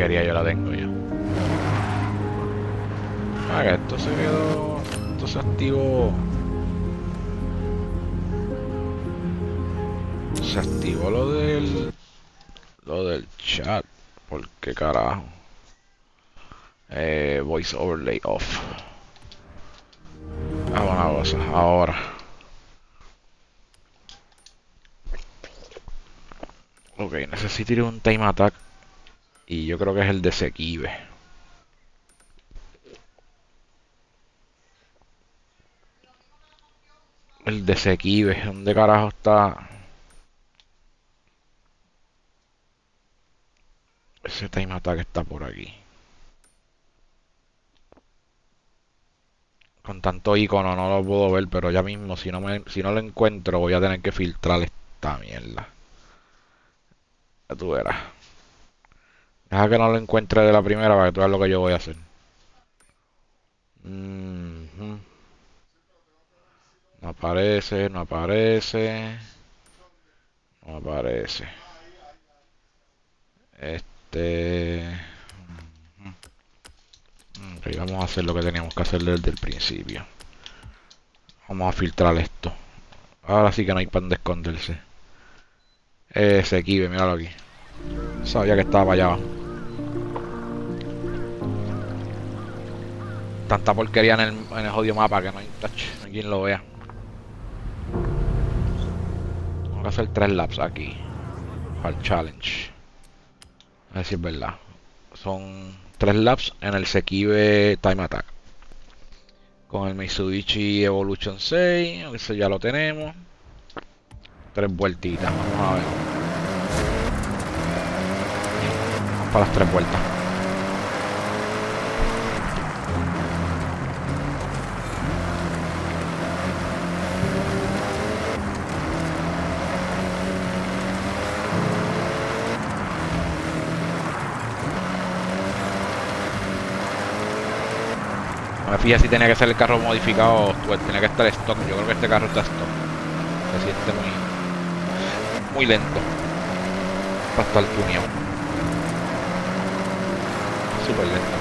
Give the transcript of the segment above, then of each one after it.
porquería yo la tengo ya. Ah, que esto se quedó... Esto se activó... Se activó lo del chat. ¿Por qué carajo? Voice overlay off. Ah, una cosa. Ahora. Ok, necesito ir a un time attack. Y yo creo que es el de Sekibe. El de Sekibe. ¿Dónde carajo está? Ese time attack está por aquí. Con tanto icono no lo puedo ver, pero ya mismo si no lo encuentro voy a tener que filtrar esta mierda. Ya tú verás. Deja que no lo encuentre de la primera para que tú veas lo que yo voy a hacer. Mhm. No aparece, no aparece. No aparece. Ok, vamos a hacer lo que teníamos que hacer desde el principio. Vamos a filtrar esto. Ahora sí que no hay pan de esconderse. Ese Kibe, míralo aquí. Sabía que estaba para allá abajo. Tanta porquería en el jodido mapa que no hay touch, no hay quien lo vea. Tengo que hacer 3 laps aquí. Para el challenge. A ver si es verdad. Son 3 laps en el Sekibe Time Attack. Con el Mitsubishi Evolution 6. Eso ya lo tenemos. 3 vueltitas. Vamos a ver. Vamos para las 3 vueltas. No me fijé si tenía que ser el carro modificado o tenía que estar stock. Yo creo que este carro está stock. Se siente muy lento. Para estar tuneado. Súper lento.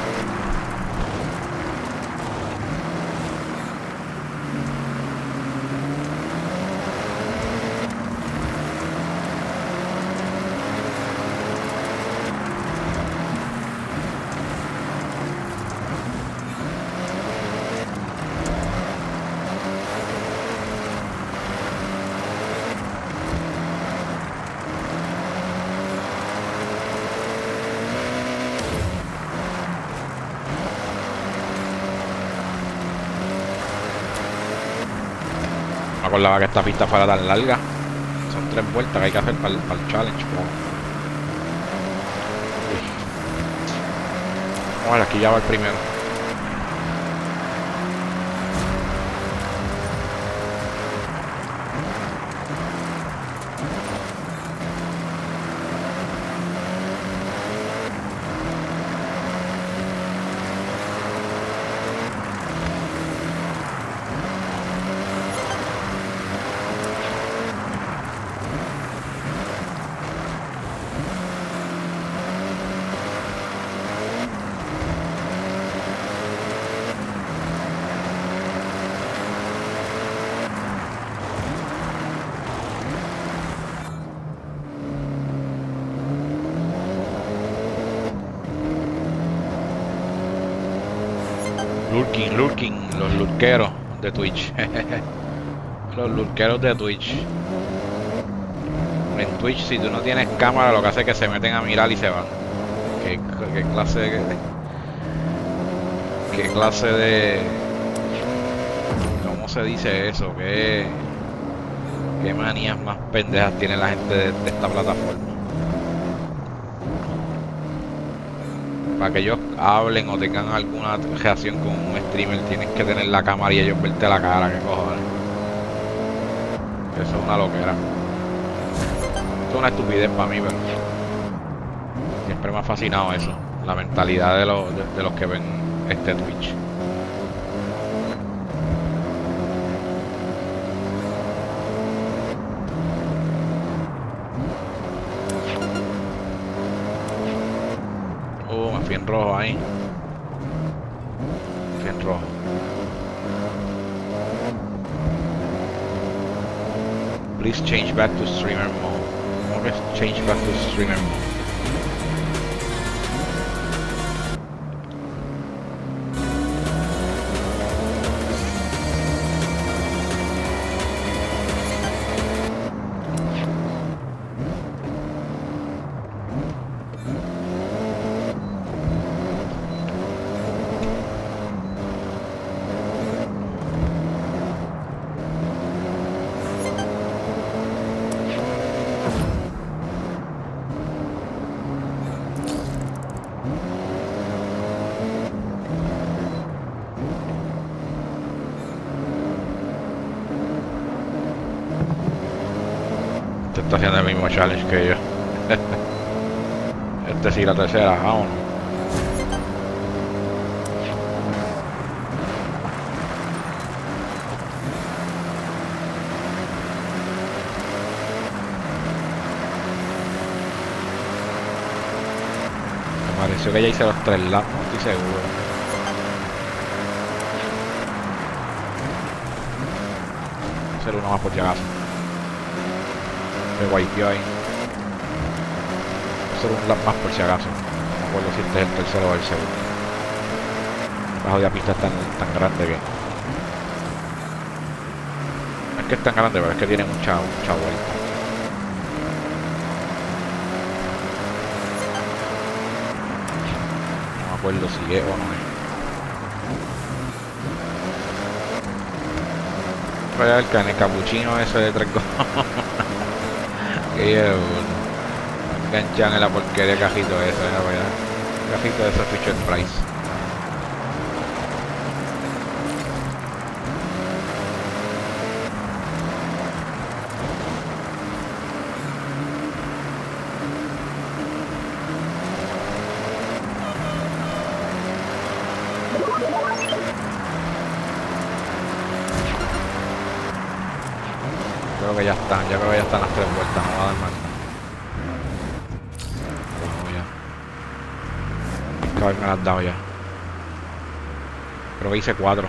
Me acordaba que esta pista fuera tan larga. Son 3 vueltas que hay que hacer para el challenge. Vamos a ver, aquí ya va el primero. Lurking, los lurqueros de Twitch. Los lurqueros de Twitch. En Twitch, si tú no tienes cámara, lo que hace es que se meten a mirar y se van. ¿Qué clase de... ¿Cómo se dice eso? ¿Qué manías más pendejas tiene la gente de esta plataforma? Para que ellos hablen o tengan alguna reacción con un streamer, tienes que tener la cámara y ellos verte la cara, que cojones. Eso es una loquera. Eso es una estupidez para mí, pero siempre me ha fascinado eso. La mentalidad de los que ven este Twitch. fui en rojo ahí. Fui en rojo. Please change back to streamer mode. ¿Cómo que change back to streamer mode? Está haciendo el mismo challenge que yo. Este sí, la tercera, vámonos. Me pareció que ya hice los 3 laps, no estoy seguro. Voy a hacer uno más por si acaso. Me wipeó ahí. Voy a hacer un lap más por si acaso. No me acuerdo si este es el tercero o el segundo. La jodida pista es tan grande que... No es que es tan grande, pero es que tiene mucha vuelta. No me acuerdo si es o no es. Voy a ver que en el capuchino ese de 3 gomas. Que llevo. Enganchan en la porquería de cajito ese, mira para allá. Cajito de ese Fisher Price. Creo que ya están, yo creo que ya están las 3 vueltas, no va a dar más. Vamos ya. Cada vez me las has dado ya. Creo que hice 4.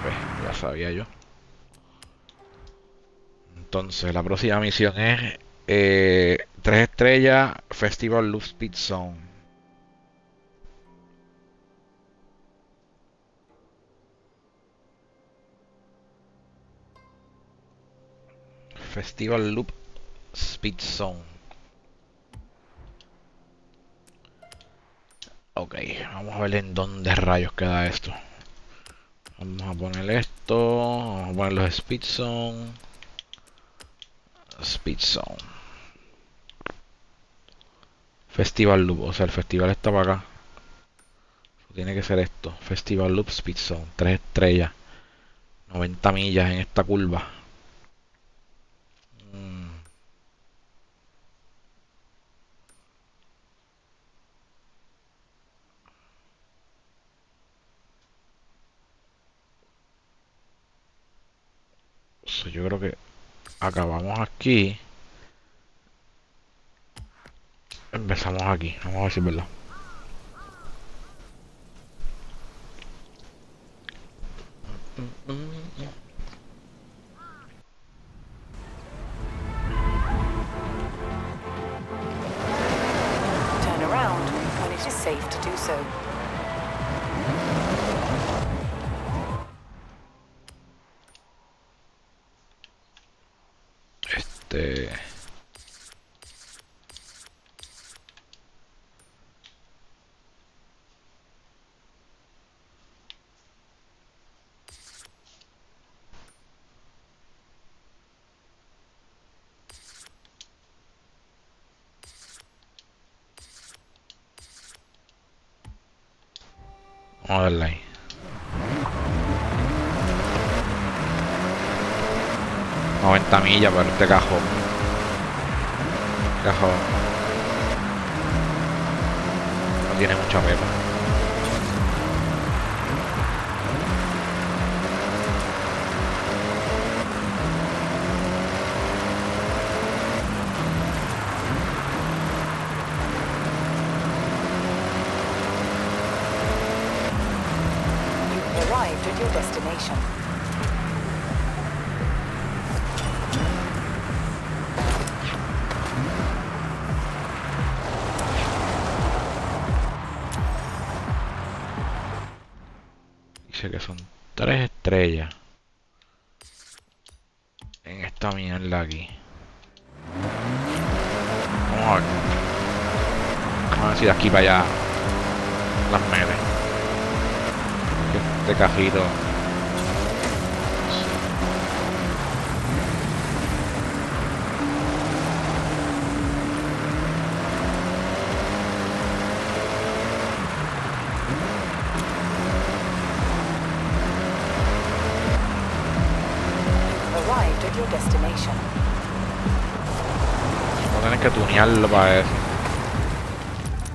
Pues ya sabía yo. Entonces la próxima misión es 3 estrellas Festival Loop Speed Zone. Festival Loop Speed Zone. Ok, vamos a ver en dónde rayos queda esto. Vamos a poner esto. Vamos a poner los Speed Zone. Speed Zone. Festival Loop, o sea, el festival está para acá. Tiene que ser esto. Festival Loop Speed Zone. 3 estrellas. 90 millas en esta curva. So, yo creo que acabamos aquí. Empezamos aquí. Vamos a ver si es verdad. Turn around when it is safe to do so. Vamos a darle ahí. ...90 millas por este cajón. No tiene mucha pepa. destination. Dice que son 3 estrellas en esta mierda aquí. Vamos a ver. Vamos a ver si de aquí para allá las mete. Este cajito. Arrived at your destination. Vamos a tener que tunearlo para eso.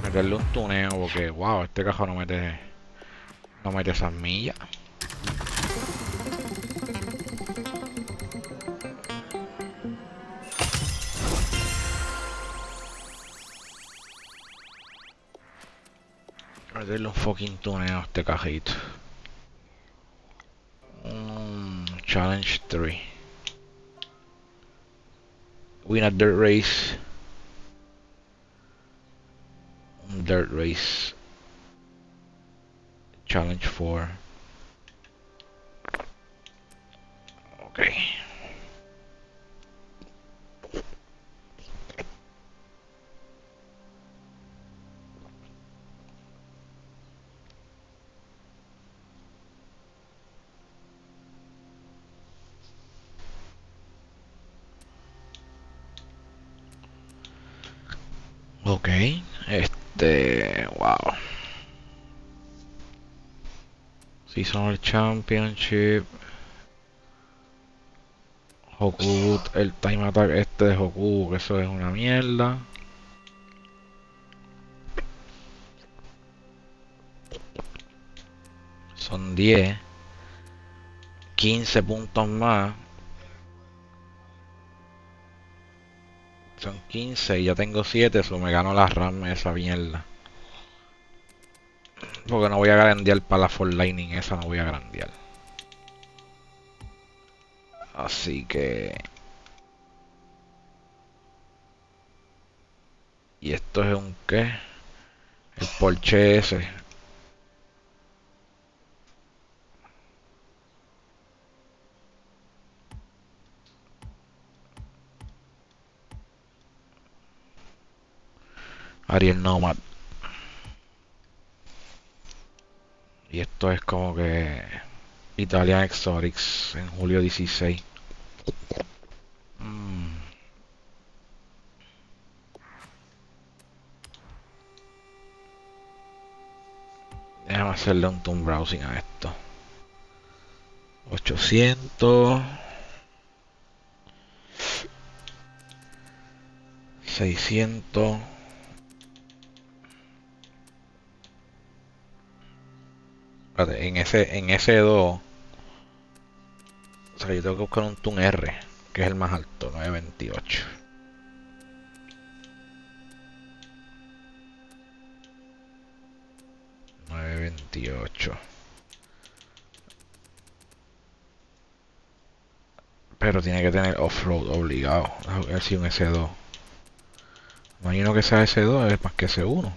Meterle un tuneo porque, wow, este cajón no mete esas millas. Meterle un fucking tuneo a este cajito. Challenge 3. Win a dirt race. Un dirt race. Challenge 4. Ok. Ok. Wow. Seasonal Championship. Hoku, el time attack este de Hoku, que eso es una mierda. Son 10. 15 puntos más. Son 15 y ya tengo 7, eso me gano la RAM esa mierda. Porque no voy a grandear para la Fort Lightning, esa no voy a grandear. Así que... ¿Y esto es un qué? El Porsche ese. Ariel Nomad. Y esto es como que... Italian Exotics en julio 16. Déjame hacerle un tune browsing a esto. 800. 600. Espérate, en ese 2. O sea, yo tengo que buscar un tune R, que es el más alto, 928. Pero tiene que tener off-road obligado. A ver si un S2. Imagino que sea S2 es más que S1.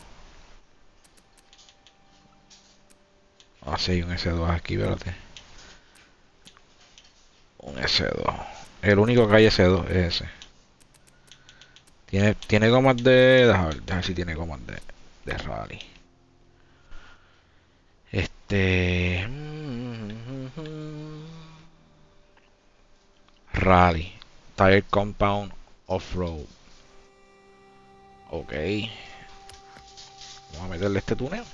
Ah, sí, hay un S2 aquí, espérate. Un S2. El único que hay S2 es ese. Tiene gomas de... Déjame ver si tiene gomas de rally. Rally. Tire Compound Off-Road. Ok. Vamos a meterle este tuneo.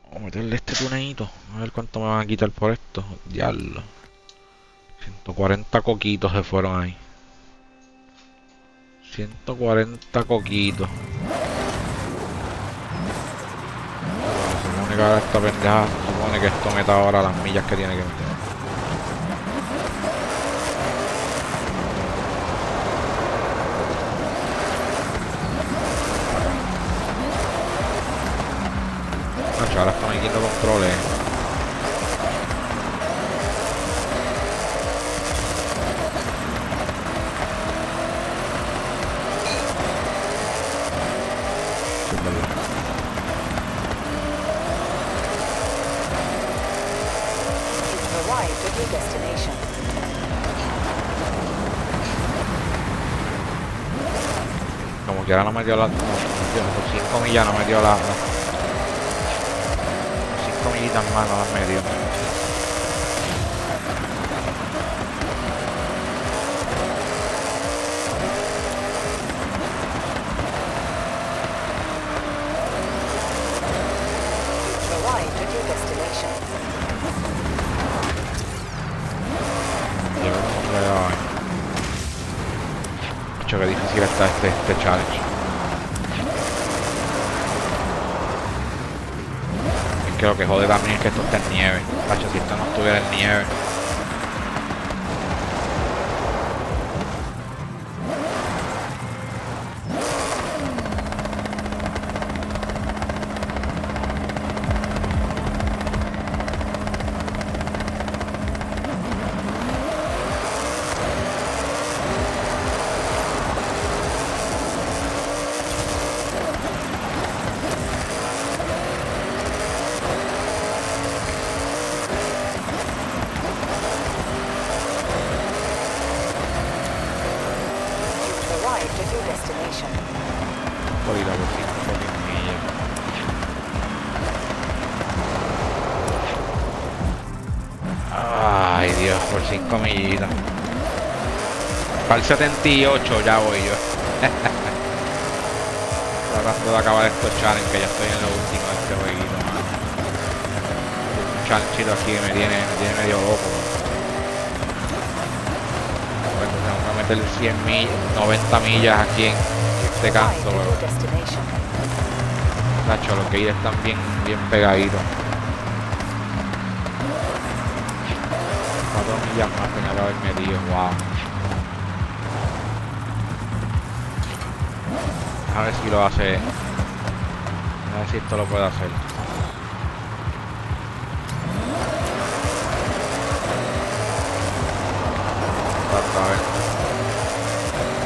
Vamos a meterle este tuneito. A ver cuánto me van a quitar por esto. Diablo. 140 coquitos se fueron ahí. 140 coquitos. Se supone que ahora esta pendeja. Se supone que esto meta ahora las millas que tiene que meter. Ahora están aquí los controles. quiera no me dio la... No, por 5 millas no me dio la... 5 millitas más no las me dio. Arrived at your destination. Llevo un reloj. Mucho que difícil está este challenge. Es que lo que jode también es que esto está en nieve. Pacho, si esto no estuviera en nieve. Arrived at your destination. Jodida por 5 millas. Ay Dios, por 5 millitas. Para el 78 ya voy yo. Tratando de acabar estos challenges, que ya estoy en lo último de este jueguito, mano. Un challenge aquí que me tiene medio loco. Bueno, tengo que meter 100 millas, 90 millas aquí en este canto, Arrived at pero your destination. Nacho, los que ir están bien pegaditos. 4 millas más tenía que haber metido, wow. A ver si lo hace. A ver si esto lo puede hacer. A ver.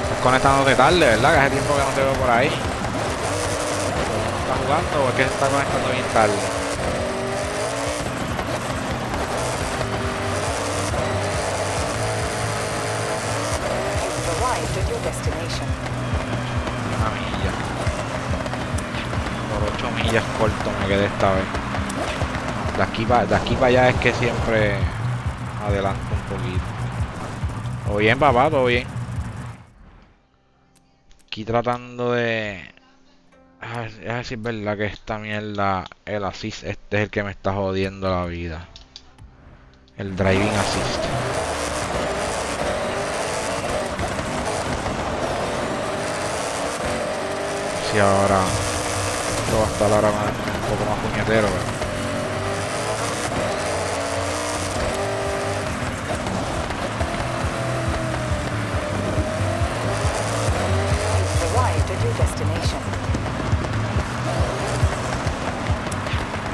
Estás conectándote tarde, ¿verdad? Que hace tiempo que no te veo por ahí. ¿Estás jugando o es que se está conectando bien tarde? You've arrived at your destination. Una milla. Por 8 millas corto me quedé esta vez. De aquí para allá es que siempre adelanto un poquito. Todo bien, papá, todo bien. Aquí tratando de... A ver si es verdad que esta mierda, el assist, este es el que me está jodiendo la vida. El driving assist. Si ahora esto va a estar ahora un poco más puñetero, pero... You've arrived at your destination.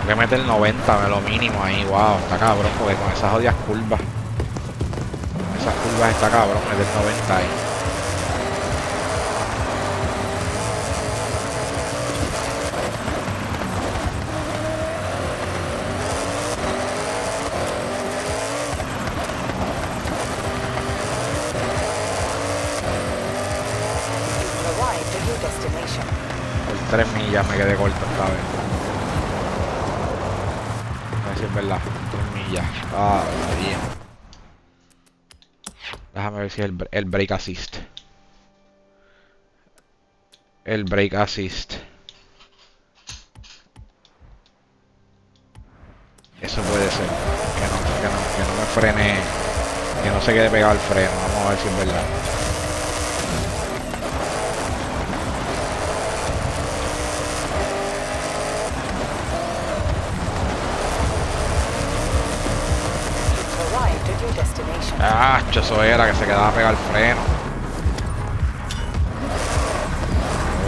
Tengo que meter 90, lo mínimo ahí, wow, está cabrón, porque con esas jodidas curvas. Con esas curvas está cabrón, meter 90 ahí. You've arrived at your destination. Por 3 millas me quedé corto esta vez. A ver si es verdad, 3 millas. Ah, María. Déjame ver si es el brake assist. El brake assist. Eso puede ser. Que no me frene. Que no se quede pegado al freno. Vamos a ver si es verdad. You've arrived at your destination. Ah, eso era que se quedaba pegado al freno.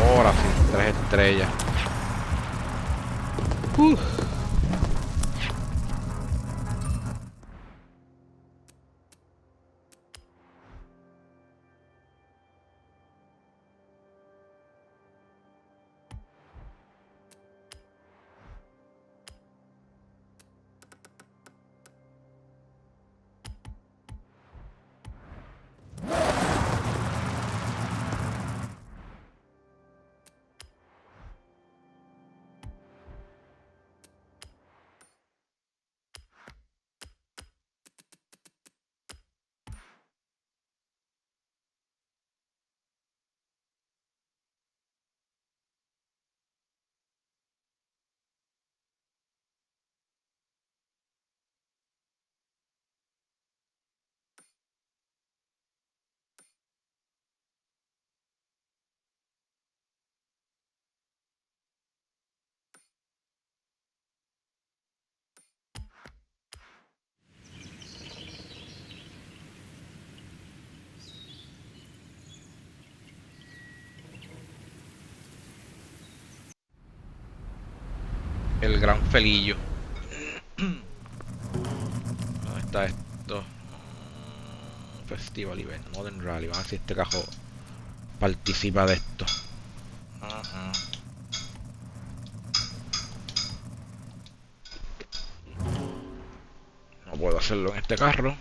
Ahora sí, 3 estrellas. el gran felillo. ¿Dónde está esto? Festival Event, Modern Rally. Vamos a ver si este cajo participa de esto. No puedo hacerlo en este carro.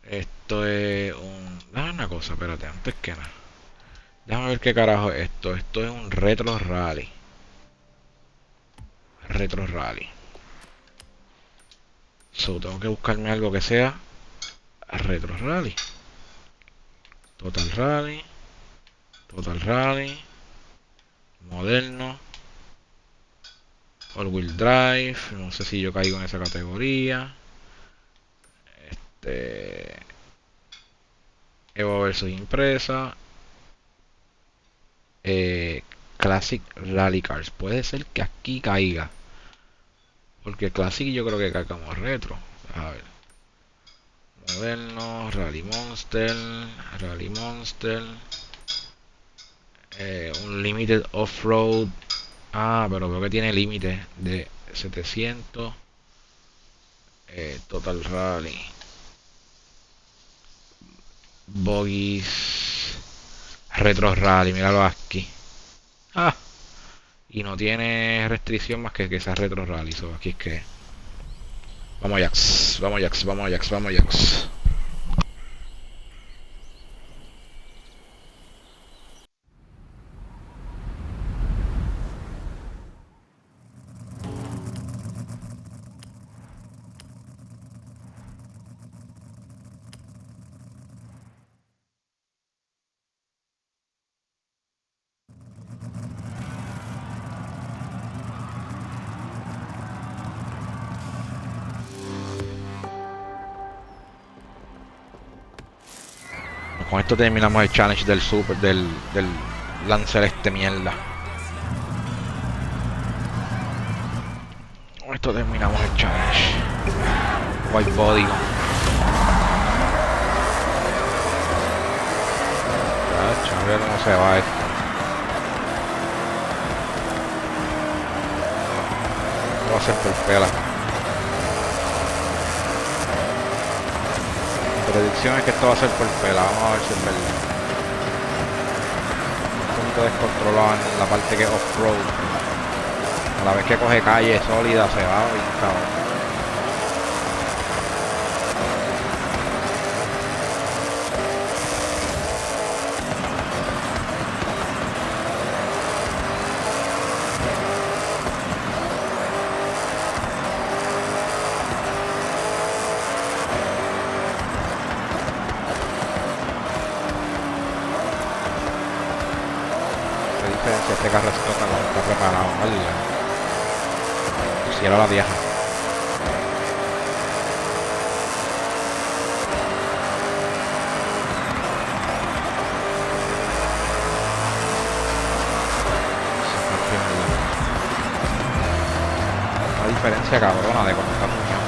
Esto es un... Dame una cosa, espérate, antes que nada. Déjame ver qué carajo es esto. Esto es un retro rally. Retro rally. So, tengo que buscarme algo que sea retro rally. Total rally. Total rally. Moderno. All wheel drive. No sé si yo caigo en esa categoría. Evo versus impresa. Classic Rally Cars. Puede ser que aquí caiga. Porque Classic yo creo que cae como retro. A ver. Moderno, Rally Monster. Rally Monster. Un Limited Off-Road. Ah, pero veo que tiene límite de 700. Total Rally. Bogies. Retro Rally, míralo aquí. Ah, y no tiene restricción más que sea Retro Rally. So, aquí es que. Vamos Ajax, vamos Ajax, vamos Ajax, vamos Ajax. Con esto terminamos el challenge del super, del Lancer este mierda. Con esto terminamos el challenge. White body. A ver cómo se va esto. Esto va a ser por pela. Mi predicción es que esto va a ser por pela. Vamos a ver si es verdad. Un poquito descontrolado en la parte que es off-road. A la vez que coge calle sólida se va y cabrón. Este carro está preparado, ¿vale? Hicieron la vieja. Una diferencia cabrona de cómo está muñeco.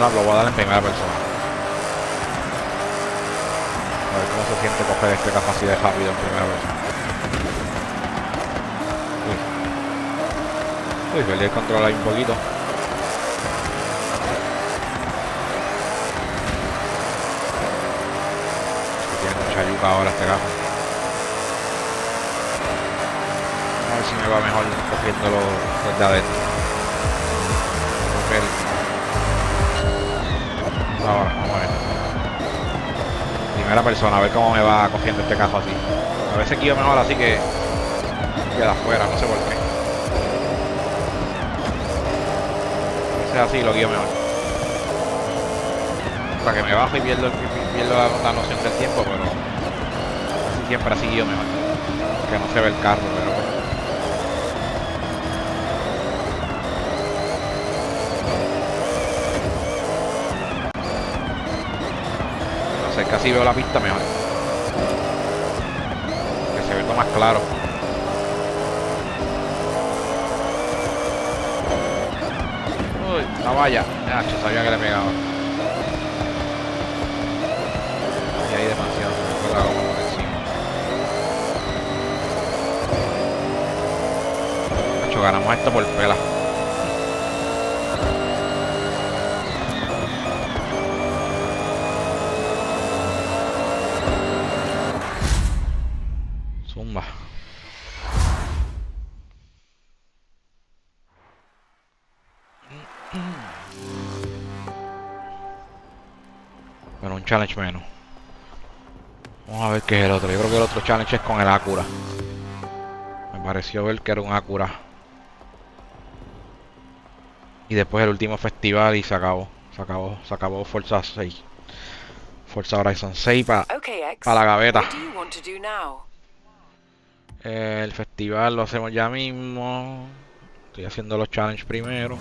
Lo voy a dar en primera persona. A ver cómo se siente coger este cajo así de rápido en primera persona. Uy, perdí el control ahí un poquito. Tiene mucha yuca ahora este cajo. A ver si me va mejor cogiéndolo desde adentro. Ahora, vamos a ver. Primera persona, a ver cómo me va cogiendo este cajo así. A veces guío mejor así que de afuera, no sé por qué. A veces así lo guío mejor. O sea que me bajo y pierdo la noción del tiempo, pero casi siempre así guío mejor. Que no se ve el carro, pero bueno. mientras casi veo la pista mejor. Que se ve todo más claro. Uy, la valla. Yo sabía que le pegaba. Y hay demasiado. Me la goma por encima. Nacho, ganamos esto por pela. Zumba. Bueno, un challenge menos. Vamos a ver qué es el otro. Yo creo que el otro challenge es con el Acura. Me pareció ver que era un Acura. Y después el último festival y se acabó. Se acabó Forza 6. Forza Horizon 6 para la gaveta. El festival lo hacemos ya mismo. Estoy haciendo los challenges primero.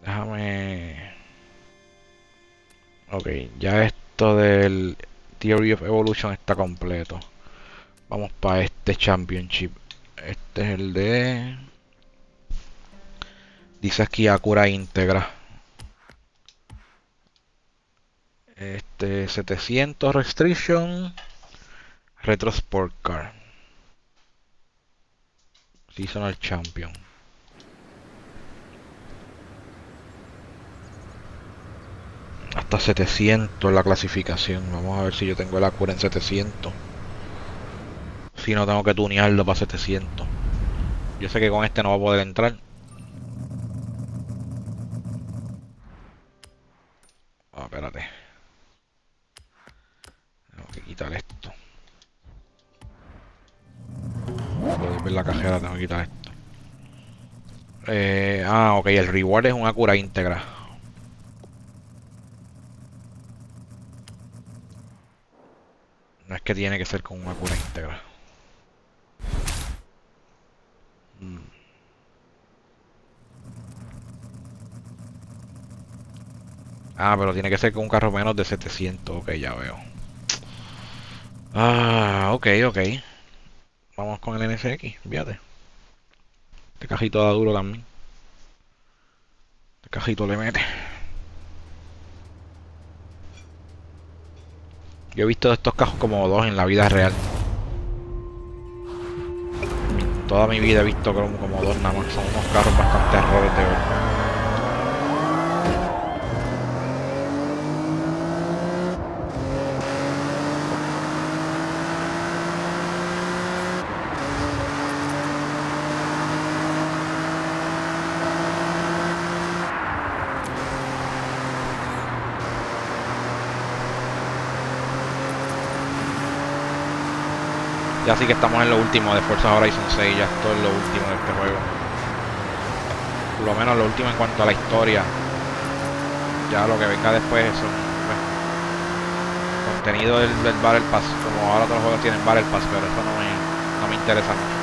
Déjame... Ok, ya esto del Theory of Evolution está completo. Vamos para este Championship. Este es el de... Dice aquí Acura íntegra. Este 700 Restriction. Retro Sport Car. Seasonal Champion. Hasta 700 la clasificación. Vamos a ver si yo tengo el Acura en 700. Si no, tengo que tunearlo para 700. Yo sé que con este no va a poder entrar. Ah, espérate. Tengo que quitar esto. Puedo ver la cajera, tengo que quitar esto. Ok, el reward es un Acura íntegra. No es que tiene que ser con una Acura íntegra. Ah, pero tiene que ser con un carro menos de 700. Ok, ya veo. Ah, ok. Vamos con el NSX, fíjate. Este cajito da duro también. Este cajito le mete. Yo he visto estos cajos como dos en la vida real. Toda mi vida he visto como dos nada más. Son unos carros bastante errores de ver. Ya sí que estamos en lo último de Forza Horizon 6, ya esto es lo último de este juego. Por lo menos lo último en cuanto a la historia. Ya lo que venga después son contenido del Battle Pass, como ahora todos los juegos tienen Battle Pass, pero eso no me interesa mucho.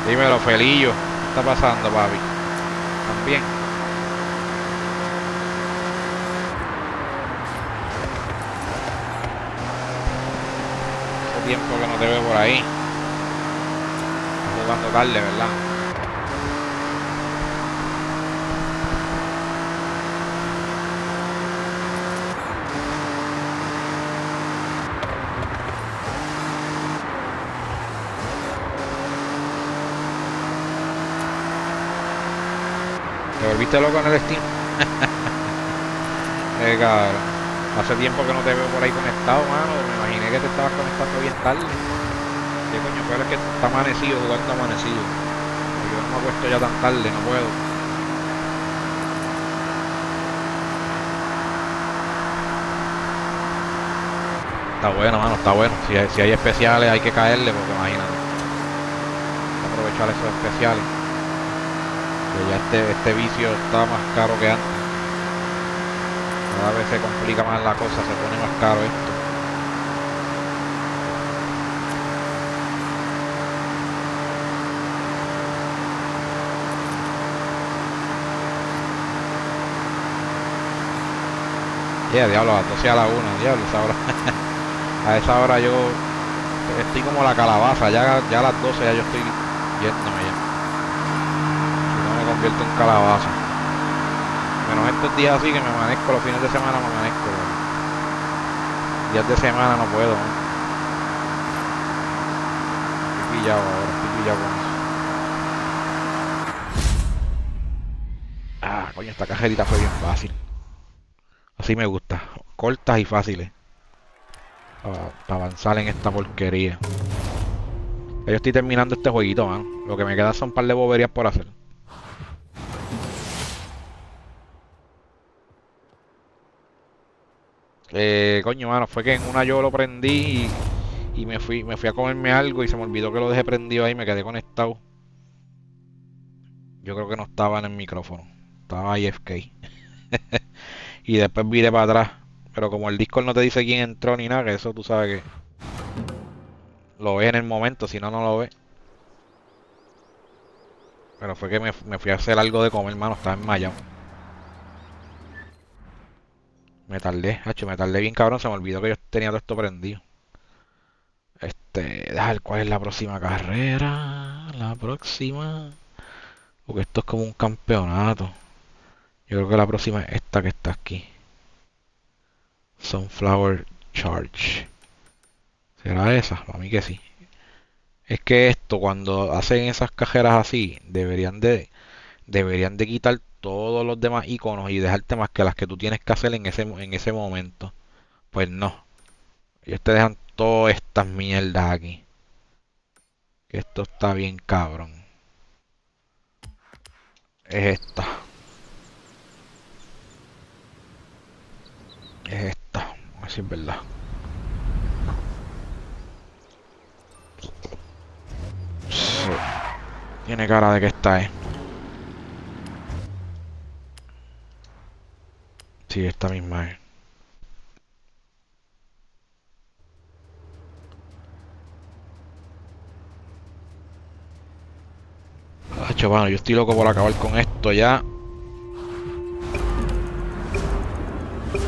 Dímelo, Felillo, ¿qué está pasando, papi? ¿También? Hace tiempo que no te veo por ahí. Estás jugando tarde, ¿verdad? ¿Te volviste loco en el Steam? Cabrón. Hace tiempo que no te veo por ahí conectado, mano. Me imaginé que te estabas conectando bien tarde. ¿Qué coño? Pero es que está amanecido, jugando amanecido. Yo no me acuesto ya tan tarde, no puedo. Está bueno, mano, está bueno. Si hay especiales hay que caerle, porque imagínate. Hay que aprovechar esos especiales. Que ya este vicio está más caro que antes. Cada vez se complica más la cosa, se pone más caro esto. Yeah, diablo, a las 12 a la 1, diablo, esa hora. A esa hora yo estoy como la calabaza, ya a las 12 ya yo estoy yéndome ya. Si no me convierto en calabaza. Menos estos días así que me amanezco, los fines de semana me amanezco. Días de semana no puedo, ¿no? Estoy pillado ahora, estoy pillado con eso. Ah, coño, esta cajerita fue bien fácil. Así me gusta, cortas y fáciles. Para avanzar en esta porquería. Ya yo estoy terminando este jueguito, man. Lo que me queda son un par de boberías por hacer. Coño, mano, fue que en una yo lo prendí y me fui a comerme algo y se me olvidó que lo dejé prendido ahí, me quedé conectado. Yo creo que no estaba en el micrófono. Estaba IFK. Y después viré para atrás. Pero como el Discord no te dice quién entró ni nada, que eso tú sabes que lo ves en el momento, si no, no lo ves. Pero fue que me fui a hacer algo de comer, hermano, estaba enmayado. Me tardé bien cabrón, se me olvidó que yo tenía todo esto prendido. Deja ver cuál es la próxima carrera. La próxima. Porque esto es como un campeonato. Yo creo que la próxima es esta que está aquí. Sunflower Charge. ¿Será esa? Para mí que sí. Es que esto, cuando hacen esas cajeras así, deberían de quitar todos los demás iconos y dejarte más que las que tú tienes que hacer en ese momento. Pues no. Ellos te dejan todas estas mierdas aquí. Que esto está bien cabrón. Es esta. Es esta. A ver si es verdad. Sí. Tiene cara de que esta es. Sí, esta misma es. Hacho, mano, yo estoy loco por acabar con esto ya.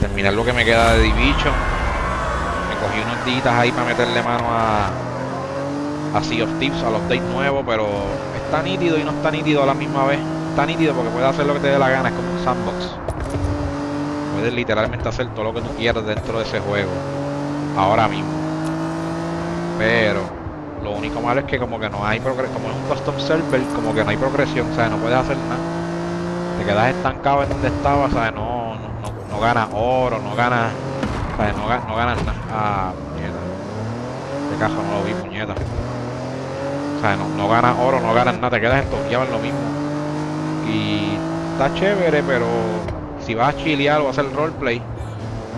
Terminar lo que me queda de Division. Me cogí unos días ahí para meterle mano a Sea of Thieves, al update nuevo, pero está nítido y no está nítido a la misma vez. Está nítido porque puedes hacer lo que te dé la gana, es como un sandbox. Puedes literalmente hacer todo lo que tú quieras dentro de ese juego, ahora mismo. Pero lo único malo es que como que no hay progresión, como es un custom server, como que no hay progresión, o sea, no puedes hacer nada. Te quedas estancado en donde estabas, ¿sabes? No ganas oro, no ganas, ¿sabes? No ganas nada. Ah, puñeta. De caja no lo vi, puñeta. O sea, no ganas oro, no ganas nada, te quedas estoqueado en lo mismo. Y está chévere, pero si vas a chilear o a hacer roleplay,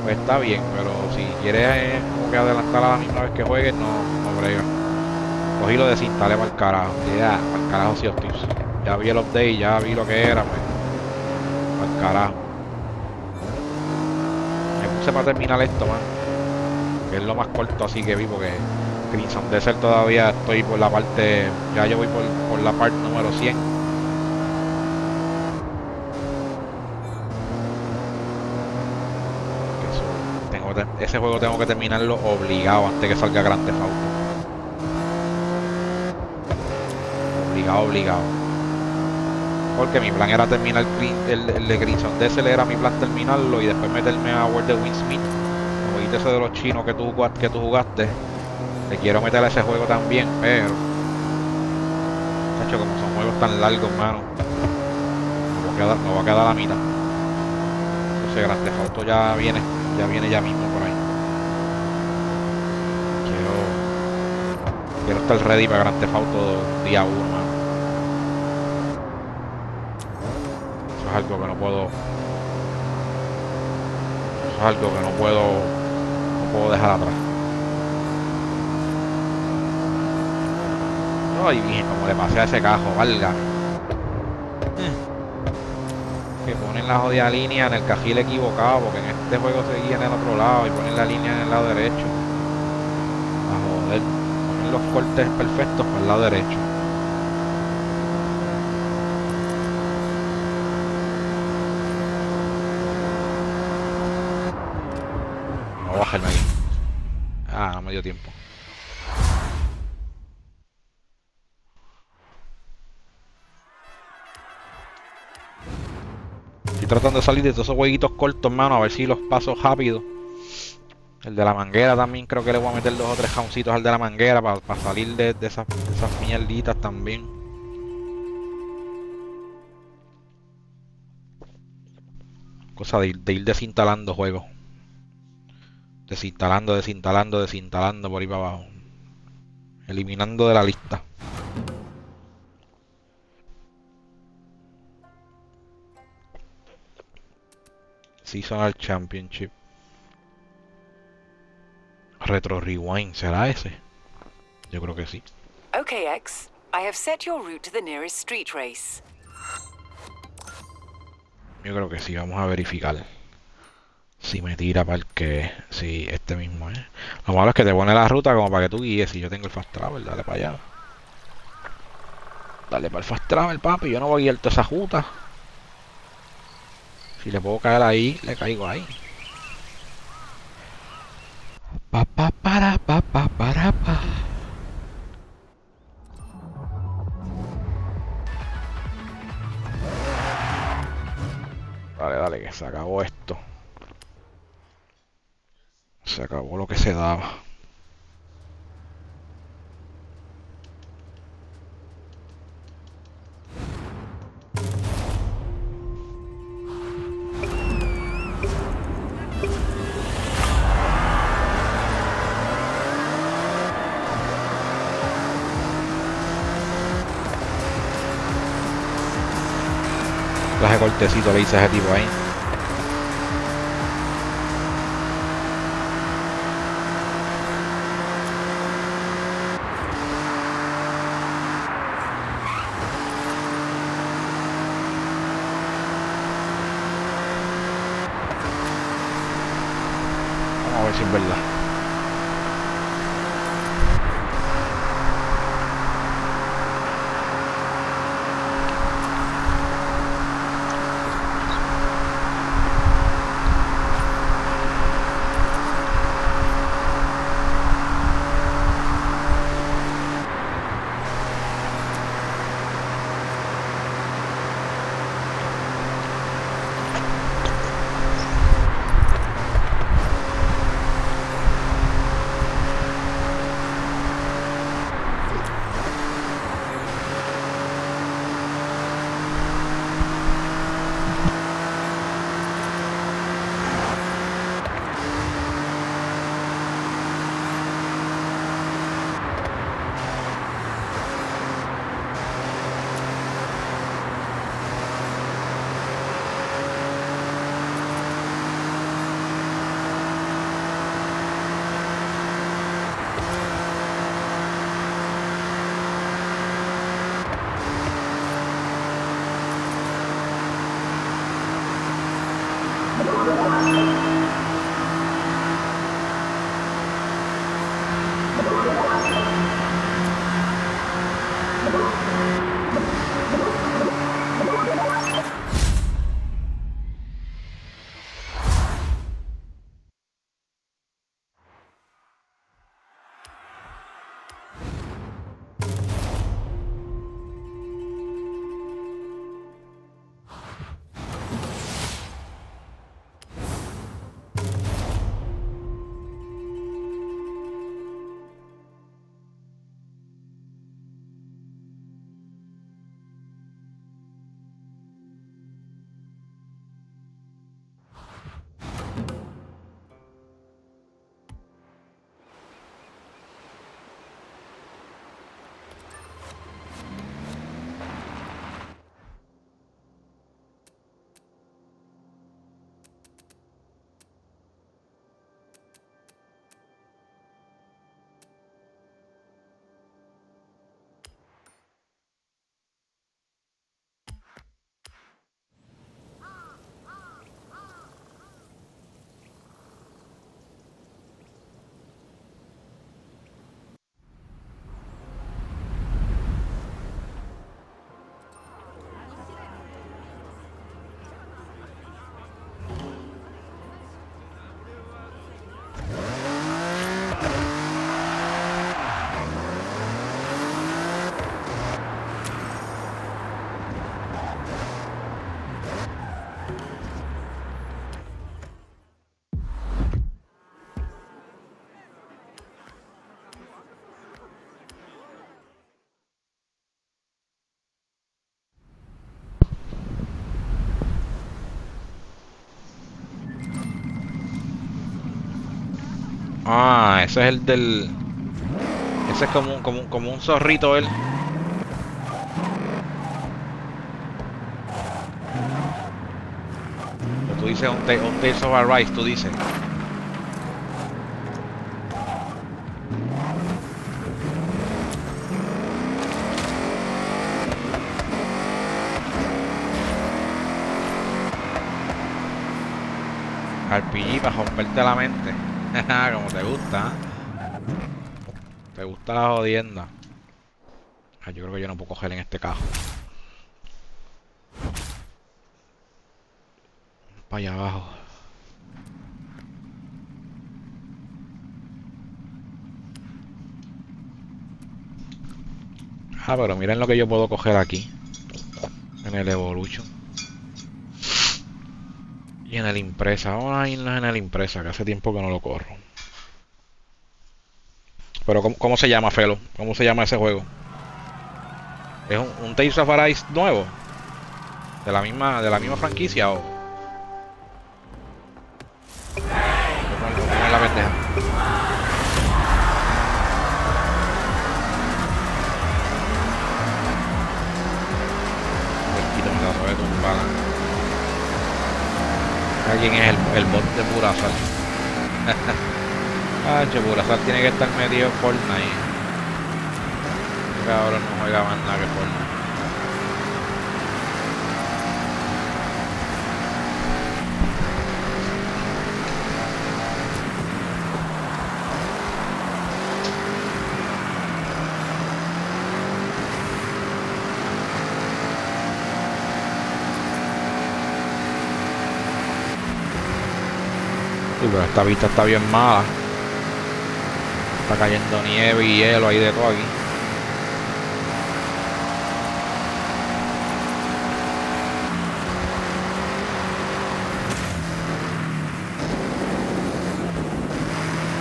pues está bien. Pero si quieres como que adelantar a la misma vez que juegues, no brega. Cogí lo desinstalé para el carajo. Ya, para el carajo Sea of Thieves. Ya vi el update, ya vi lo que era, pues. Para el carajo. Me puse para terminar esto, man. Que es lo más corto así que vi, porque Crimson Desert todavía estoy por la parte. Ya yo voy por la parte número 100. Ese juego tengo que terminarlo obligado antes que salga Grand Theft Auto. Obligado. Porque mi plan era terminar el de Crimson Desert, era mi plan terminarlo y después meterme a World of Windsmith. Como dijiste ese de los chinos que tú jugaste. Le quiero meter a ese juego también, pero chacho, como son juegos tan largos, mano, me voy a quedar a la mitad. Entonces Grand Theft Auto ya viene ya mismo por ahí. Quiero estar ready para Grand Theft Auto día 1, mano. Eso es algo que no puedo. Eso es algo que no puedo dejar atrás. Ay, bien, como le pasé a ese cajo, valga. Que ponen la jodida línea en el cajil equivocado, porque en este juego seguía en el otro lado y ponen la línea en el lado derecho. A joder, ponen los cortes perfectos para el lado derecho. tratando de salir de todos esos jueguitos cortos, hermano, a ver si los paso rápido. El de la manguera también creo que le voy a meter 2 o 3 jauncitos al de la manguera para salir de esas mierditas también. Cosa de ir desinstalando juegos. Desinstalando por ahí para abajo. Eliminando de la lista. Seasonal Championship. Retro Rewind, ¿será ese? Yo creo que sí. Okay, X. I have set your route to the nearest street race. Yo creo que sí, vamos a verificar. Si me tira para el que... Sí, este mismo, ¿eh? Lo malo es que te pone la ruta como para que tú guíes. Si yo tengo el fast travel, dale para allá. Dale para el fast travel, papi. Yo no voy a guiar toda esa ruta. Si le puedo caer ahí, le caigo ahí. Pa pa para pa pa para pa. Dale, que se acabó esto. Se acabó lo que se daba. Traje cortecito le hice a ese tipo ahí. Vamos a ver si es verdad. Ah, ese es el del... Ese es como un zorrito él. O tú dices un Tales of Arise, tú dices. RPG para romperte la mente. Como te gusta, ¿eh? Te gusta la jodienda. Ah, yo creo que yo no puedo coger en este cajo. Para allá abajo. Ah, pero miren lo que yo puedo coger aquí. En el Evolution. Y en el Impresa. Vamos a irnos en el Impresa, que hace tiempo que no lo corro. Pero ¿cómo se llama, Felo? ¿Cómo se llama ese juego? ¿Es un Tales of Arise nuevo? ¿De la misma franquicia o cómo es la pendeja? Quito, me la sabe tumbar. Alguien es el bot de Purasal. Ah, che, Purasal tiene que estar metido en Fortnite. Porque ahora no juega más nada que Fortnite. Sí, pero esta vista está bien mala. Está cayendo nieve y hielo, ahí de todo aquí.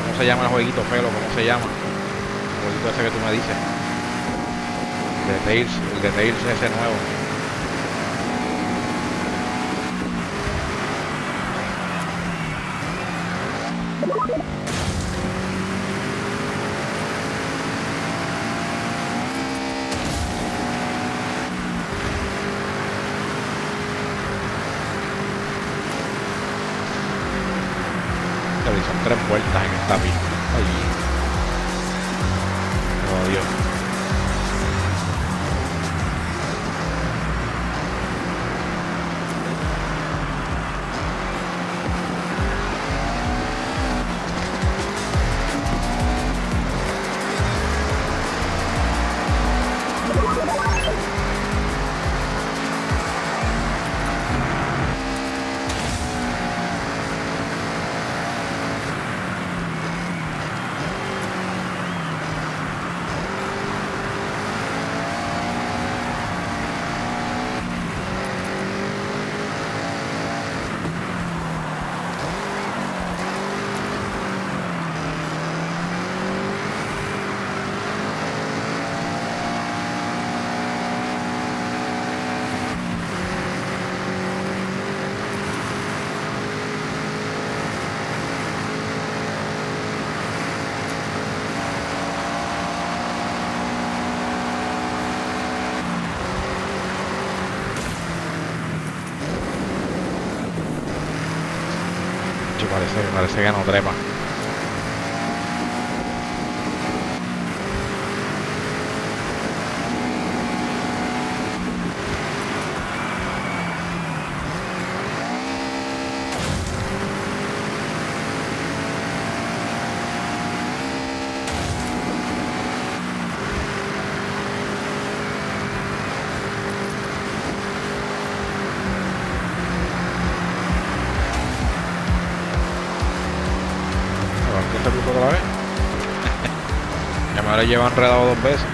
¿Cómo se llama el jueguito, Felo? ¿Cómo se llama? El jueguito ese que tú me dices. El de Tales ese nuevo. Son 3 vueltas en esta pista. Ay, oh Dios. Parece que no trepa. ¿Este puto otra vez? Ya me lo llevo enredado 2 veces.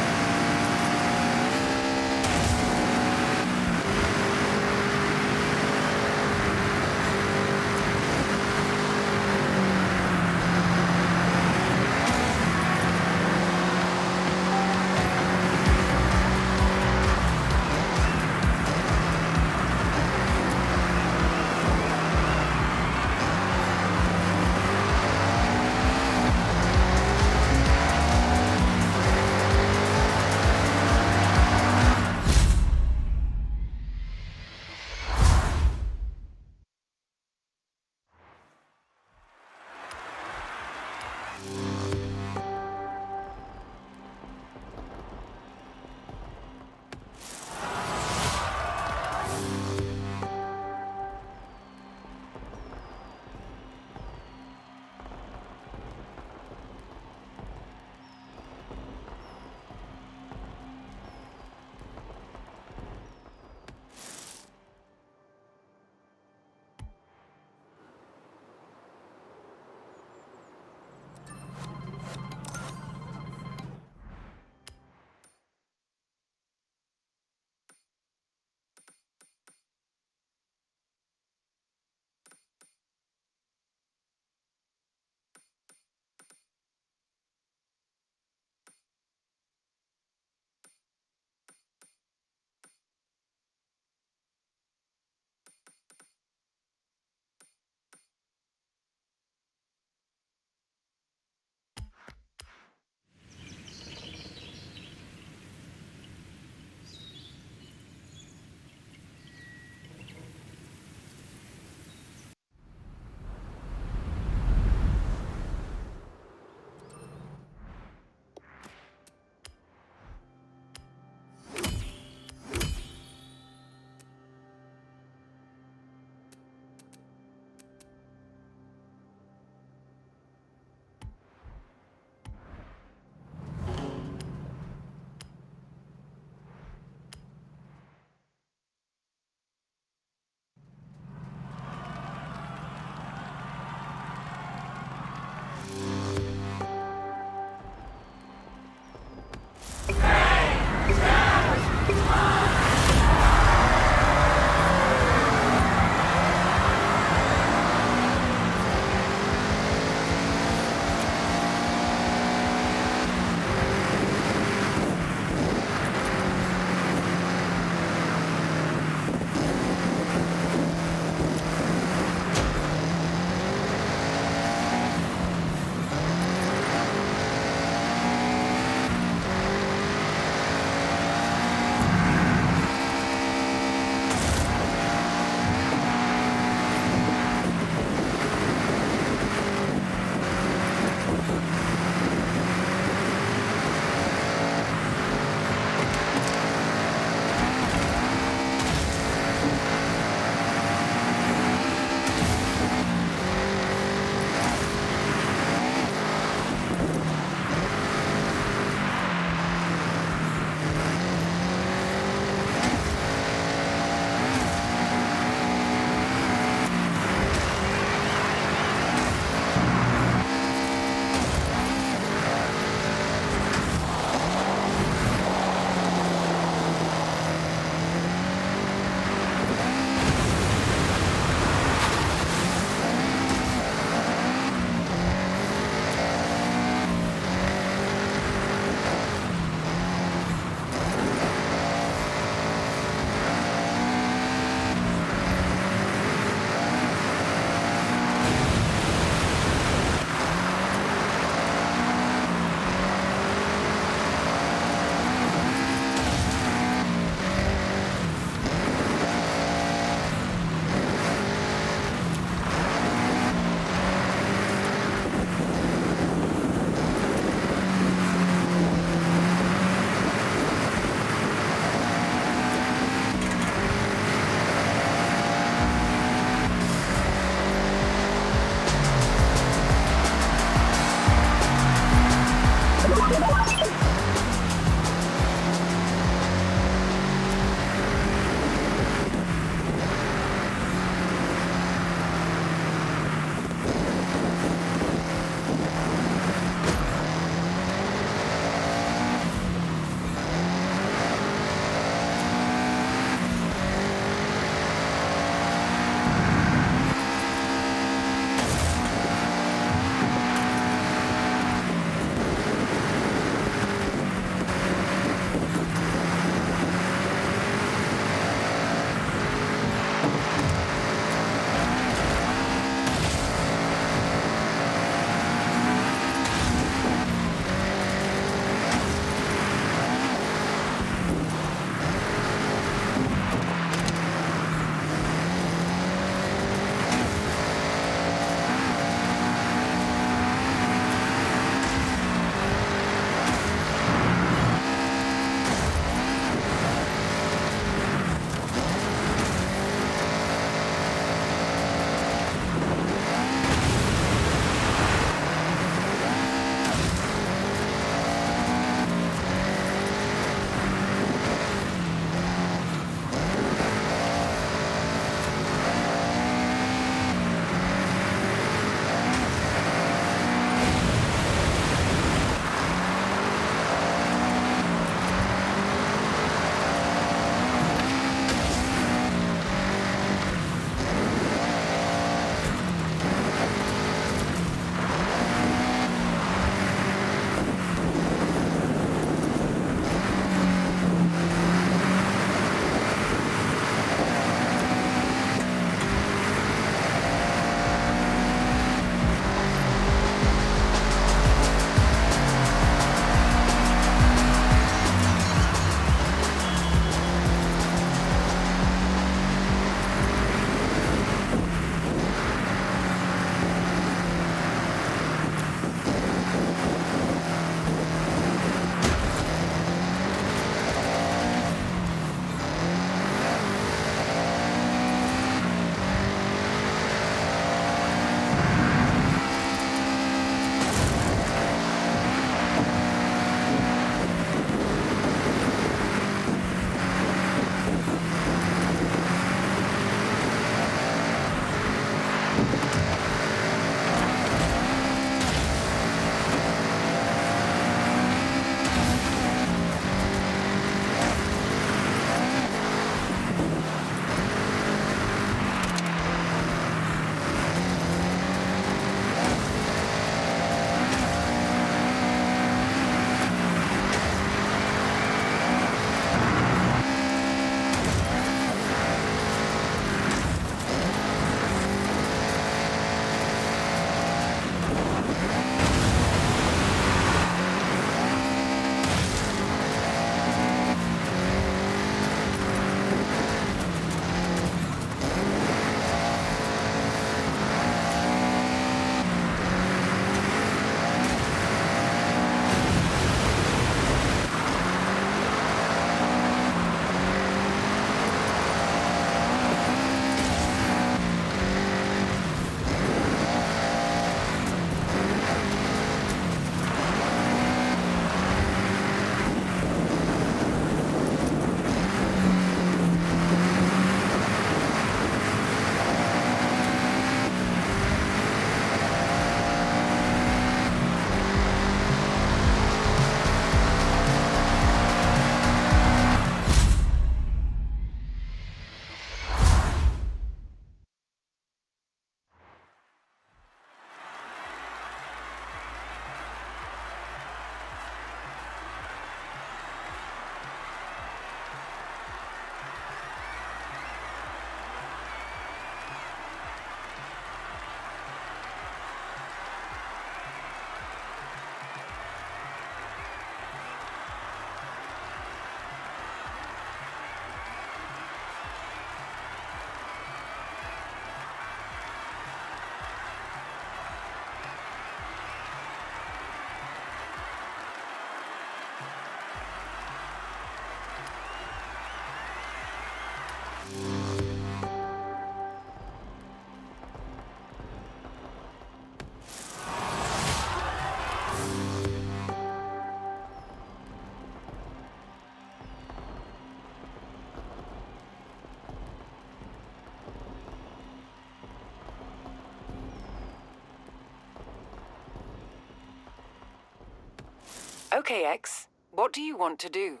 Okay, X. What do you want to do?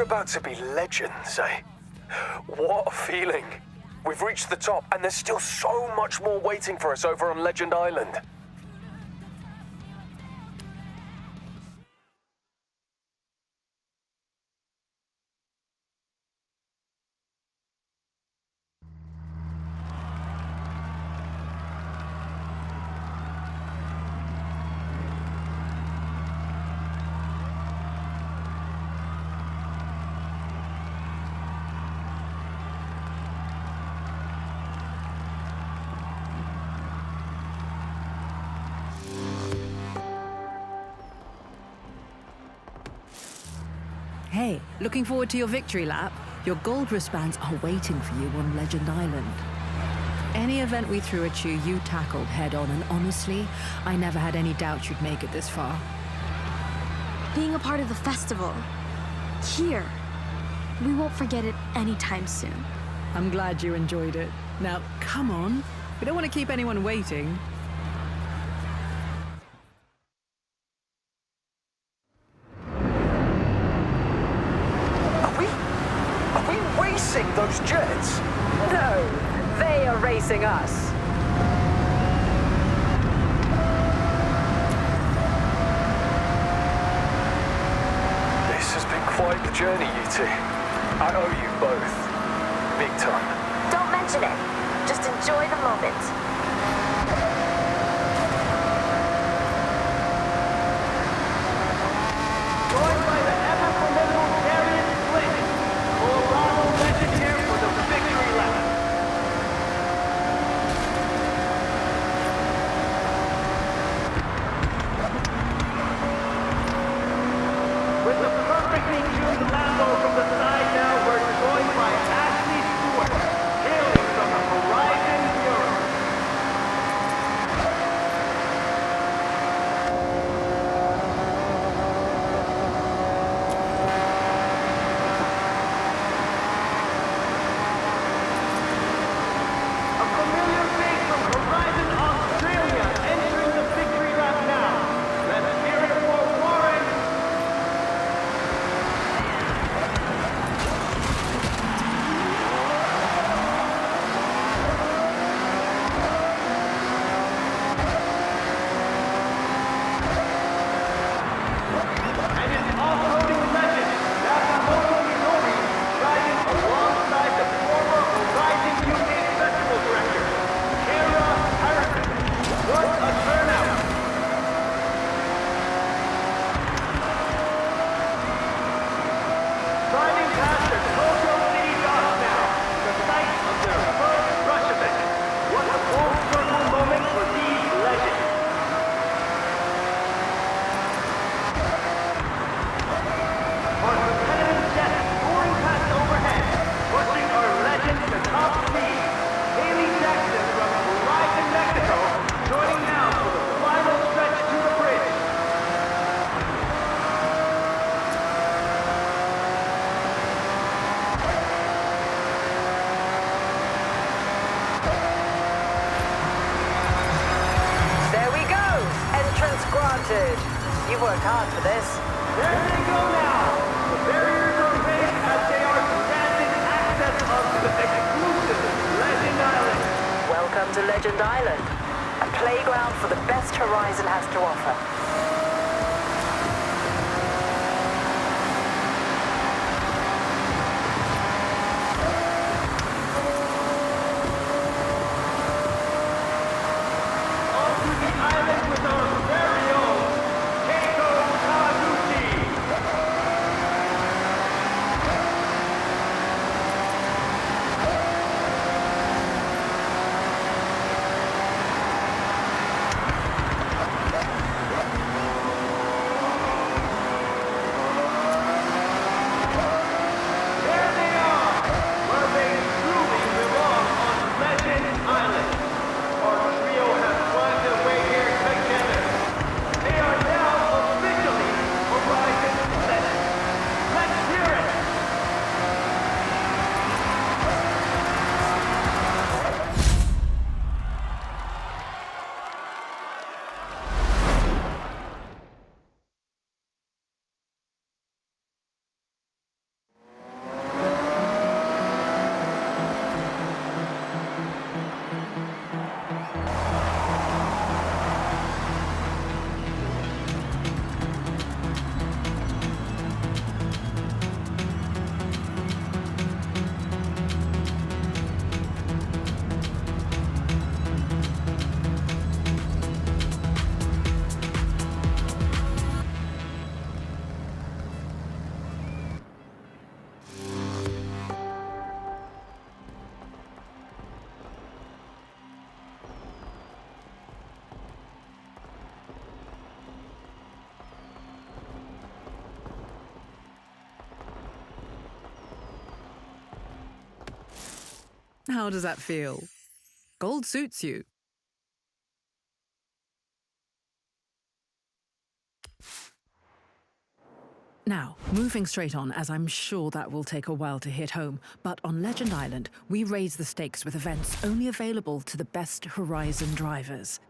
about to be legends, eh? What a feeling. We've reached the top, and there's still so much more waiting for us over on Legend Island. Hey, looking forward to your victory lap? Your gold wristbands are waiting for you on Legend Island. Any event we threw at you, you tackled head on, and honestly, I never had any doubt you'd make it this far. Being a part of the festival. Here. We won't forget it anytime soon. I'm glad you enjoyed it. Now, come on. We don't want to keep anyone waiting. Are we racing those jets? No, they are racing us. This has been quite the journey, you two. I owe you both. Big time. Don't mention it. Just enjoy the moment. Joined by the ever-formidable Darius Flint, Colorado legend here for the victory lap. With the perfectly tuned Lambo from the side now, we're joined by Ashley Stewart, hailing from the Horizon Europe. A familiar face from Horizon Australia entering the victory lap now. Let's hear it for Warren. And it's off-roading legend Nakamoto Minori riding alongside the former Horizon UK Festival Director, Kara Harrison. What a turnout! Driving past the Tokyo City docks now, the site of their first rush event. What a full circle moment for these legends. On competitive jets soaring past overhead, pushing our legends to top speed. Haley Jackson from Horizon, Mexico, joining now for the final stretch to the bridge. There we go. Entrance granted. You've worked hard for this. There they go now. The barriers are raised as they are granted access onto the exclusive Legend Island. Welcome to Legend Island, a playground for the best Horizon has to offer. Onto the island with our very own Keiko Kawaguchi. How does that feel? Gold suits you. Now, moving straight on, as I'm sure that will take a while to hit home, but on Legend Island, we raise the stakes with events only available to the best Horizon drivers.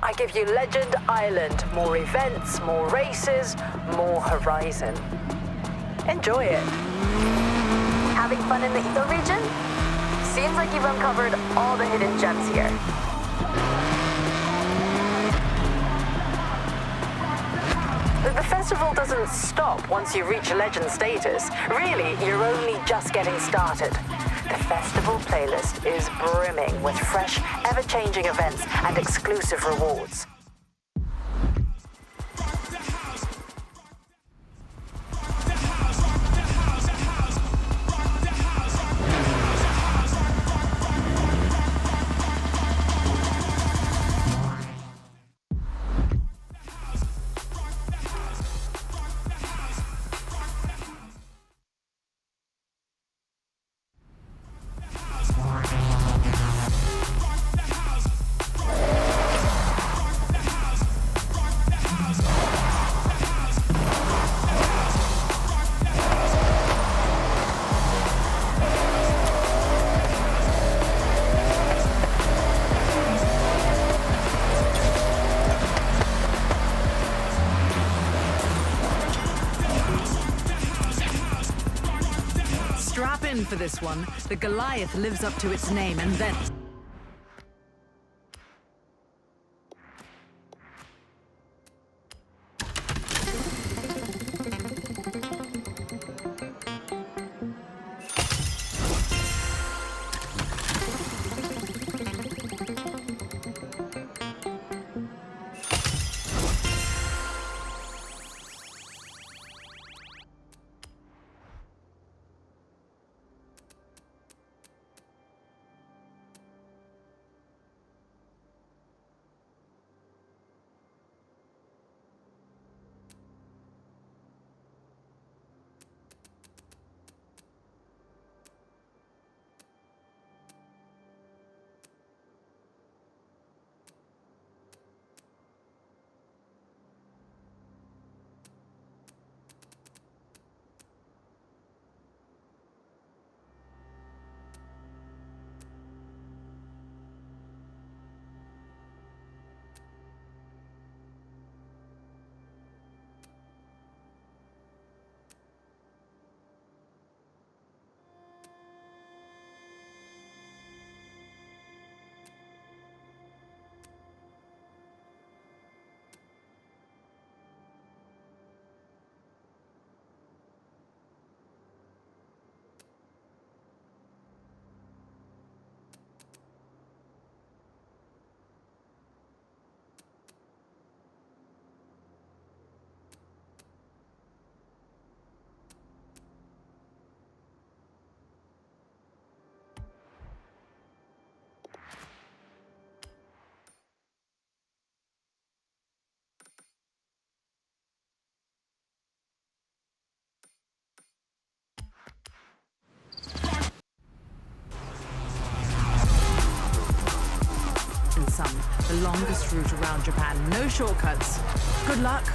I give you Legend Island. More events, more races, more Horizon. Enjoy it. Having fun in the Etho region? Seems like you've uncovered all the hidden gems here. The festival doesn't stop once you reach Legend status. Really, you're only just getting started. The festival playlist is brimming with fresh, ever-changing events and exclusive rewards. Strap in for this one. The Goliath lives up to its name and then... longest route around Japan. No shortcuts. Good luck.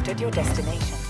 arrived at your destination.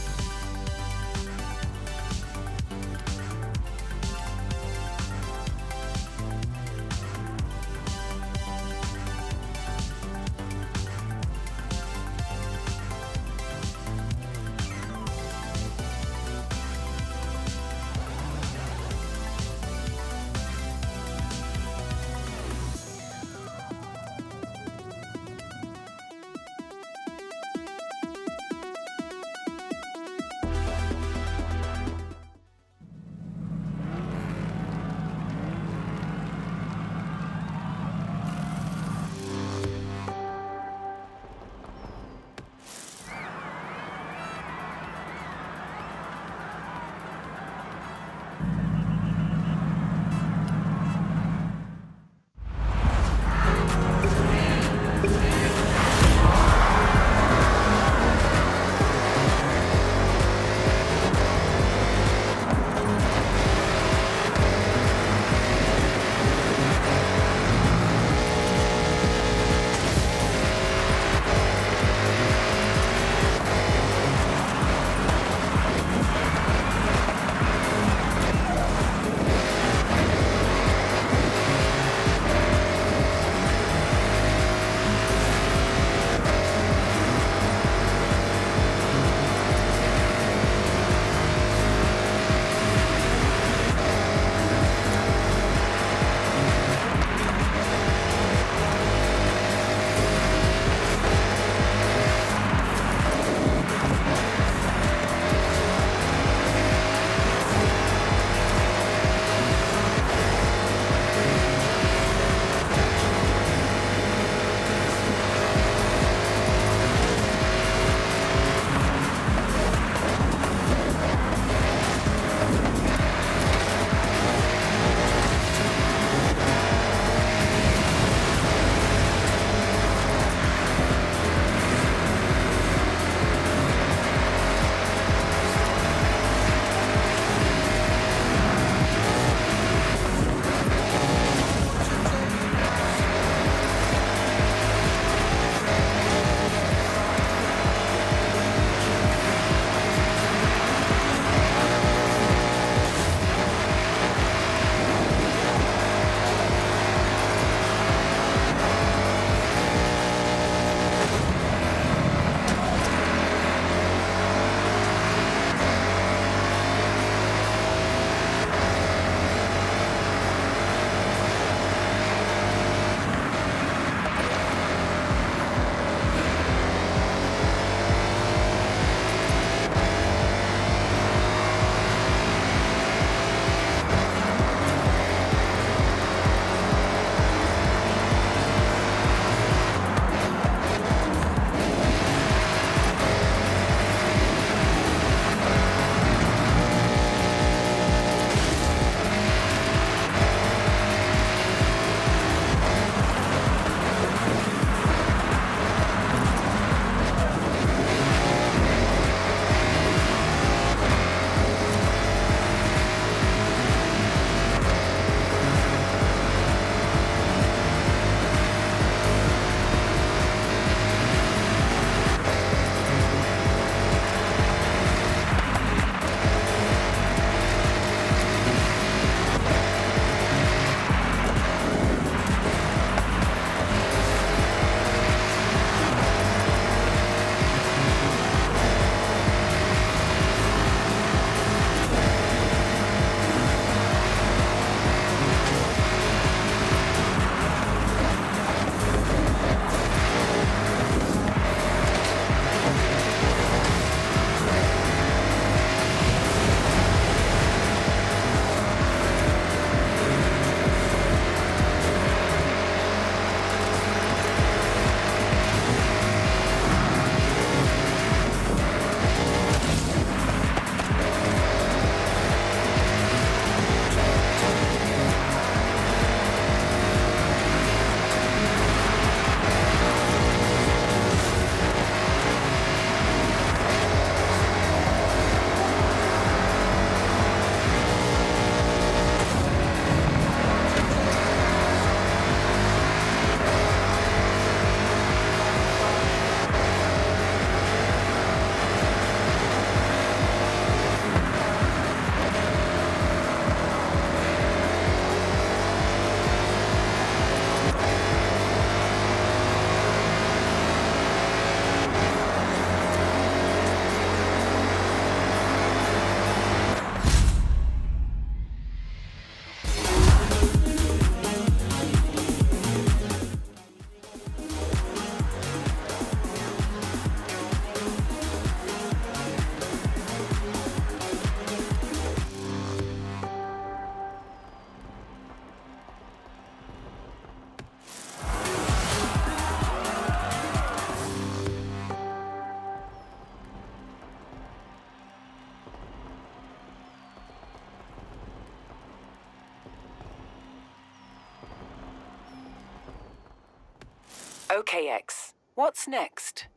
Okay, X. What's next?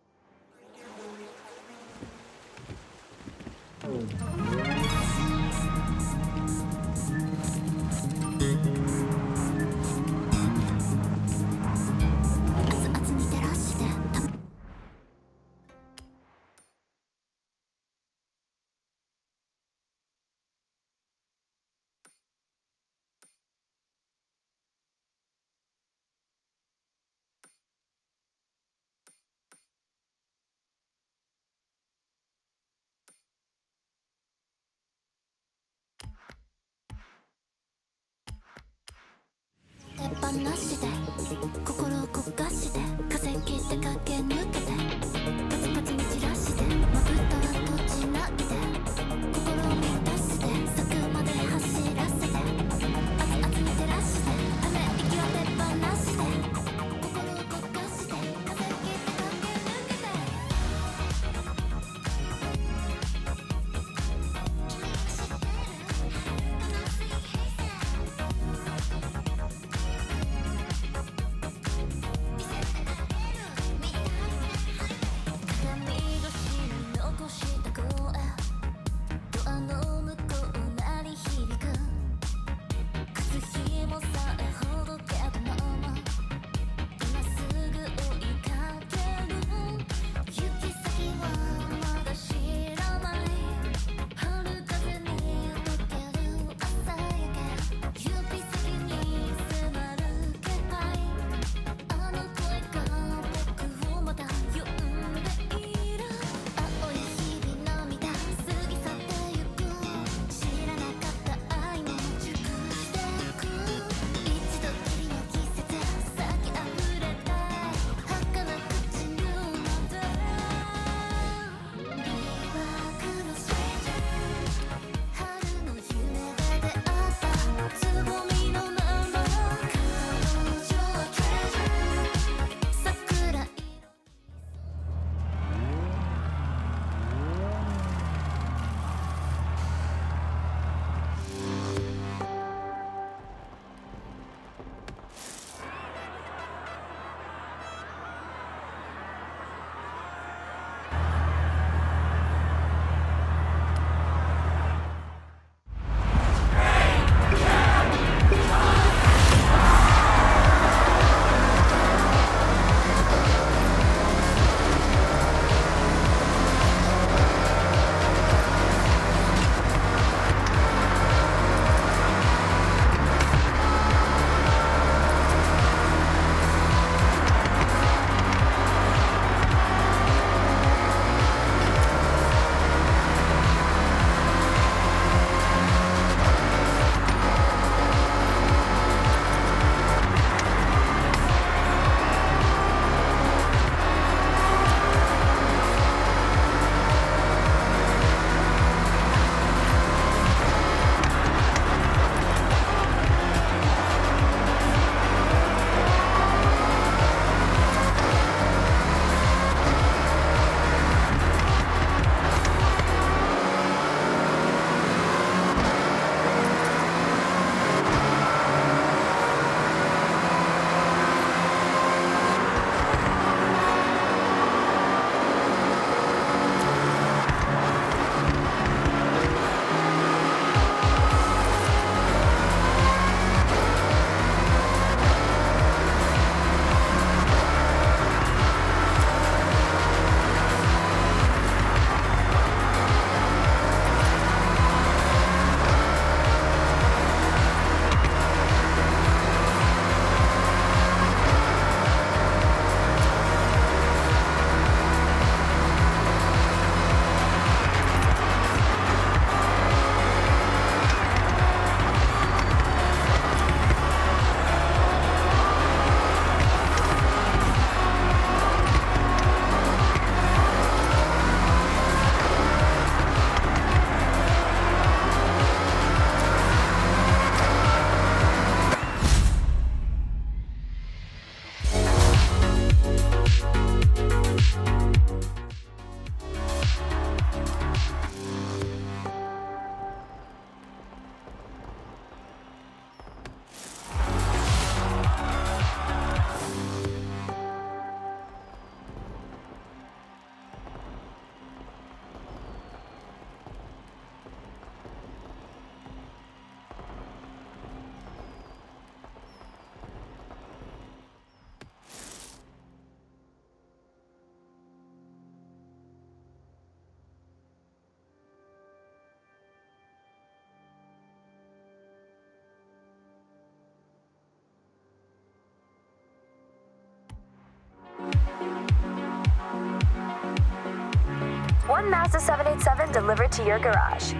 One Mazda 787 delivered to your garage.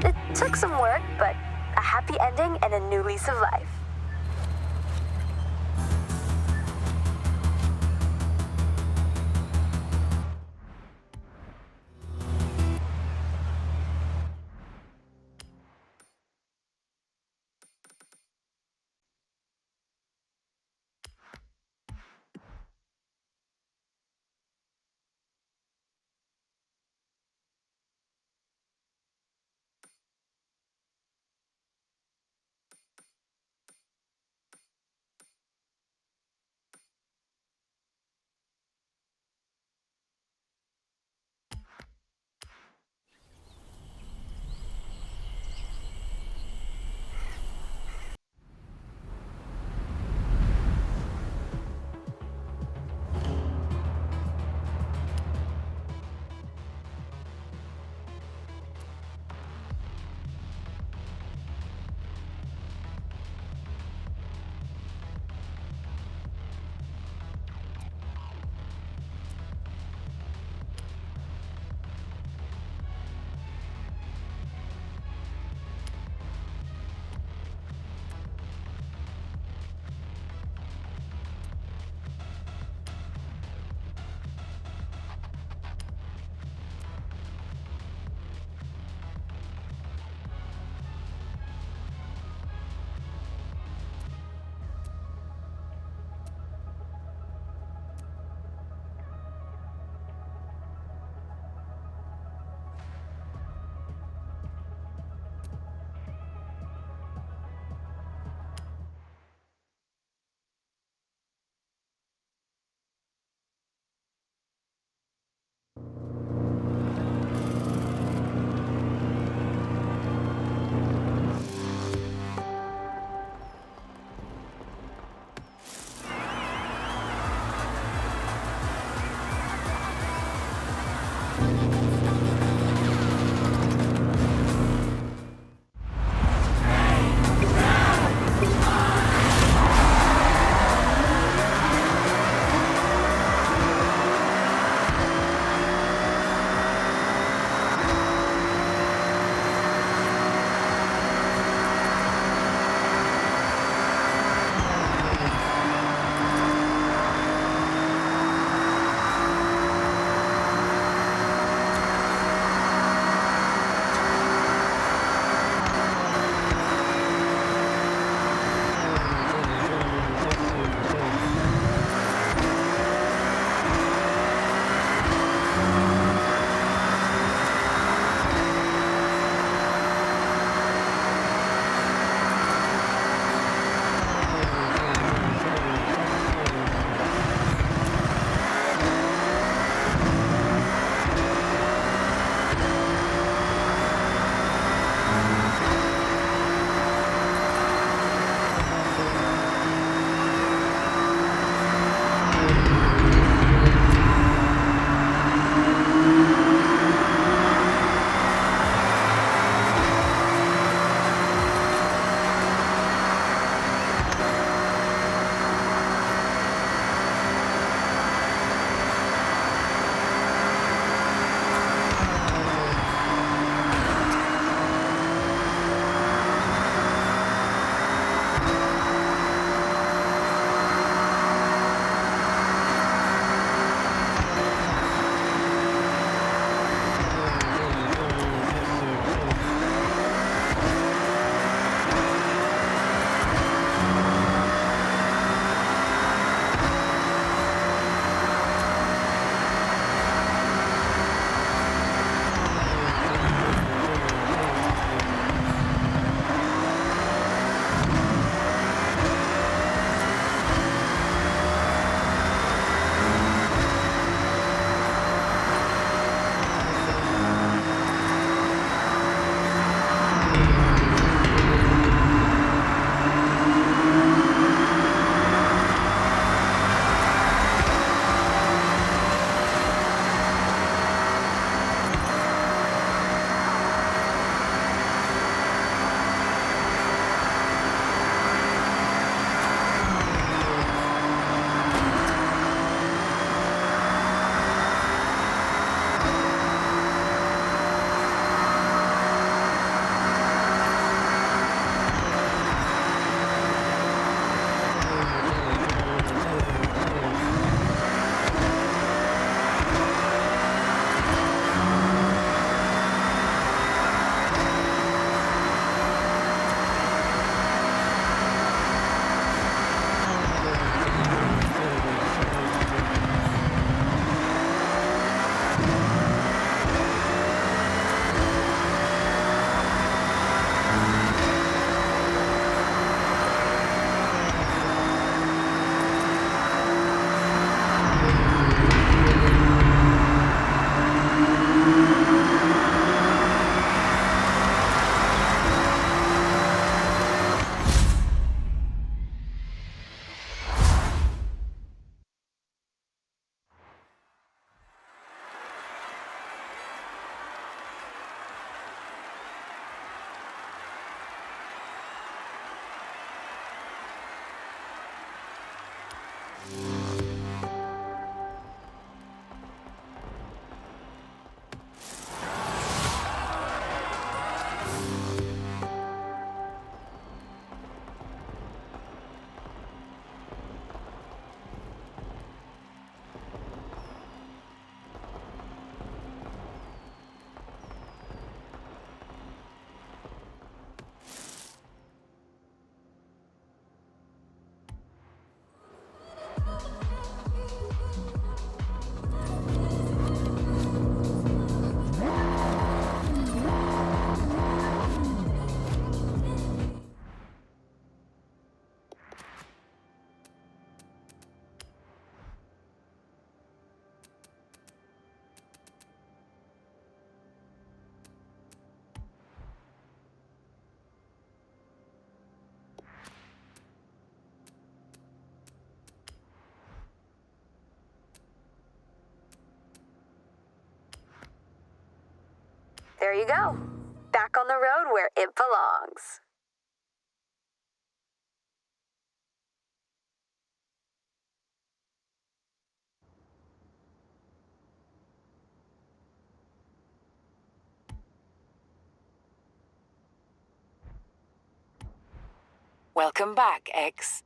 It took some work, but a happy ending and a new lease of life. There you go. Back on the road where it belongs. Welcome back, X.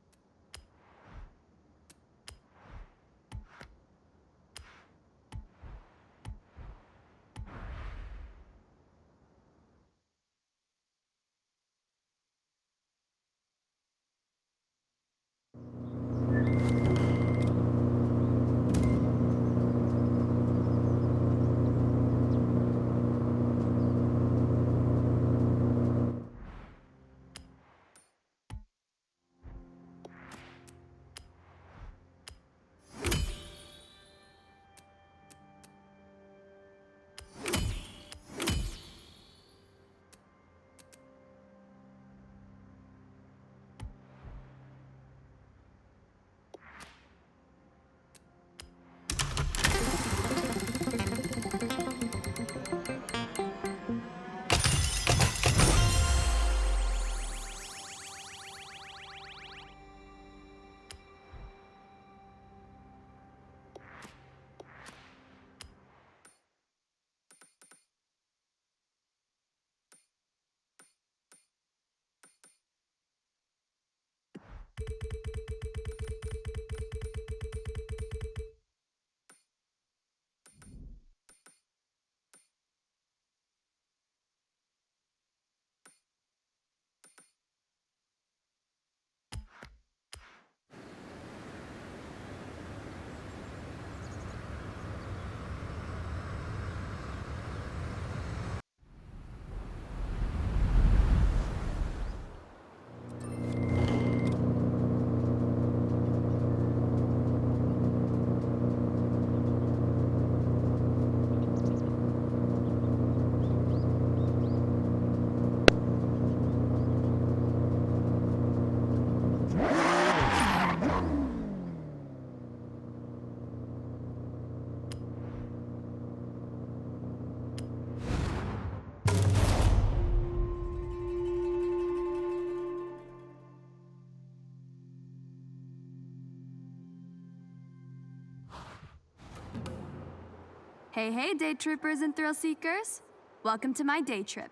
Hey, day trippers and thrill seekers. Welcome to my day trip.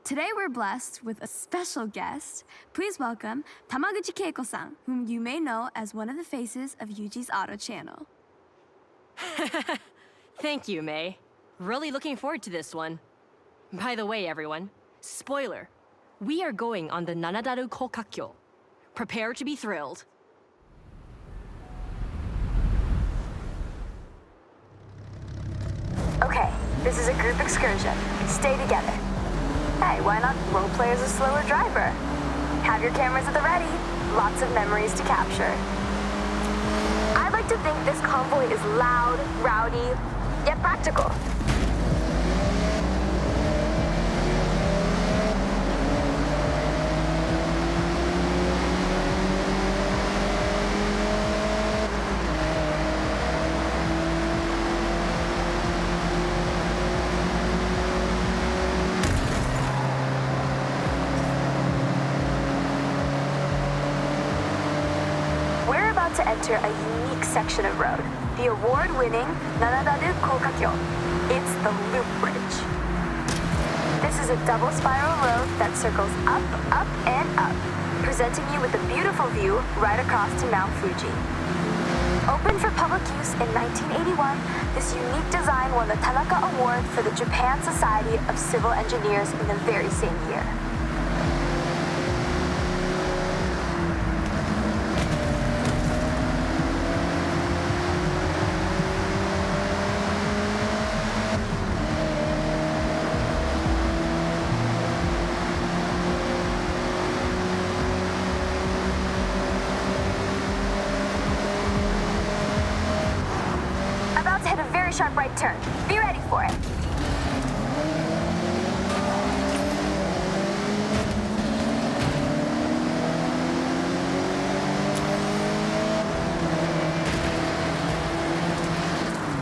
Today we're blessed with a special guest. Please welcome Tamaguchi Keiko-san, whom you may know as one of the faces of Yuji's Auto channel. Thank you, May. Really looking forward to this one. By the way, everyone, spoiler, we are going on the Nanadaru Kokakyo. Prepare to be thrilled. Okay, this is a group excursion. Stay together. Hey, why not roleplay as a slower driver? Have your cameras at the ready. Lots of memories to capture. I like to think this convoy is loud, rowdy, yet practical. about to enter a unique section of road, the award-winning Nanadaru Kokakyo. It's the Loop Bridge. This is a double spiral road that circles up, up, and up, presenting you with a beautiful view right across to Mount Fuji. Opened for public use in 1981, this unique design won the Tanaka Award for the Japan Society of Civil Engineers in the very same year. About to hit a very sharp right turn. Be ready for it.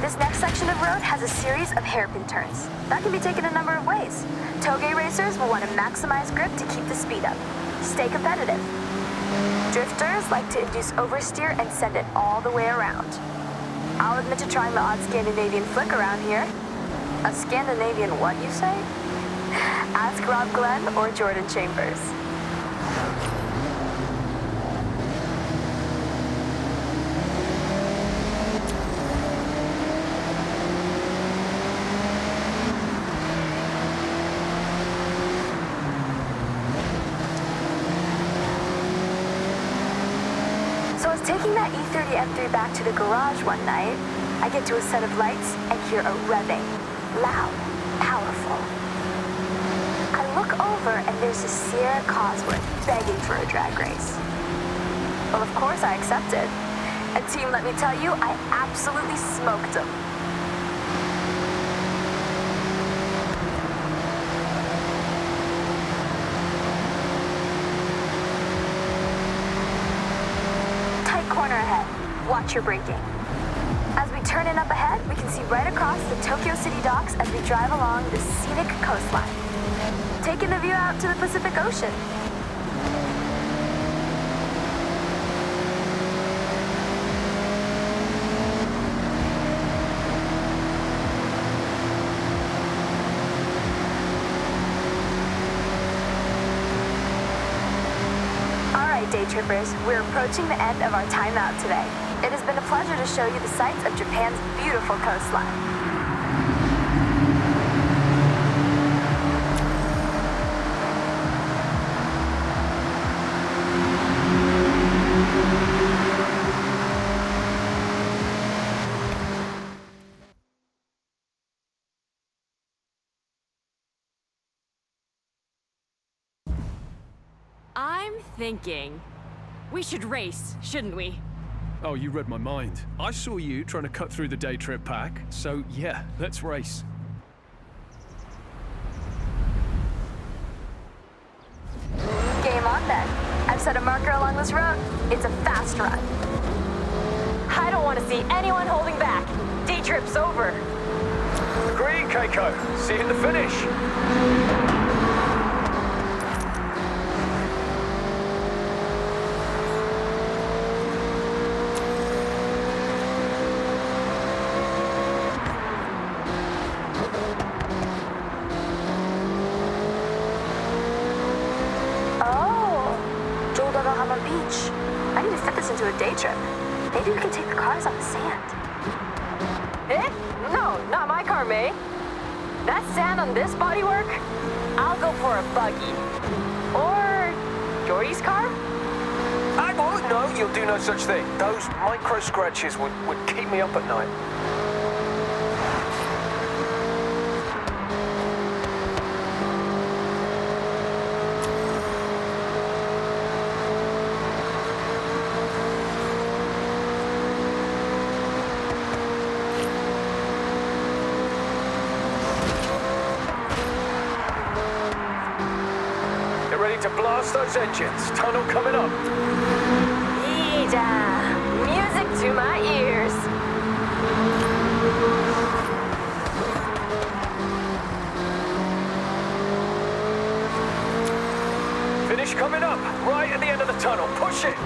This next section of road has a series of hairpin turns. That can be taken a number of ways. Toge racers will want to maximize grip to keep the speed up. Stay competitive. Drifters like to induce oversteer and send it all the way around. I'll admit to trying the odd Scandinavian flick around here. A Scandinavian what, you say? Ask Rob Glenn or Jordan Chambers. So I was taking that E30 M3 back to the garage one night. I get to a set of lights and hear a revving. Loud, powerful. I look over and there's a Sierra Cosworth begging for a drag race. Well, of course I accepted. And team, let me tell you, I absolutely smoked him. Corner ahead. Watch your braking. As we turn in up ahead, we can see right across the Tokyo City docks as we drive along the scenic coastline, taking the view out to the Pacific Ocean. Day trippers, we're approaching the end of our time out today. It has been a pleasure to show you the sights of Japan's beautiful coastline. I'm thinking we should race, shouldn't we? Oh, you read my mind. I saw you trying to cut through the day trip pack, so yeah, let's race. Game on then. I've set a marker along this road. It's a fast run. I don't want to see anyone holding back. Day trip's over. Agreed, Keiko. See you in the finish. Beach. I need to fit this into a day trip. Maybe we can take the cars on the sand. Eh? No, not my car, May. That sand on this bodywork? I'll go for a buggy. Or Jordy's car? I won't. No, you'll do no such thing. Those micro scratches would keep me up at night. To blast those engines. Tunnel coming up. Ida, music to my ears. Finish coming up. Right at the end of the tunnel. Push it.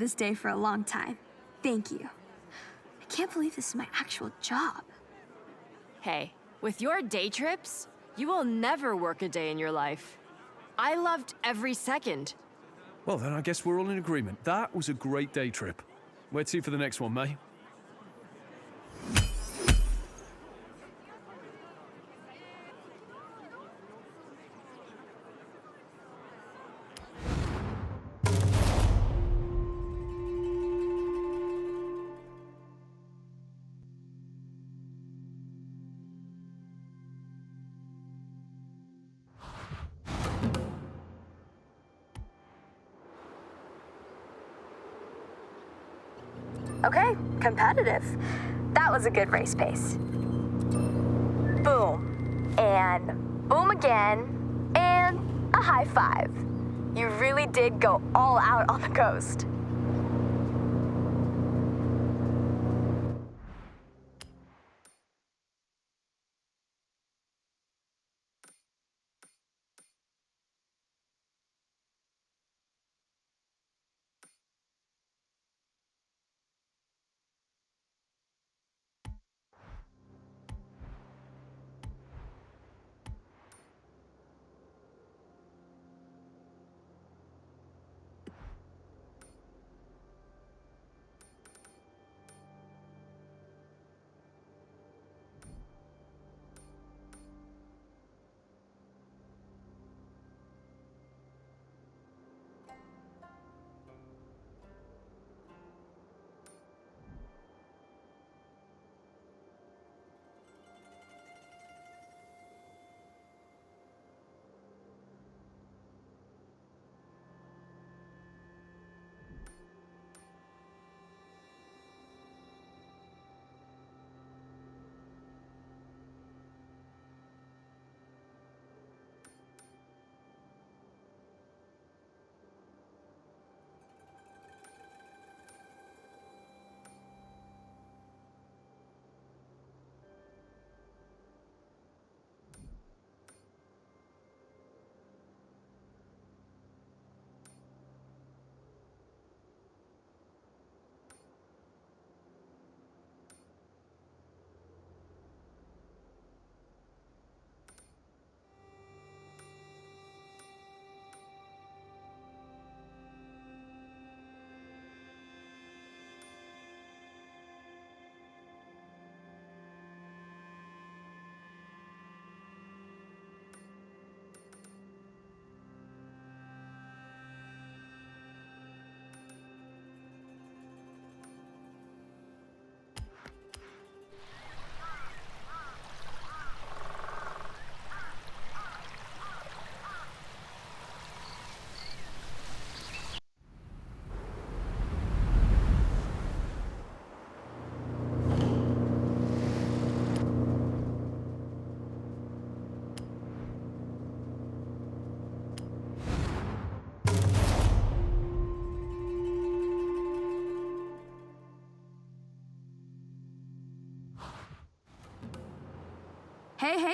this day for a long time. Thank you. I can't believe this is my actual job. Hey, with your day trips, you will never work a day in your life. I loved every second. Well, then I guess we're all in agreement. That was a great day trip. Where to for the next one, May? Okay, competitive. That was a good race pace. Boom. And boom again. And a high five. You really did go all out on the coast.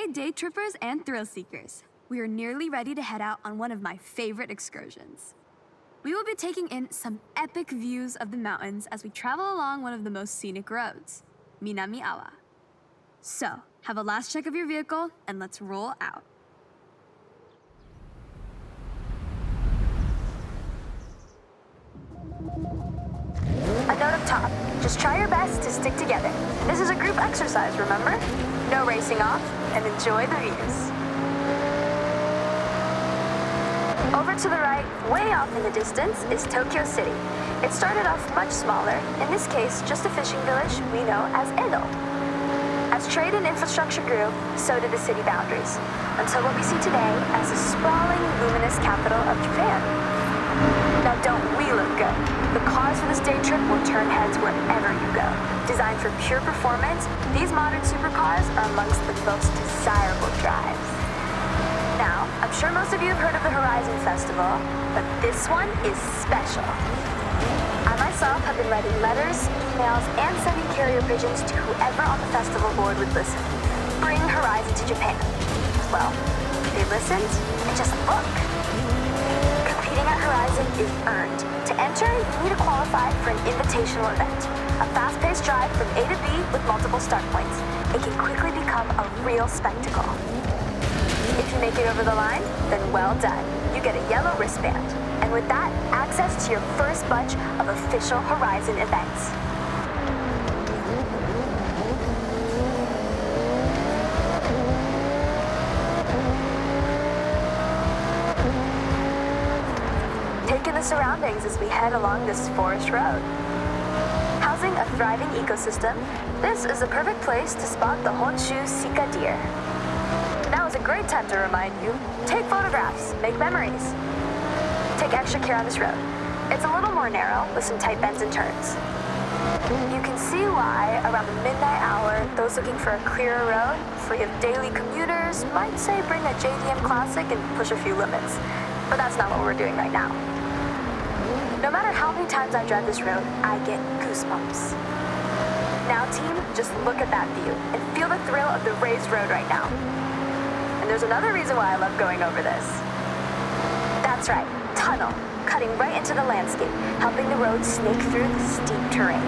Hey, day trippers and thrill seekers. We are nearly ready to head out on one of my favorite excursions. We will be taking in some epic views of the mountains as we travel along one of the most scenic roads, Minami Awa. So, have a last check of your vehicle and let's roll out. A note up top, just try your best to stick together. This is a group exercise, remember? No racing off, and enjoy the views. Over to the right, way off in the distance, is Tokyo City. It started off much smaller, in this case, just a fishing village we know as Edo. As trade and infrastructure grew, so did the city boundaries, until what we see today as the sprawling, luminous capital of Japan. Now don't we look good? The cars for this day trip will turn heads wherever you go. Designed for pure performance, these modern supercars are amongst the most desirable drives. Now, I'm sure most of you have heard of the Horizon Festival, but this one is special. I myself have been writing letters, emails, and sending carrier pigeons to whoever on the festival board would listen. Bring Horizon to Japan. Well, they listened, and just look. Seating at Horizon is earned. To enter, you need to qualify for an invitational event. A fast-paced drive from A to B with multiple start points. It can quickly become a real spectacle. If you make it over the line, then well done. You get a yellow wristband. And with that, access to your first bunch of official Horizon events. Take in the surroundings as we head along this forest road. Housing a thriving ecosystem, this is a perfect place to spot the Honshu Sika deer. Now is a great time to remind you, take photographs, make memories. Take extra care on this road. It's a little more narrow with some tight bends and turns. You can see why, around the midnight hour, those looking for a clearer road, free of daily commuters, might say bring a JDM Classic and push a few limits. But that's not what we're doing right now. No matter how many times I drive this road, I get goosebumps. Now, team, just look at that view and feel the thrill of the raised road right now. And there's another reason why I love going over this. That's right, tunnel, cutting right into the landscape, helping the road snake through the steep terrain.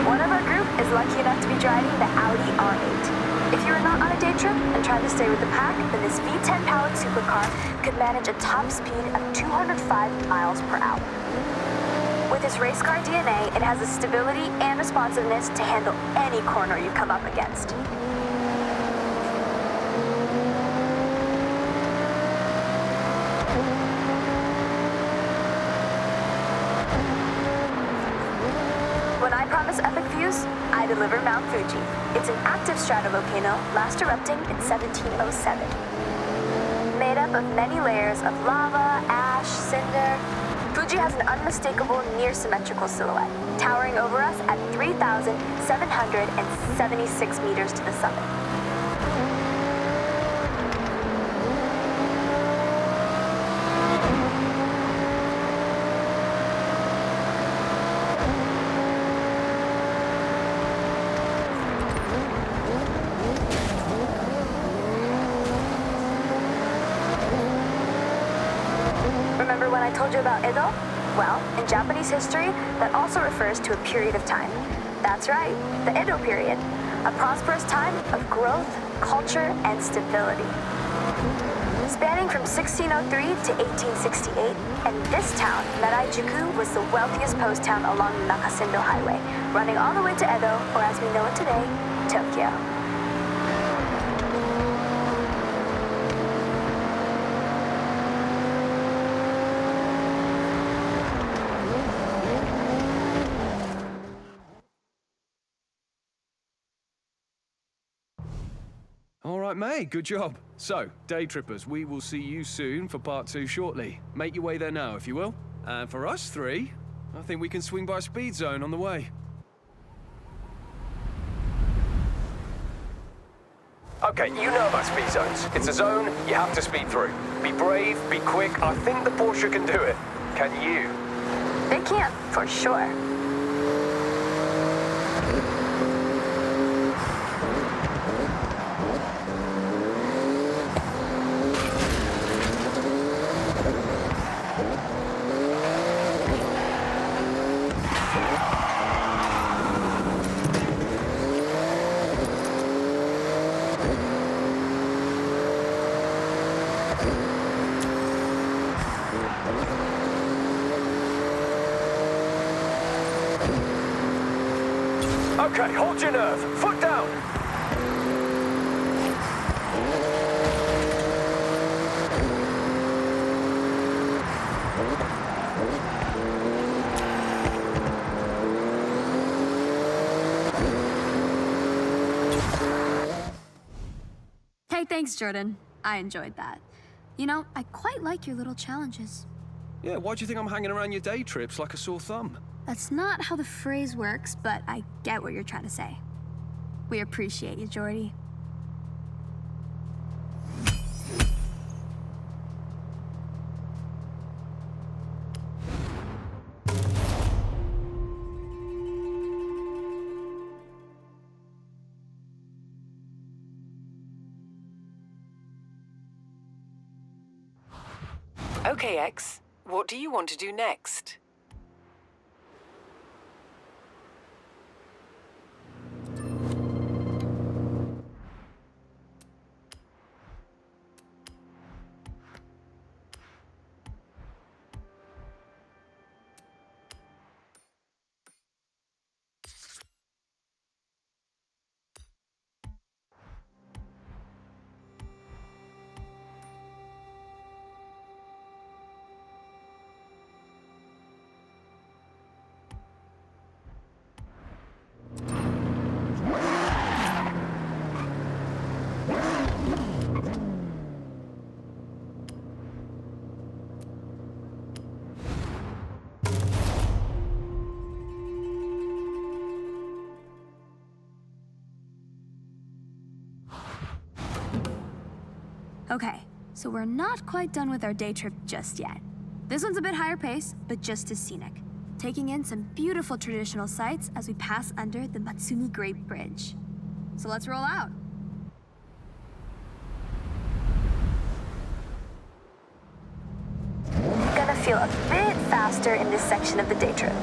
One of our group is lucky enough to be driving the Audi R8. If you are not on a day trip and trying to stay with the pack, then this V10-powered supercar could manage a top speed of 205 miles per hour. With its race car DNA, it has the stability and responsiveness to handle any corner you come up against. When I promise epic views, I deliver Mount Fuji. It's an active stratovolcano, last erupting in 1707. Made up of many layers of lava, ash, cinder, Fuji has an unmistakable near-symmetrical silhouette, towering over us at 3,776 meters to the summit. Remember when I told you about Edo? Well, in Japanese history, that also refers to a period of time. That's right, the Edo period. A prosperous time of growth, culture, and stability. Spanning from 1603 to 1868, and this town, Naraijuku, was the wealthiest post town along the Nakasendo Highway, running all the way to Edo, or as we know it today, Tokyo. All right, mate, good job. So, day trippers, we will see you soon for part 2 shortly. Make your way there now, if you will. And for us 3, I think we can swing by Speed Zone on the way. Okay, you know about speed zones. It's a zone you have to speed through. Be brave, be quick. I think the Porsche can do it. Can you? They can, for sure. Okay, hold your nerve. Foot down. Hey, thanks, Jordan. I enjoyed that. You know, I quite like your little challenges. Yeah, why do you think I'm hanging around your day trips like a sore thumb? That's not how the phrase works, but I get what you're trying to say. We appreciate you, Jordy. Okay, X. What do you want to do next? Okay, so we're not quite done with our day trip just yet. This one's a bit higher pace, but just as scenic. Taking in some beautiful traditional sights as we pass under the Matsumi Great Bridge. So let's roll out. Gonna feel a bit faster in this section of the day trip.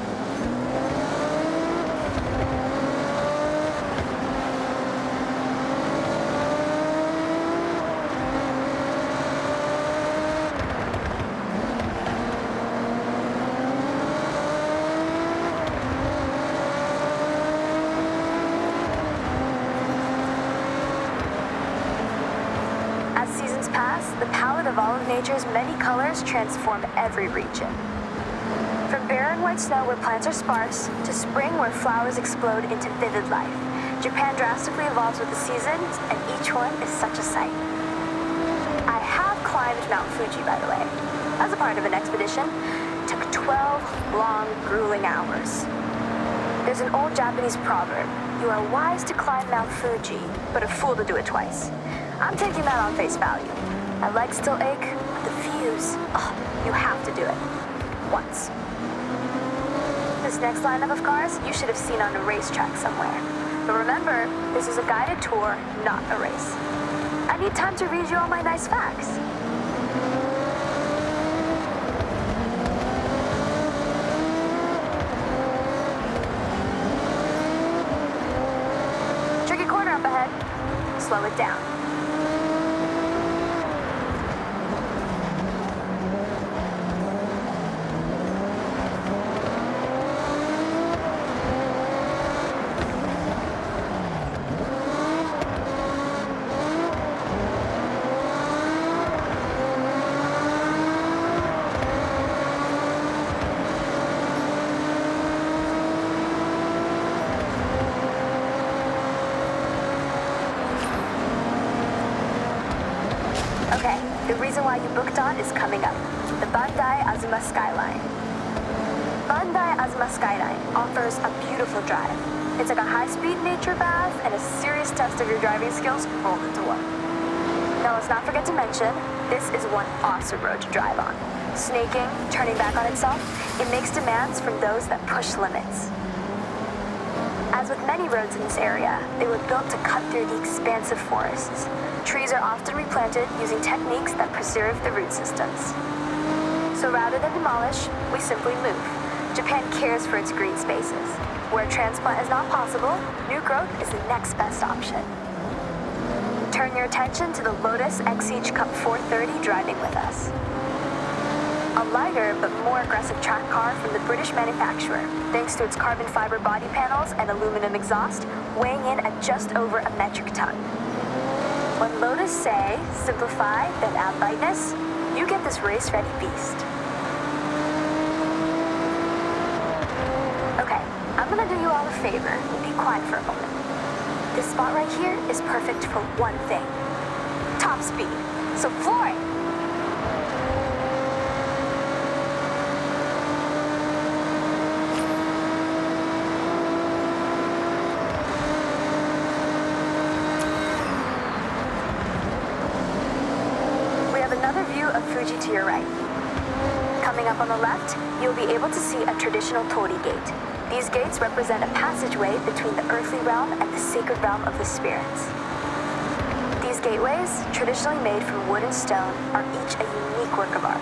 As seasons pass, the palette of all of nature's many colors transform every region. From barren white snow where plants are sparse, to spring where flowers explode into vivid life, Japan drastically evolves with the seasons, and each one is such a sight. I have climbed Mount Fuji, by the way, as a part of an expedition. Took 12 long, grueling hours. There's an old Japanese proverb: you are wise to climb Mount Fuji, but a fool to do it twice. I'm taking that on face value. My legs still ache, but the views, you have to do it. Once. This next lineup of cars you should have seen on a racetrack somewhere. But remember, this is a guided tour, not a race. I need time to read you all my nice facts. Tricky corner up ahead. Slow it down. Okay, the reason why you booked on is coming up. The Bandai Azuma Skyline. Bandai Azuma Skyline offers a beautiful drive. It's like a high-speed nature bath and a serious test of your driving skills rolled into one. Now let's not forget to mention, this is one awesome road to drive on. Snaking, turning back on itself, it makes demands from those that push limits. As with many roads in this area, they were built to cut through the expansive forests. Trees are often replanted using techniques that preserve the root systems. So rather than demolish, we simply move. Japan cares for its green spaces. Where transplant is not possible, new growth is the next best option. Turn your attention to the Lotus Exige Cup 430 driving with us. A lighter but more aggressive track car from the British manufacturer, thanks to its carbon fiber body panels and aluminum exhaust, weighing in at just over a metric ton. When Lotus say, simplify, then add lightness, you get this race-ready beast. Okay, I'm gonna do you all a favor. Be quiet for a moment. This spot right here is perfect for one thing. Top speed. So floor it! Fuji to your right. Coming up on the left, you'll be able to see a traditional Tori gate. These gates represent a passageway between the earthly realm and the sacred realm of the spirits. These gateways, traditionally made from wood and stone, are each a unique work of art.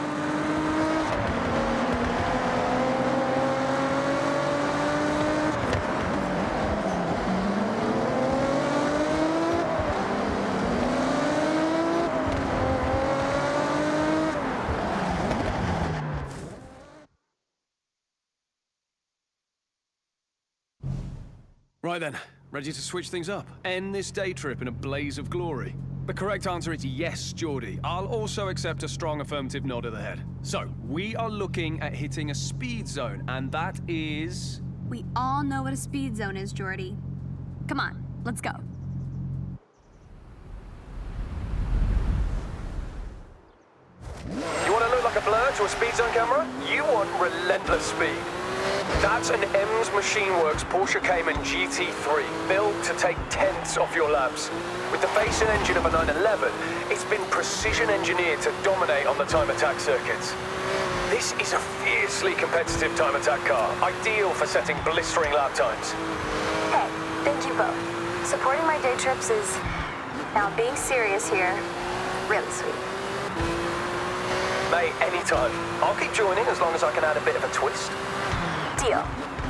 Right then, ready to switch things up? End this day trip in a blaze of glory? The correct answer is yes, Geordie. I'll also accept a strong affirmative nod of the head. So, we are looking at hitting a speed zone, and that is... We all know what a speed zone is, Jordy. Come on, let's go. You want to look like a blur to a speed zone camera? You want relentless speed. That's an M's Machine Works Porsche Cayman GT3, built to take tenths off your laps. With the face and engine of a 911, it's been precision engineered to dominate on the time attack circuits. This is a fiercely competitive time attack car, ideal for setting blistering lap times. Hey, thank you both. Supporting my day trips is, now being serious here, really sweet. Mate, anytime. I'll keep joining as long as I can add a bit of a twist. Deal.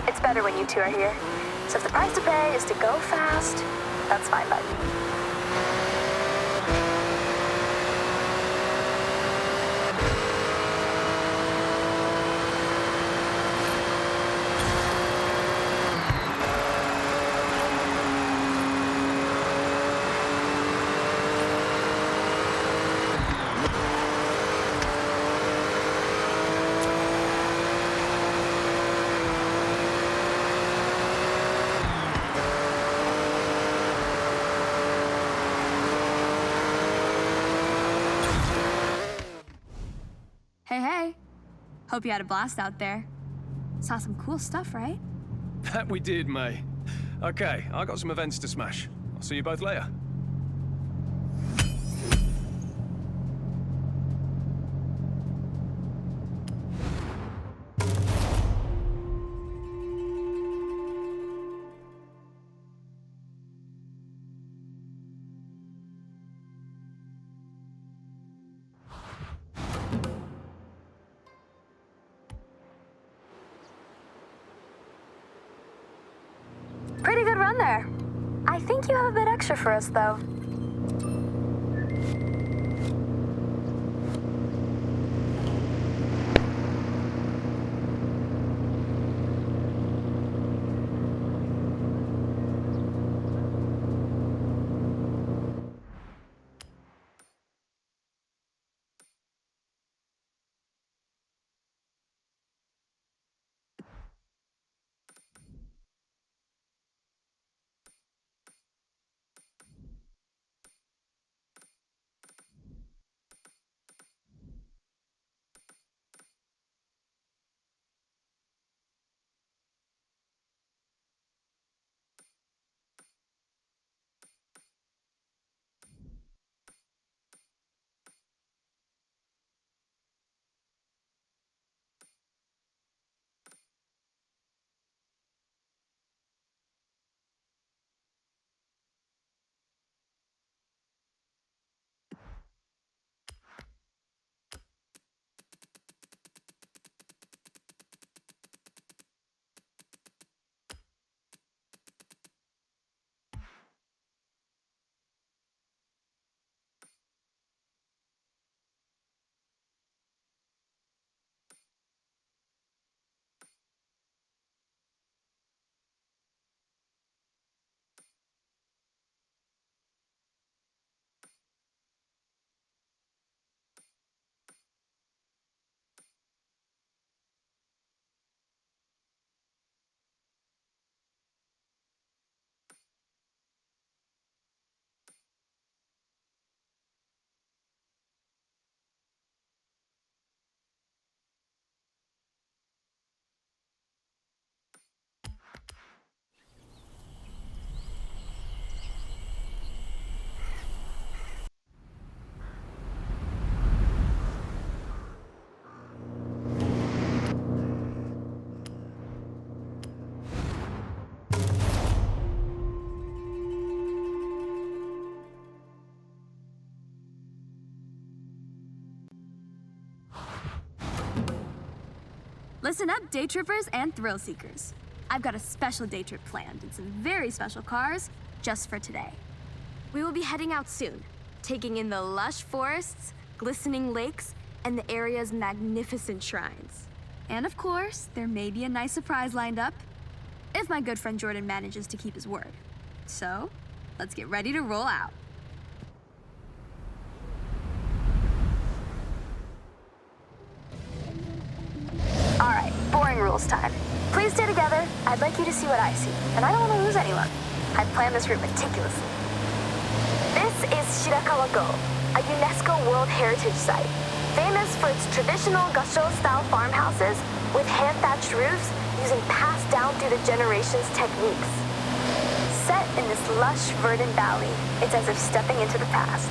It's better when you two are here. So if the price to pay is to go fast, that's fine by me. Hey. Hope you had a blast out there. Saw some cool stuff, right? That we did, May. Okay, I got some events to smash. I'll see you both later. Pretty good run there. I think you have a bit extra for us, though. Listen up, day trippers and thrill seekers. I've got a special day trip planned and some very special cars just for today. We will be heading out soon, taking in the lush forests, glistening lakes, and the area's magnificent shrines. And of course, there may be a nice surprise lined up. if my good friend Jordan manages to keep his word. So, let's get ready to roll out. All right, boring rules time. Please stay together. I'd like you to see what I see, and I don't want to lose anyone. I planned this route meticulously. This is Shirakawa-go, a UNESCO World Heritage Site, famous for its traditional gasho-style farmhouses with hand-thatched roofs using passed-down through the generations techniques. Set in this lush, verdant valley, it's as if stepping into the past.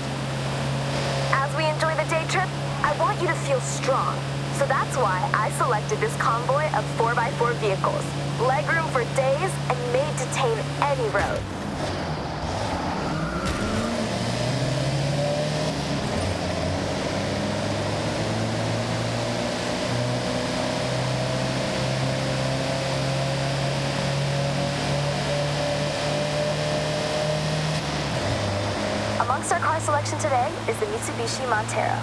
As we enjoy the day trip, I want you to feel strong. So that's why I selected this convoy of 4x4 vehicles, legroom for days and made to tame any road. Amongst our car selection today is the Mitsubishi Montero,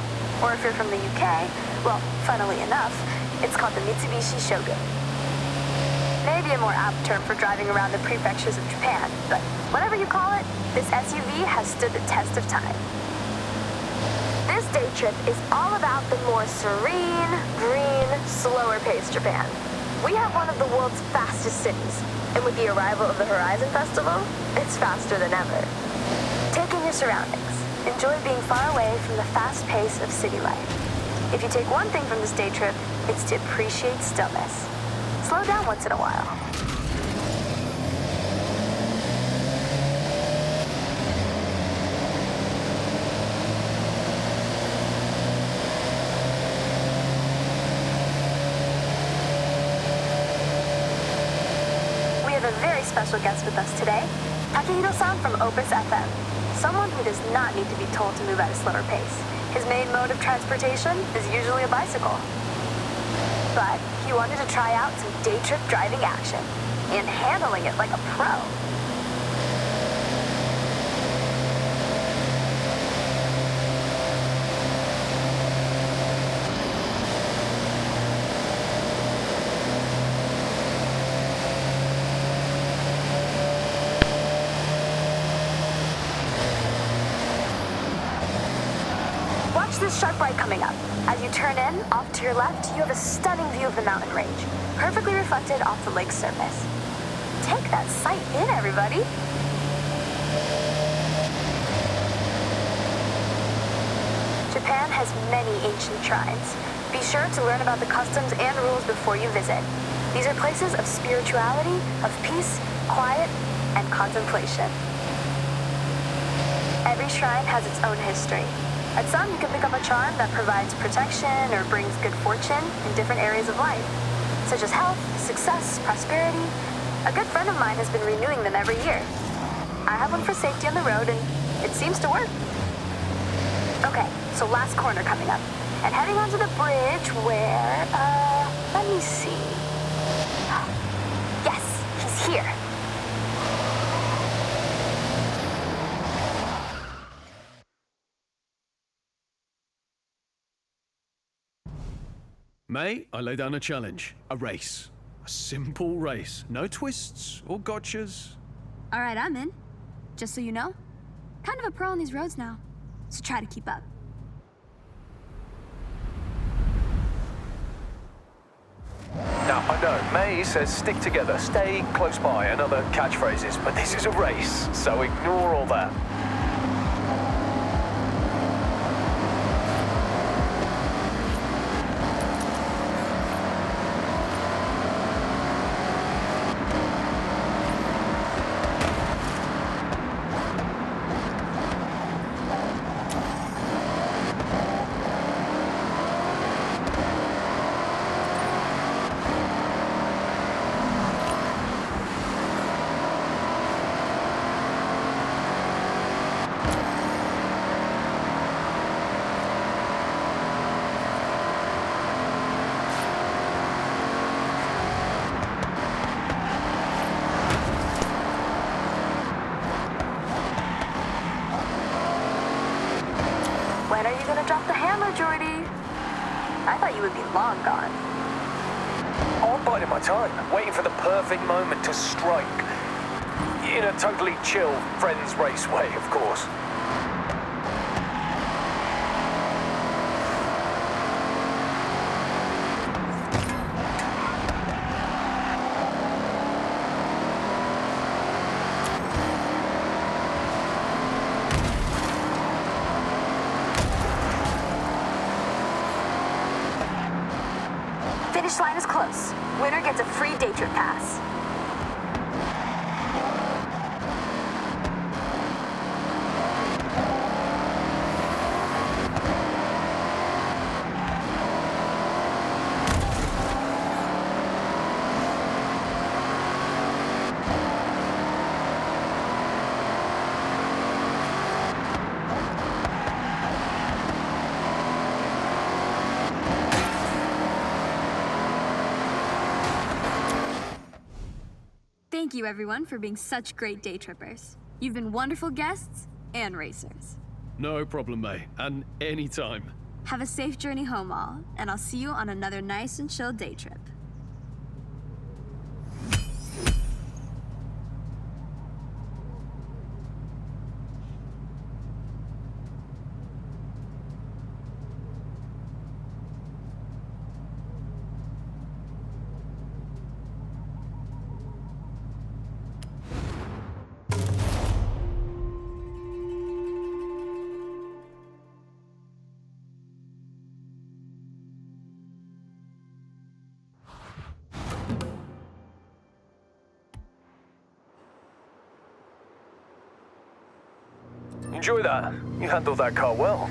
or if you're from the UK, well, funnily enough, it's called the Mitsubishi Shogun. Maybe a more apt term for driving around the prefectures of Japan, but whatever you call it, this SUV has stood the test of time. This day trip is all about the more serene, green, slower-paced Japan. We have one of the world's fastest cities, and with the arrival of the Horizon Festival, it's faster than ever. Take in your surroundings. Enjoy being far away from the fast pace of city life. If you take one thing from this day trip, it's to appreciate stillness. Slow down once in a while. We have a very special guest with us today, Takehiro-san from Opus FM. Someone who does not need to be told to move at a slower pace. His main mode of transportation is usually a bicycle. But he wanted to try out some day trip driving action and handling it like a pro. Watch this sharp right coming up. As you turn in, off to your left, you have a stunning view of the mountain range, perfectly reflected off the lake's surface. Take that sight in, everybody. Japan has many ancient shrines. Be sure to learn about the customs and rules before you visit. These are places of spirituality, of peace, quiet, and contemplation. Every shrine has its own history. At some, you can pick up a charm that provides protection or brings good fortune in different areas of life, such as health, success, prosperity. A good friend of mine has been renewing them every year. I have one for safety on the road, and it seems to work. Okay, so last corner coming up, and heading onto the bridge where, let me see. Yes, he's here. May, I lay down a challenge. A race. A simple race. No twists or gotchas. All right, I'm in. Just so you know, kind of a pro on these roads now, so try to keep up. Now, I know, May says stick together, stay close by, and other catchphrases, but this is a race, so ignore all that. When are you gonna drop the hammer, Jordy? I thought you would be long gone. biding my time, waiting for the perfect moment to strike. In a totally chill, friends race way, of course. Finish line is close. Winner gets a free day trip pass. Thank you, everyone, for being such great day trippers. You've been wonderful guests and racers. No problem, May. And anytime. Have a safe journey home, all, and I'll see you on another nice and chill day trip. Enjoy that. You handled that car well.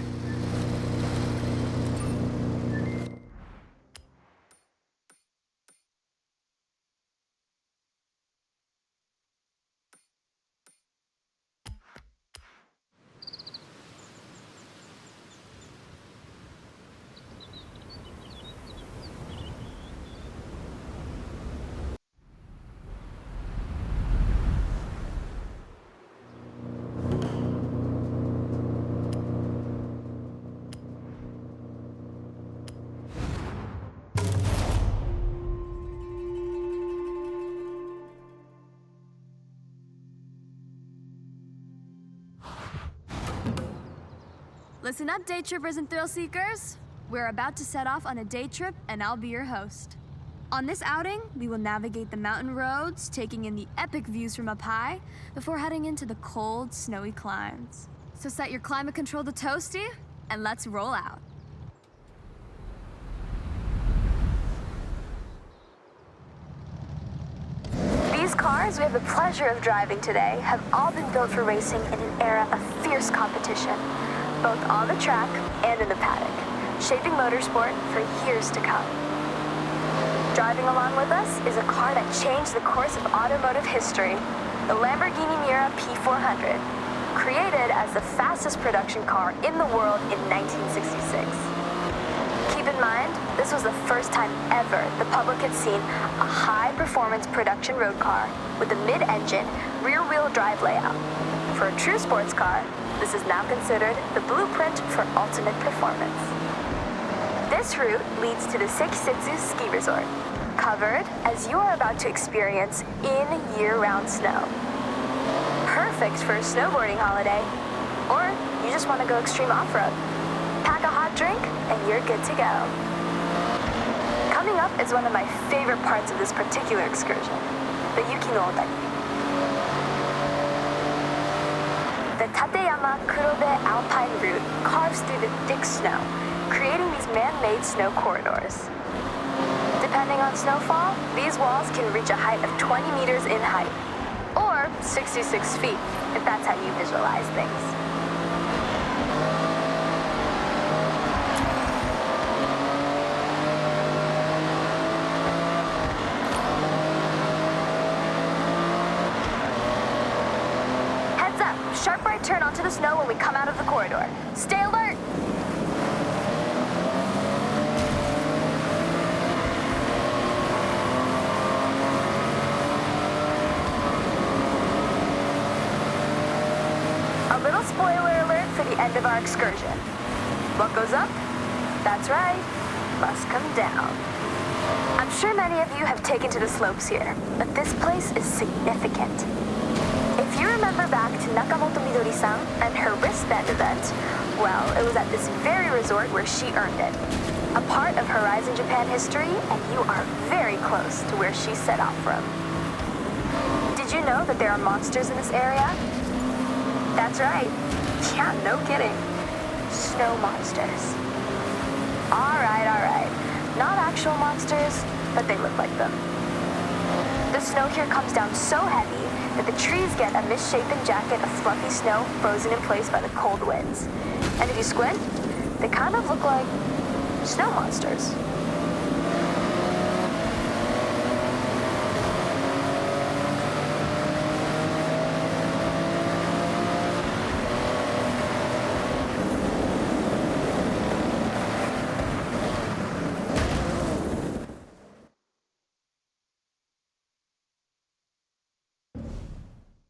Listen up, day trippers and thrill seekers. We're about to set off on a day trip, and I'll be your host. On this outing, we will navigate the mountain roads, taking in the epic views from up high, before heading into the cold, snowy climes. So set your climate control to toasty, and let's roll out. These cars we have the pleasure of driving today have all been built for racing in an era of fierce competition, both on the track and in the paddock, shaping motorsport for years to come. Driving along with us is a car that changed the course of automotive history, the Lamborghini Miura P400, created as the fastest production car in the world in 1966. Keep in mind, this was the first time ever the public had seen a high-performance production road car with a mid-engine, rear-wheel drive layout. For a true sports car, this is now considered the blueprint for ultimate performance. This route leads to the Sekisutsu Ski Resort, covered as you are about to experience in year-round snow. Perfect for a snowboarding holiday, or you just want to go extreme off-road. Pack a hot drink, and you're good to go. Coming up is one of my favorite parts of this particular excursion, the Yuki no Otaki. The Tateyama Kurobe Alpine route carves through the thick snow, creating these man-made snow corridors. Depending on snowfall, these walls can reach a height of 20 meters in height, or 66 feet, if that's how you visualize things. Heads up, sharp right turn onto the snow when we come out of the corridor. Stay alert! A little spoiler alert for the end of our excursion. What goes up? That's right, must come down. I'm sure many of you have taken to the slopes here, but this place is significant. If you remember back to Nakamoto Midori-san and her wristband event, well, it was at this very resort where she earned it. A part of Horizon Japan history, and you are very close to where she set out from. Did you know that there are monsters in this area? That's right. Yeah, no kidding. Snow monsters. All right. Not actual monsters, but they look like them. The snow here comes down so heavy that the trees get a misshapen jacket of fluffy snow frozen in place by the cold winds. And if you squint, they kind of look like snow monsters.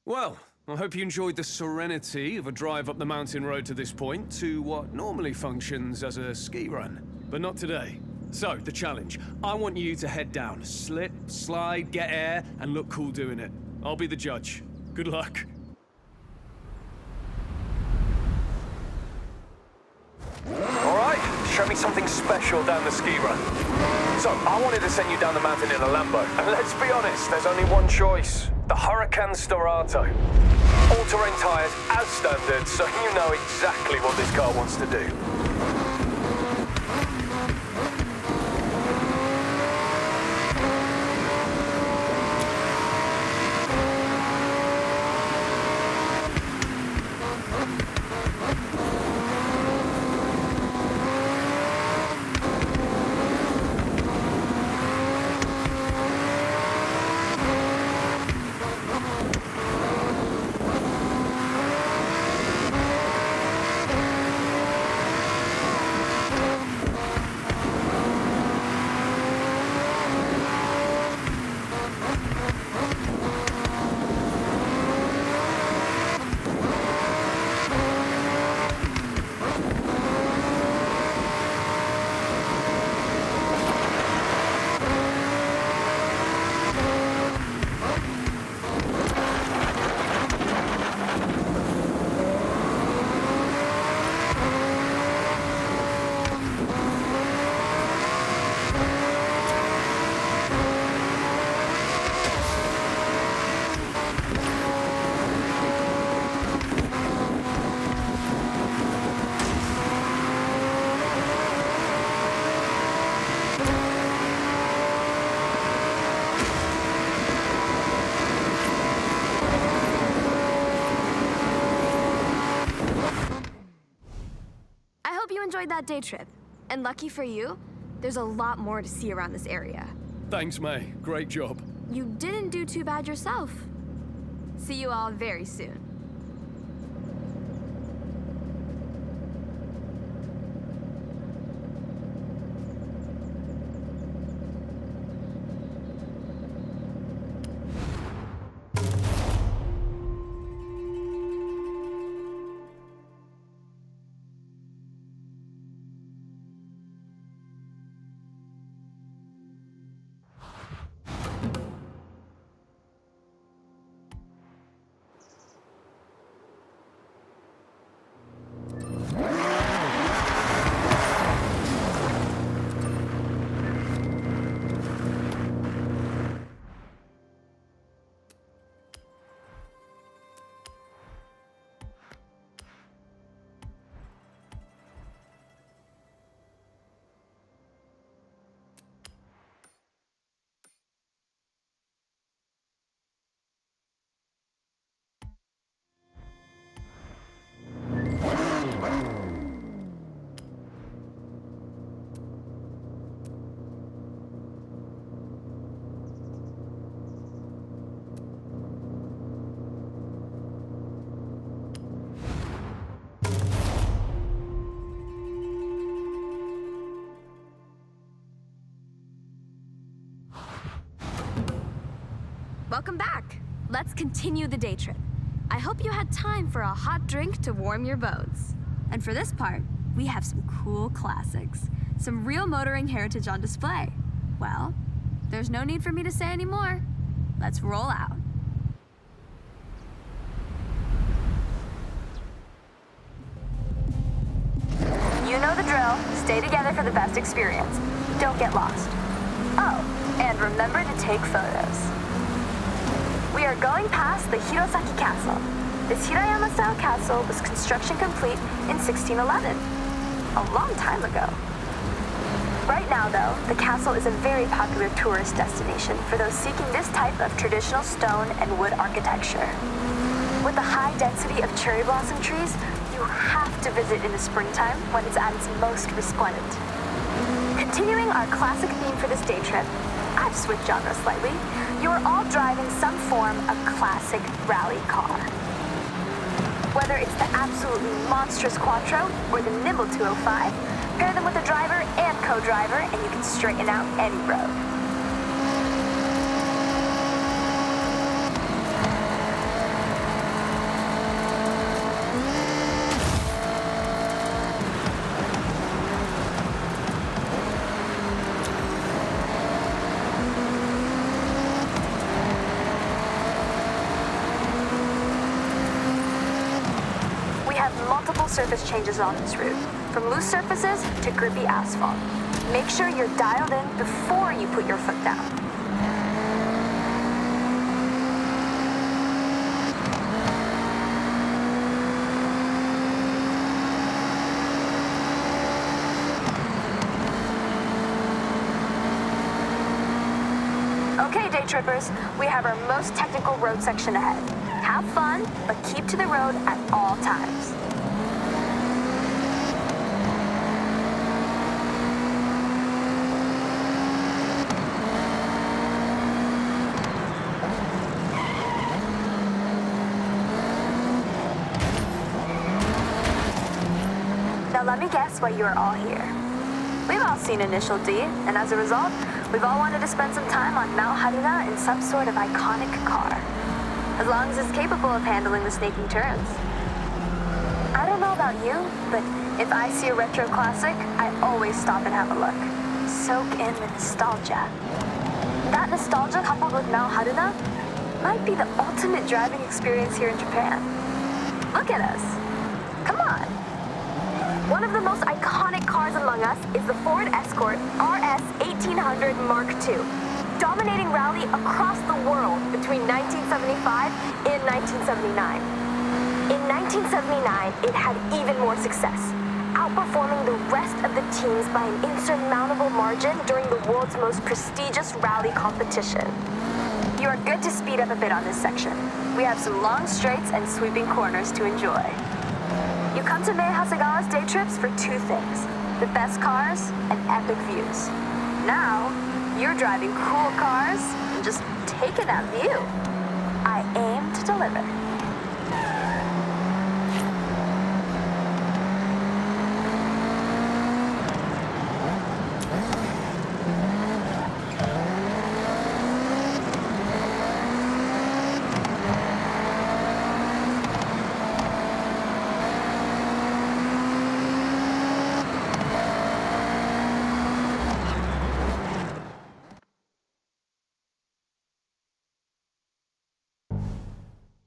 Well, I hope you enjoyed the serenity of a drive up the mountain road to this point to what normally functions as a ski run, but not today. So, the challenge. I want you to head down, slip, slide, get air, and look cool doing it. I'll be the judge. Good luck. All right, show me something special down the ski run. So, I wanted to send you down the mountain in a Lambo, and let's be honest, there's only one choice. The Huracan Storato. All-terrain tires as standard, so you know exactly what this car wants to do. Enjoyed that day trip. And lucky for you, there's a lot more to see around this area. Thanks, May. Great job. You didn't do too bad yourself. See you all very soon. Welcome back. Let's continue the day trip. I hope you had time for a hot drink to warm your bones. And for this part, we have some cool classics, some real motoring heritage on display. Well, there's no need for me to say any more. Let's roll out. You know the drill. Stay together for the best experience. Don't get lost. Oh, and remember to take photos. We are going past the Hirosaki Castle. This Hirayama-style castle was construction complete in 1611. A long time ago. Right now, though, the castle is a very popular tourist destination for those seeking this type of traditional stone and wood architecture. With the high density of cherry blossom trees, you have to visit in the springtime when it's at its most resplendent. Continuing our classic theme for this day trip, I've switched genres slightly. You are all driving some form of classic rally car. Whether it's the absolutely monstrous Quattro or the nimble 205, pair them with a driver and co-driver and you can straighten out any road. Surface changes on this route, from loose surfaces to grippy asphalt. Make sure you're dialed in before you put your foot down. Okay, day trippers, we have our most technical road section ahead. Have fun, but keep to the road at all times. Let me guess why you are all here. We've all seen Initial D, and as a result, we've all wanted to spend some time on Mount Haruna in some sort of iconic car. As long as it's capable of handling the snaking turns. I don't know about you, but if I see a retro classic, I always stop and have a look. Soak in the nostalgia. That nostalgia coupled with Mount Haruna might be the ultimate driving experience here in Japan. Look at us. Come on. One of the most iconic cars among us is the Ford Escort RS 1800 Mark II, dominating rally across the world between 1975 and 1979. In 1979, it had even more success, outperforming the rest of the teams by an insurmountable margin during the world's most prestigious rally competition. You are good to speed up a bit on this section. We have some long straights and sweeping corners to enjoy. You come to Mei Hasegawa's day trips for two things, the best cars and epic views. Now, you're driving cool cars and just taking that view. I aim to deliver.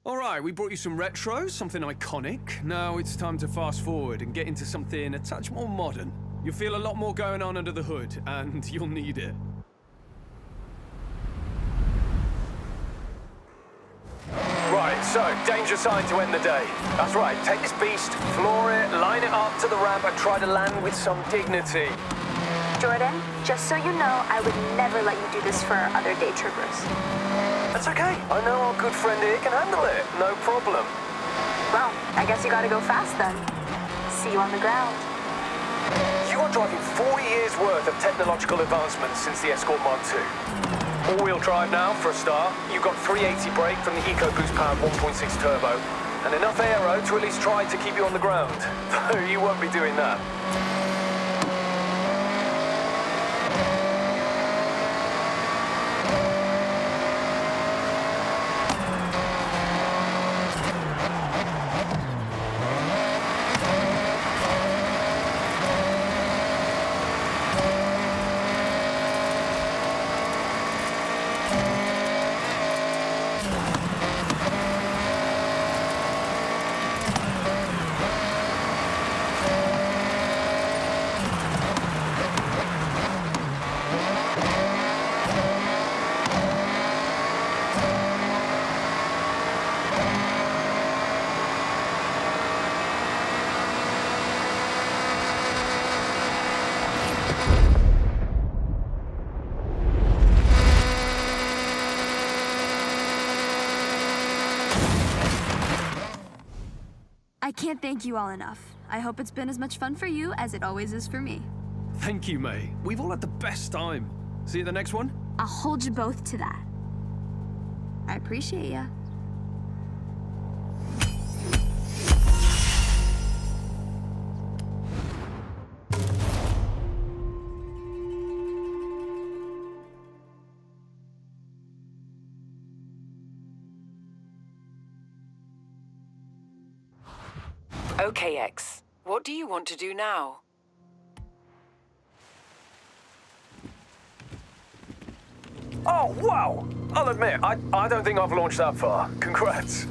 Alright, we brought you some retros, something iconic. Now it's time to fast forward and get into something a touch more modern. You'll feel a lot more going on under the hood, and you'll need it. Right, so, danger sign to end the day. That's right, take this beast, floor it, line it up to the ramp, and try to land with some dignity. Jordan, just so you know, I would never let you do this for our other day trippers. That's okay. I know our good friend here can handle it. No problem. Well, I guess you gotta go fast then. See you on the ground. You are driving 40 years worth of technological advancements since the Escort Mark II. All-wheel drive now, for a start. You've got 380 brake from the EcoBoost powered 1.6 turbo, and enough aero to at least try to keep you on the ground. Though you won't be doing that. I can't thank you all enough. I hope it's been as much fun for you as it always is for me. Thank you, May. We've all had the best time. See you at the next one? I'll hold you both to that. I appreciate ya. Okay, X. What do you want to do now? Oh, wow! I'll admit, I don't think I've launched that far. Congrats.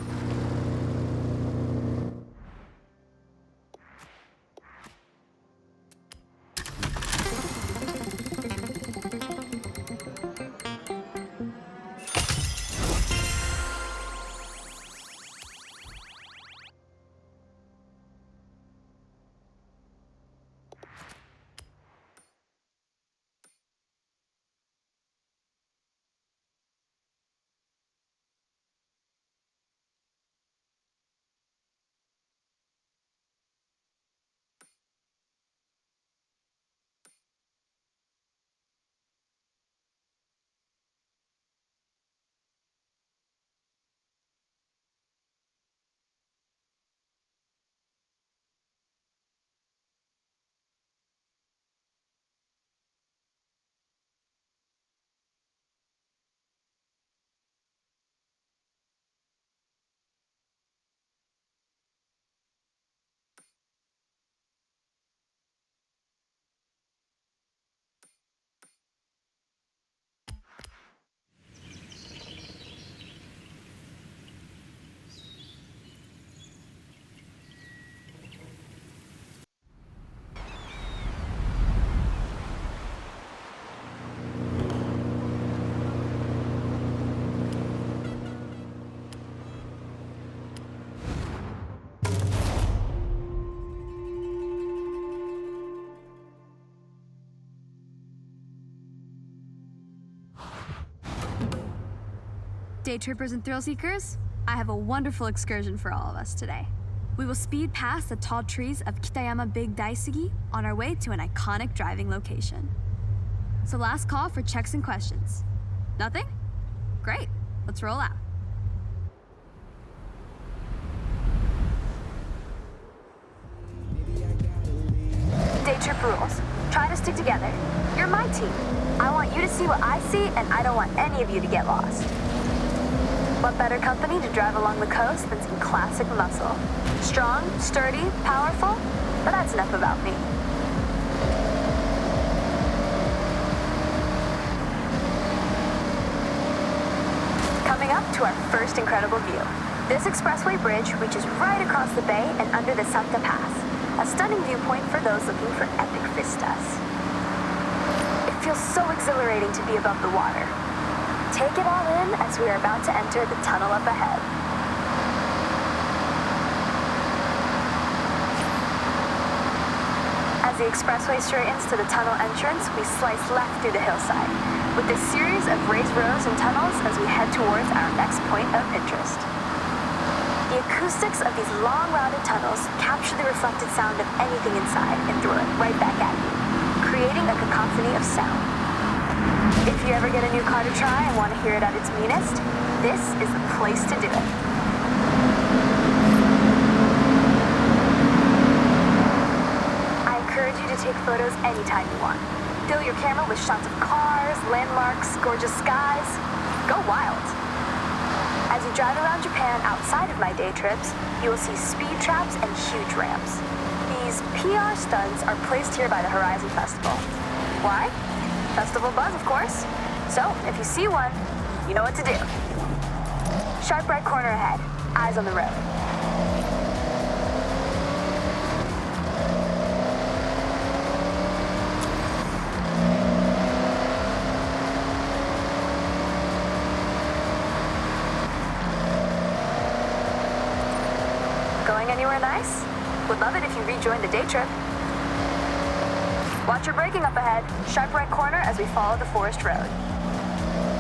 Day trippers and thrill seekers, I have a wonderful excursion for all of us today. We will speed past the tall trees of Kitayama Big Daisugi on our way to an iconic driving location. So last call for checks and questions. Nothing? Great, let's roll out. Day trip rules. Try to stick together. You're my team. I want you to see what I see, and I don't want any of you to get lost. What better company to drive along the coast than some classic muscle? Strong, sturdy, powerful? But that's enough about me. Coming up to our first incredible view. This expressway bridge reaches right across the bay and under the Santa Pass, a stunning viewpoint for those looking for epic vistas. It feels so exhilarating to be above the water. Take it all in as we are about to enter the tunnel up ahead. As the expressway straightens to the tunnel entrance, we slice left through the hillside, with a series of raised roads and tunnels as we head towards our next point of interest. The acoustics of these long routed tunnels capture the reflected sound of anything inside and throw it right back at you, creating a cacophony of sound. If you ever get a new car to try and want to hear it at its meanest, this is the place to do it. I encourage you to take photos anytime you want. Fill your camera with shots of cars, landmarks, gorgeous skies. Go wild. As you drive around Japan outside of my day trips, you will see speed traps and huge ramps. These PR stunts are placed here by the Horizon Festival. Why? Festival buzz, of course. So, if you see one, you know what to do. Sharp right corner ahead. Eyes on the road. Going anywhere nice? Would love it if you rejoined the day trip. Watch your braking up ahead. Sharp right corner as we follow the forest road.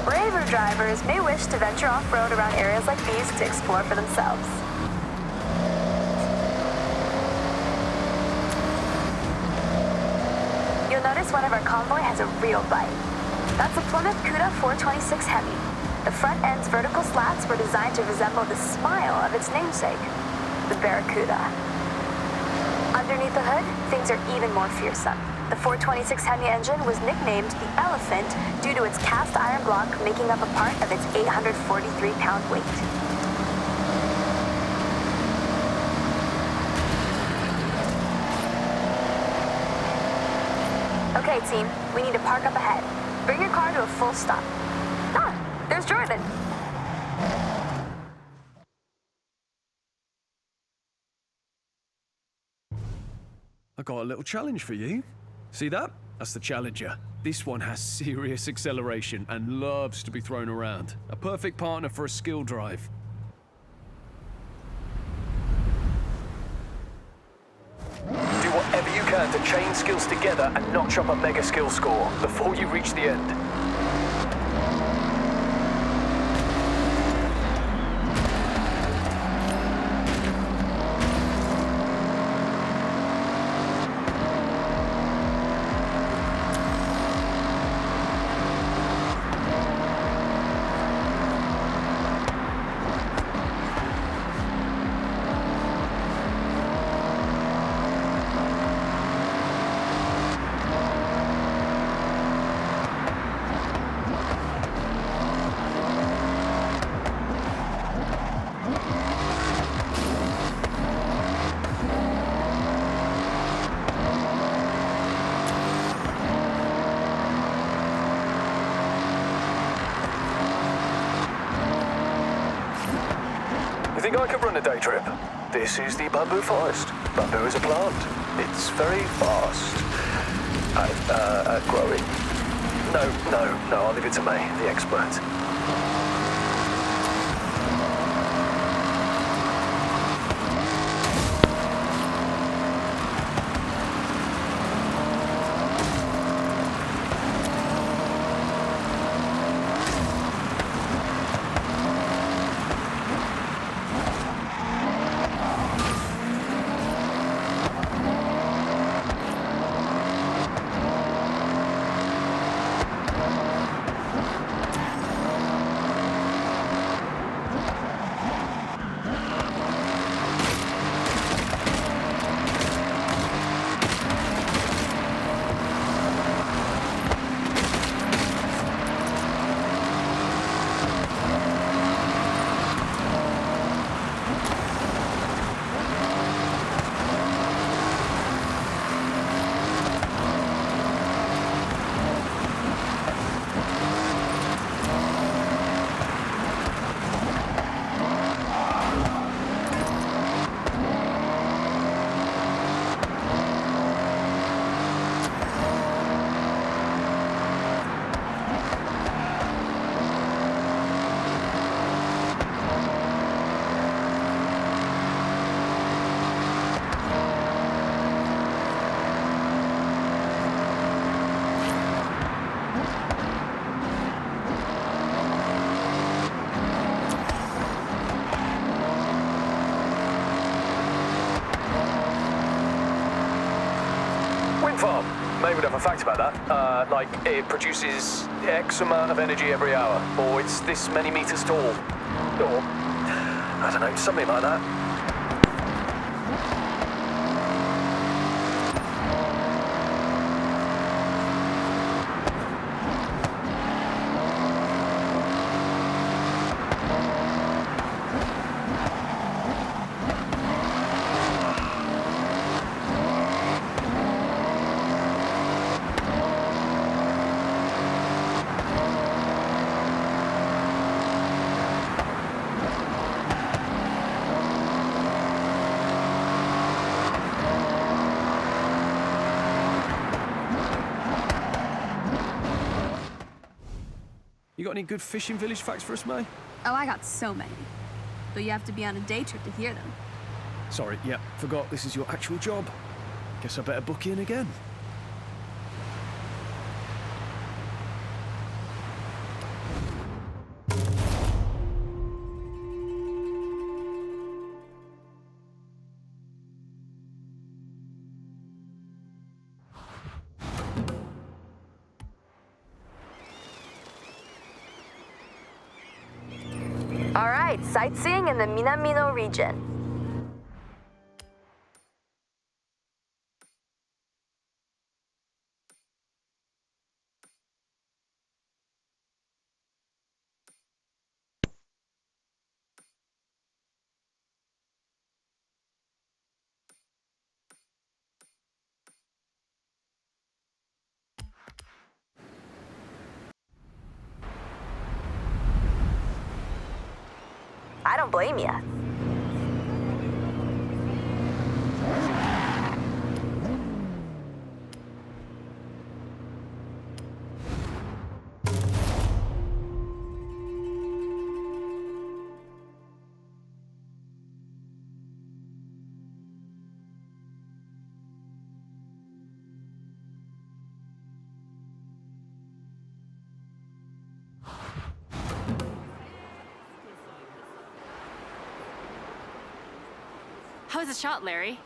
Braver drivers may wish to venture off-road around areas like these to explore for themselves. You'll notice one of our convoy has a real bite. That's a Plymouth Cuda 426 Heavy. The front end's vertical slats were designed to resemble the smile of its namesake, the Barracuda. Underneath the hood, things are even more fearsome. The 426 Hemi engine was nicknamed the Elephant due to its cast iron block making up a part of its 843-pound weight. Okay, team, we need to park up ahead. Bring your car to a full stop. Ah, there's Jordan. I got a little challenge for you. See that? That's the Challenger. This one has serious acceleration and loves to be thrown around. A perfect partner for a skill drive. Do whatever you can to chain skills together and notch up a mega skill score before you reach the end. You think I could run a day trip? This is the bamboo forest. Bamboo is a plant. It's very fast at growing. No, I'll leave it to me, the expert. Farm. Maybe we'd have a fact about that. Like it produces X amount of energy every hour, or it's this many meters tall, or I don't know, something like that. You got any good fishing village facts for us, May? Oh, I got so many. But you have to be on a day trip to hear them. Sorry, yeah, forgot this is your actual job. Guess I better book in again. All right, sightseeing in the Minamino region. I don't blame you. How was the shot, Larry?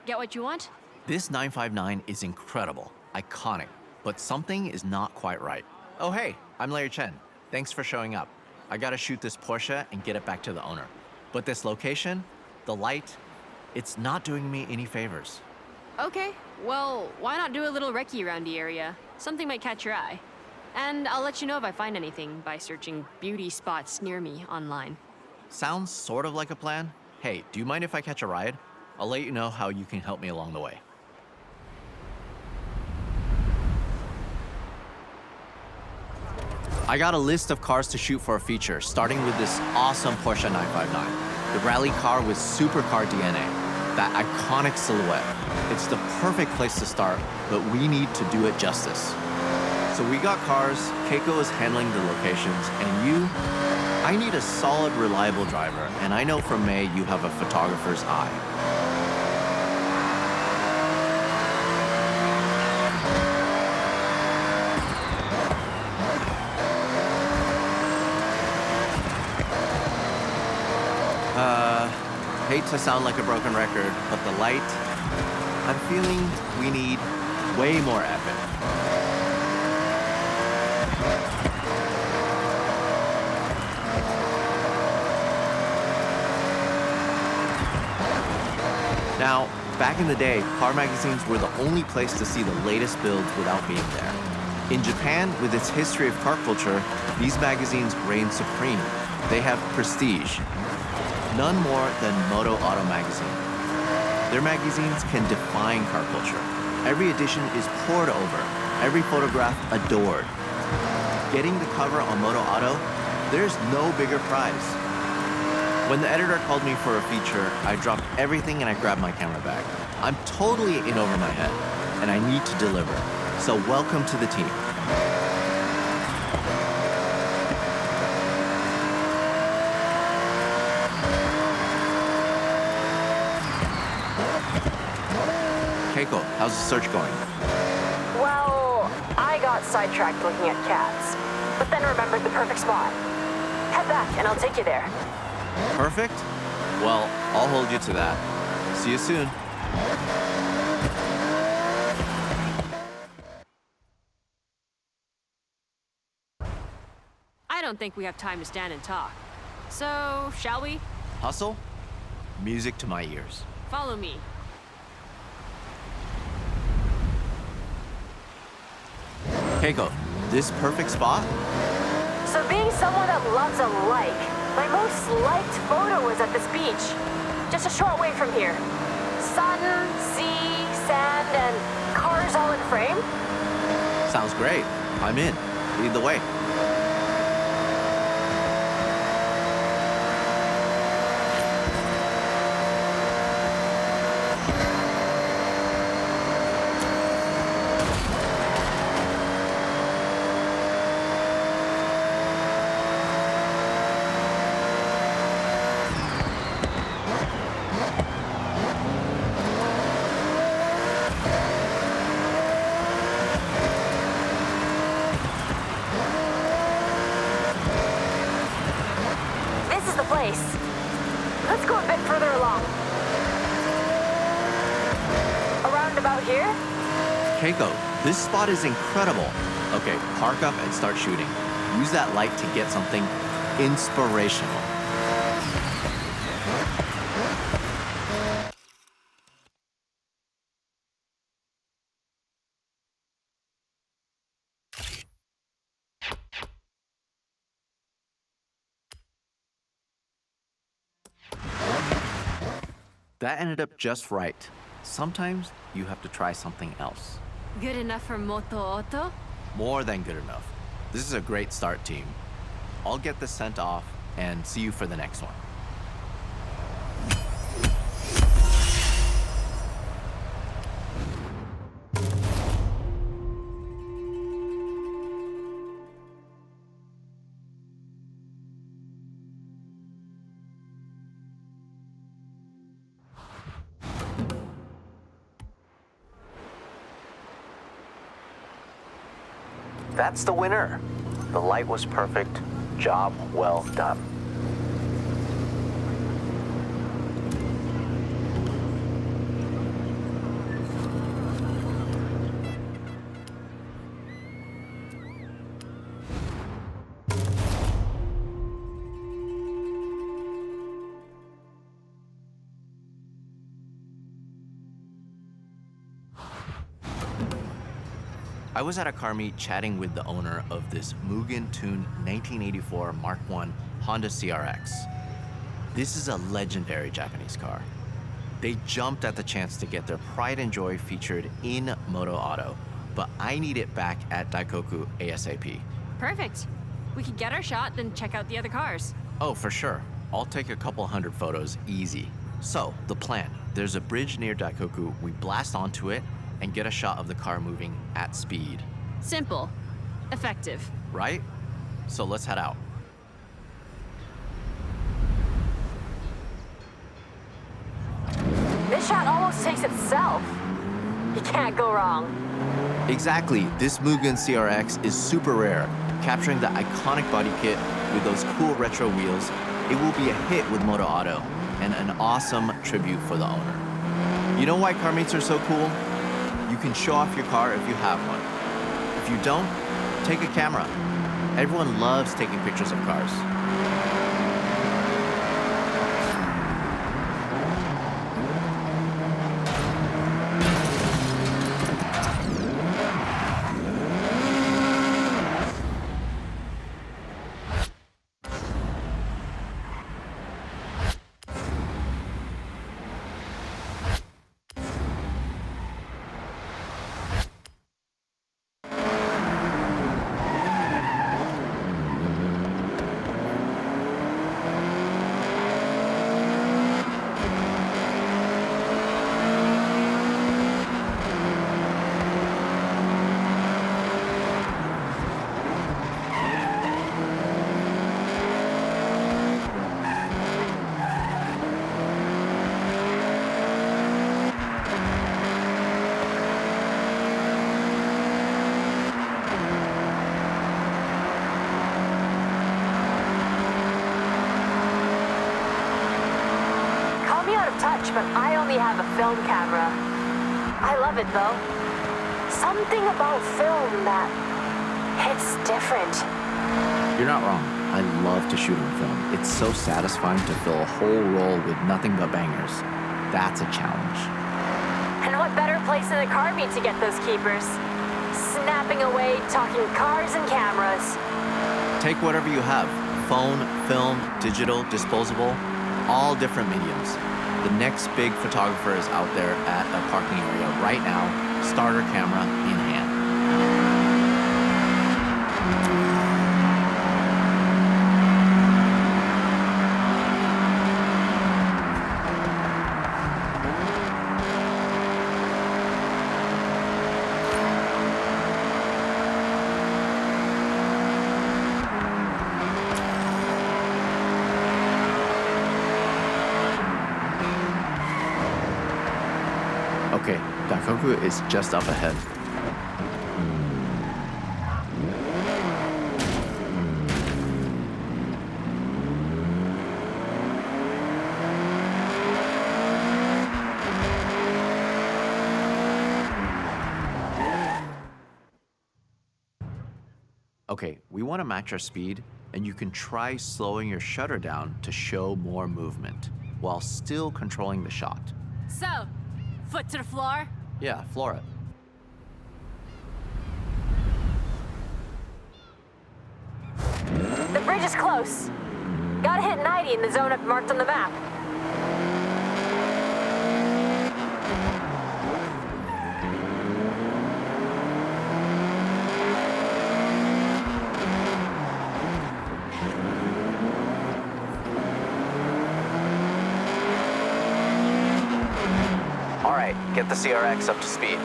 Get what you want? This 959 is incredible, iconic, but something is not quite right. Oh hey, I'm Larry Chen. Thanks for showing up. I gotta shoot this Porsche and get it back to the owner. But this location, the light, it's not doing me any favors. Okay, well, why not do a little recce around the area? Something might catch your eye. And I'll let you know if I find anything by searching beauty spots near me online. Sounds sort of like a plan. Hey, do you mind if I catch a ride? I'll let you know how you can help me along the way. I got a list of cars to shoot for a feature, starting with this awesome Porsche 959. The rally car with supercar DNA, that iconic silhouette. It's the perfect place to start, but we need to do it justice. So we got cars, Keiko is handling the locations, and you, I need a solid, reliable driver, and I know from May you have a photographer's eye. Hate to sound like a broken record, but the light, I'm feeling we need way more epic. Now, back in the day, car magazines were the only place to see the latest builds without being there. In Japan, with its history of car culture, these magazines reign supreme. They have prestige. None more than Moto Auto magazine. Their magazines can define car culture. Every edition is pored over, every photograph adored. Getting the cover on Moto Auto, there's no bigger prize. When the editor called me for a feature, I dropped everything and I grabbed my camera bag. I'm totally in over my head, and I need to deliver. So welcome to the team. Keiko, how's the search going? Well, I got sidetracked looking at cats, but then remembered the perfect spot. Head back and I'll take you there. Perfect? Well, I'll hold you to that. See you soon. I don't think we have time to stand and talk. So, shall we? Hustle? Music to my ears. Follow me. Keiko, this perfect spot? So being someone that loves a like, my most liked photo was at this beach. Just a short way from here. Sun, sea, sand, and cars all in frame. Sounds great. I'm in. Lead the way. Let's go a bit further along. Around about here? Keiko, this spot is incredible. Okay, park up and start shooting. Use that light to get something inspirational. That ended up just right. Sometimes you have to try something else. Good enough for Moto Auto? More than good enough. This is a great start, team. I'll get this sent off and see you for the next one. That's the winner. The light was perfect. Job well done. I was at a car meet chatting with the owner of this Mugen-tuned 1984 Mark I Honda CRX. This is a legendary Japanese car. They jumped at the chance to get their pride and joy featured in Moto Auto, but I need it back at Daikoku ASAP. Perfect. We could get our shot, then check out the other cars. Oh, for sure. I'll take a couple hundred photos easy. So, the plan. There's a bridge near Daikoku. We blast onto it and get a shot of the car moving at speed. Simple. Effective. Right? So let's head out. This shot almost takes itself. You can't go wrong. Exactly. This Mugen CRX is super rare. Capturing the iconic body kit with those cool retro wheels, it will be a hit with Moto Auto and an awesome tribute for the owner. You know why car meets are so cool? You can show off your car if you have one. If you don't, take a camera. Everyone loves taking pictures of cars. But I only have a film camera. I love it though. Something about film that hits different. You're not wrong. I love to shoot on film. It's so satisfying to fill a whole roll with nothing but bangers. That's a challenge. And what better place than a car meet to get those keepers? Snapping away, talking cars and cameras. Take whatever you have. Phone, film, digital, disposable, all different mediums. The next big photographer is out there at a parking area right now, starter camera in hand. Okay, Daikoku is just up ahead. Okay, we want to match our speed, and you can try slowing your shutter down to show more movement, while still controlling the shot. So, foot to the floor? Yeah, floor it. The bridge is close. Gotta hit 90 in the zone I've marked on the map. right, get the CRX up to speed.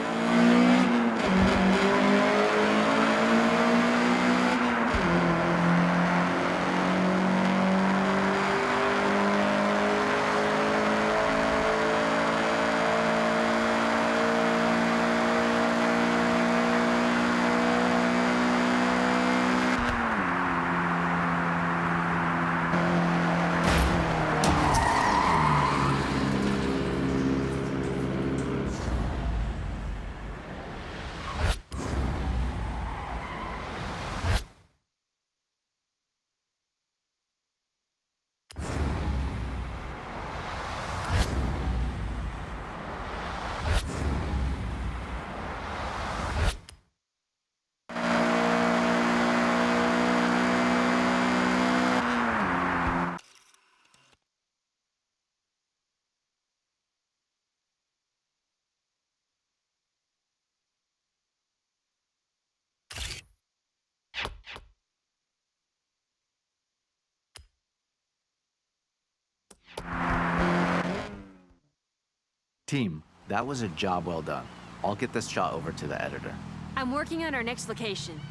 Team, that was a job well done. I'll get this shot over to the editor. I'm working on our next location.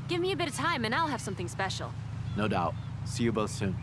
Give me a bit of time and I'll have something special. No doubt. See you both soon.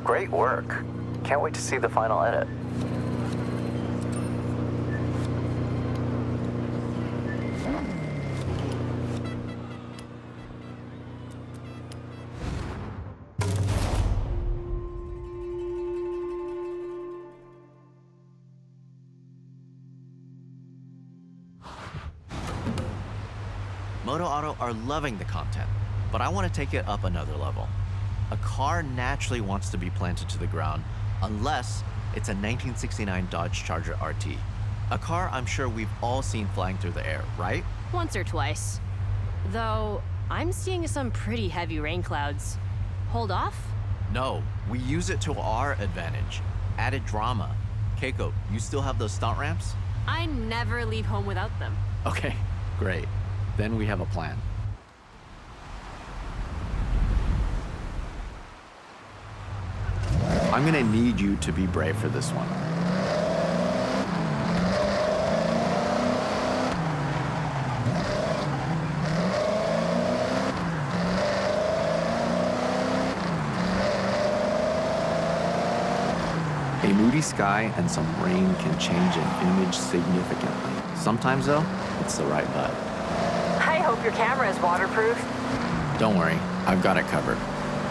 Great work. Can't wait to see the final edit. Moto Auto are loving the content, but I want to take it up another level. A car naturally wants to be planted to the ground unless it's a 1969 Dodge Charger RT. A car I'm sure we've all seen flying through the air, right? Once or twice. Though, I'm seeing some pretty heavy rain clouds. Hold off? No, we use it to our advantage. Added drama. Keiko, you still have those stunt ramps? I never leave home without them. Okay, great. Then we have a plan. I'm gonna need you to be brave for this one. A moody sky and some rain can change an image significantly. Sometimes though, it's the right vibe. I hope your camera is waterproof. Don't worry, I've got it covered.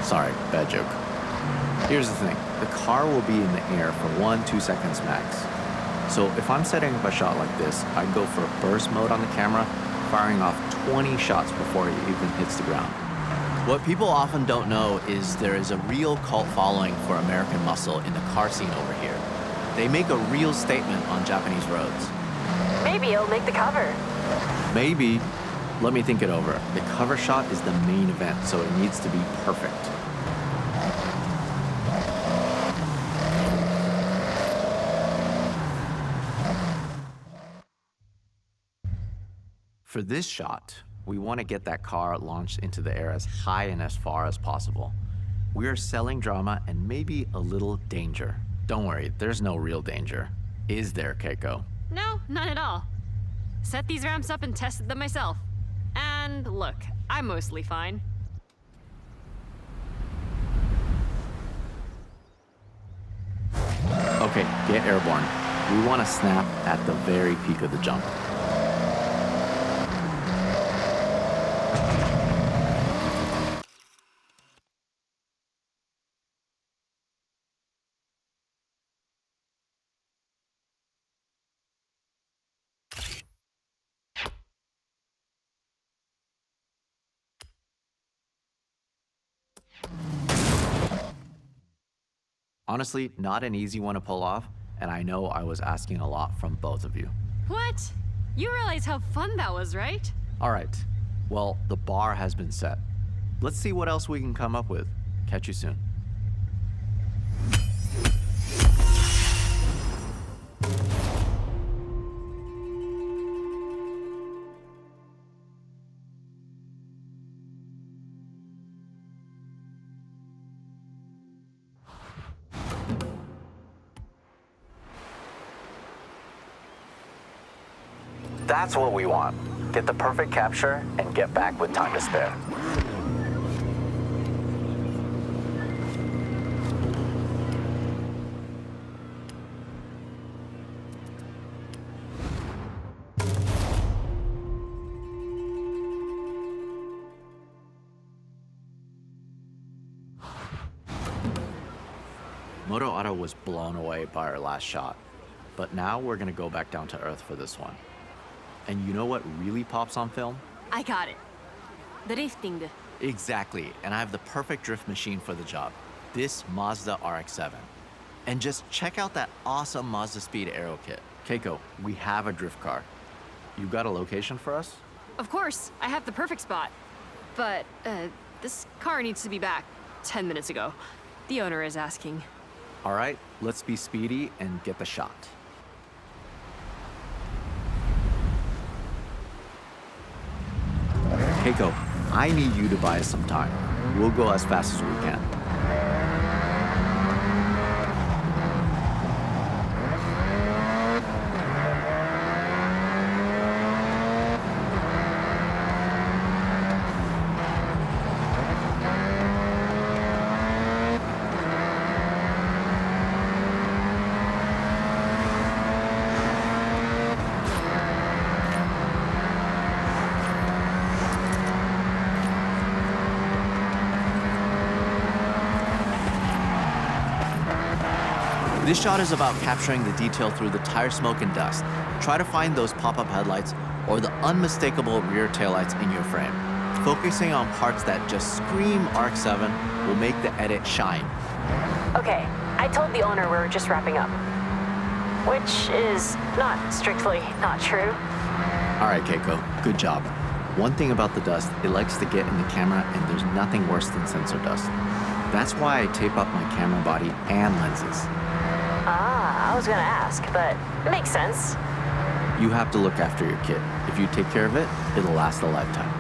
Sorry, bad joke. Here's the thing, the car will be in the air for 1-2 seconds max. So if I'm setting up a shot like this, I'd go for burst mode on the camera, firing off 20 shots before it even hits the ground. What people often don't know is there is a real cult following for American muscle in the car scene over here. They make a real statement on Japanese roads. Maybe it'll make the cover. Maybe. Let me think it over. The cover shot is the main event, so it needs to be perfect. For this shot, we want to get that car launched into the air as high and as far as possible. We are selling drama and maybe a little danger. Don't worry, there's no real danger. Is there, Keiko? No, none at all. Set these ramps up and tested them myself. And look, I'm mostly fine. Okay, get airborne. We want to snap at the very peak of the jump. Honestly, not an easy one to pull off, and I know I was asking a lot from both of you. What? You realize how fun that was, right? All right, well, the bar has been set. Let's see what else we can come up with. Catch you soon. That's what we want. Get the perfect capture and get back with time to spare. Moto Auto was blown away by our last shot, but now we're gonna go back down to earth for this one. And you know what really pops on film? I got it. Drifting. Exactly, and I have the perfect drift machine for the job. This Mazda RX-7. And just check out that awesome Mazda Speed Aero kit. Keiko, we have a drift car. You got a location for us? Of course, I have the perfect spot. But, this car needs to be back 10 minutes ago. The owner is asking. All right, let's be speedy and get the shot. Keiko, I need you to buy us some time. We'll go as fast as we can. This shot is about capturing the detail through the tire smoke and dust. Try to find those pop-up headlights or the unmistakable rear taillights in your frame. Focusing on parts that just scream RX-7 will make the edit shine. Okay, I told the owner we're just wrapping up. Which is not strictly not true. All right, Keiko, good job. One thing about the dust, it likes to get in the camera, and there's nothing worse than sensor dust. That's why I tape up my camera body and lenses. Ah, I was gonna ask, but it makes sense. You have to look after your kit. If you take care of it, it'll last a lifetime.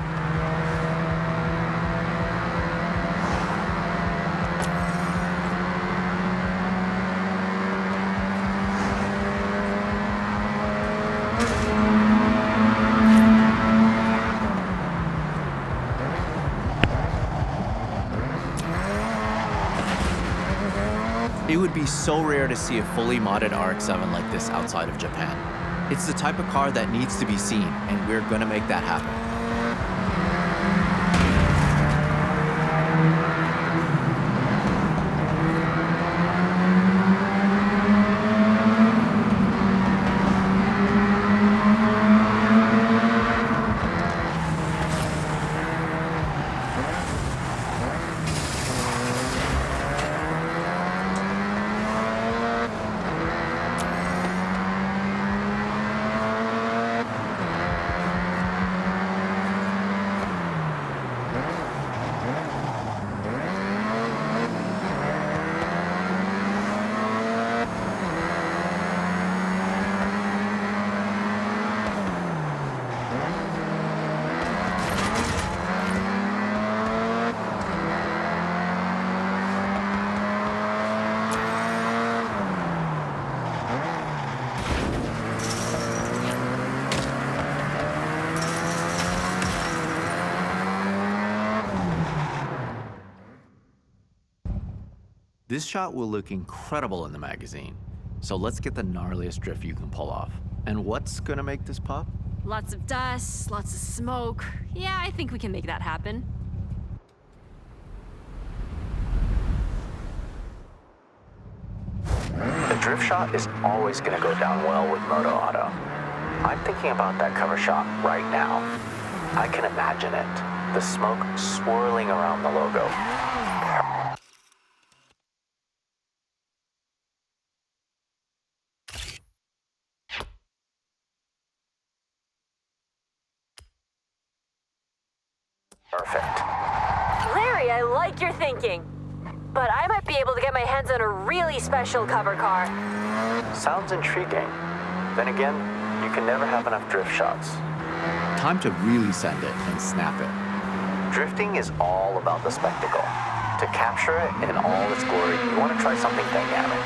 It would be so rare to see a fully modded RX-7 like this outside of Japan. It's the type of car that needs to be seen, and we're gonna make that happen. This shot will look incredible in the magazine. So let's get the gnarliest drift you can pull off. And what's gonna make this pop? Lots of dust, lots of smoke. Yeah, I think we can make that happen. The drift shot is always going to go down well with Moto Auto. I'm thinking about that cover shot right now. I can imagine it. The smoke swirling around the logo. Perfect. Larry, I like your thinking. But I might be able to get my hands on a really special cover car. Sounds intriguing. Then again, you can never have enough drift shots. Time to really send it and snap it. Drifting is all about the spectacle. To capture it in all its glory, you want to try something dynamic.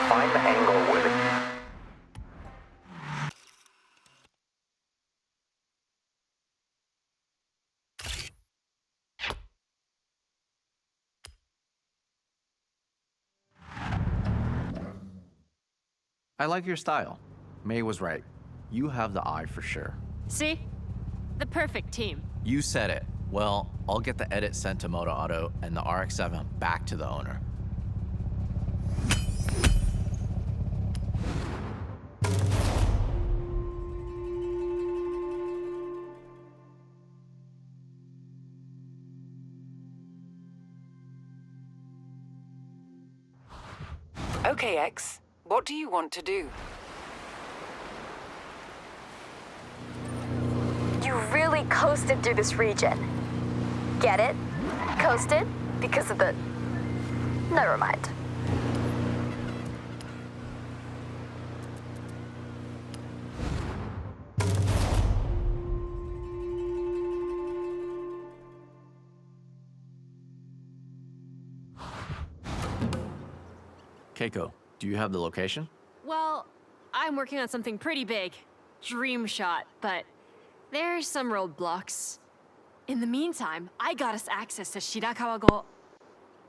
Find the angle where the I like your style. May was right. You have the eye for sure. See? The perfect team. You said it. Well, I'll get the edit sent to Moto Auto and the RX-7 back to the owner. Okay, X. What do you want to do? You really coasted through this region. Get it? Coasted? Because of the... Never mind. Keiko, do you have the location? Well, I'm working on something pretty big. Dream shot, but there's some roadblocks. In the meantime, I got us access to Shirakawa-go.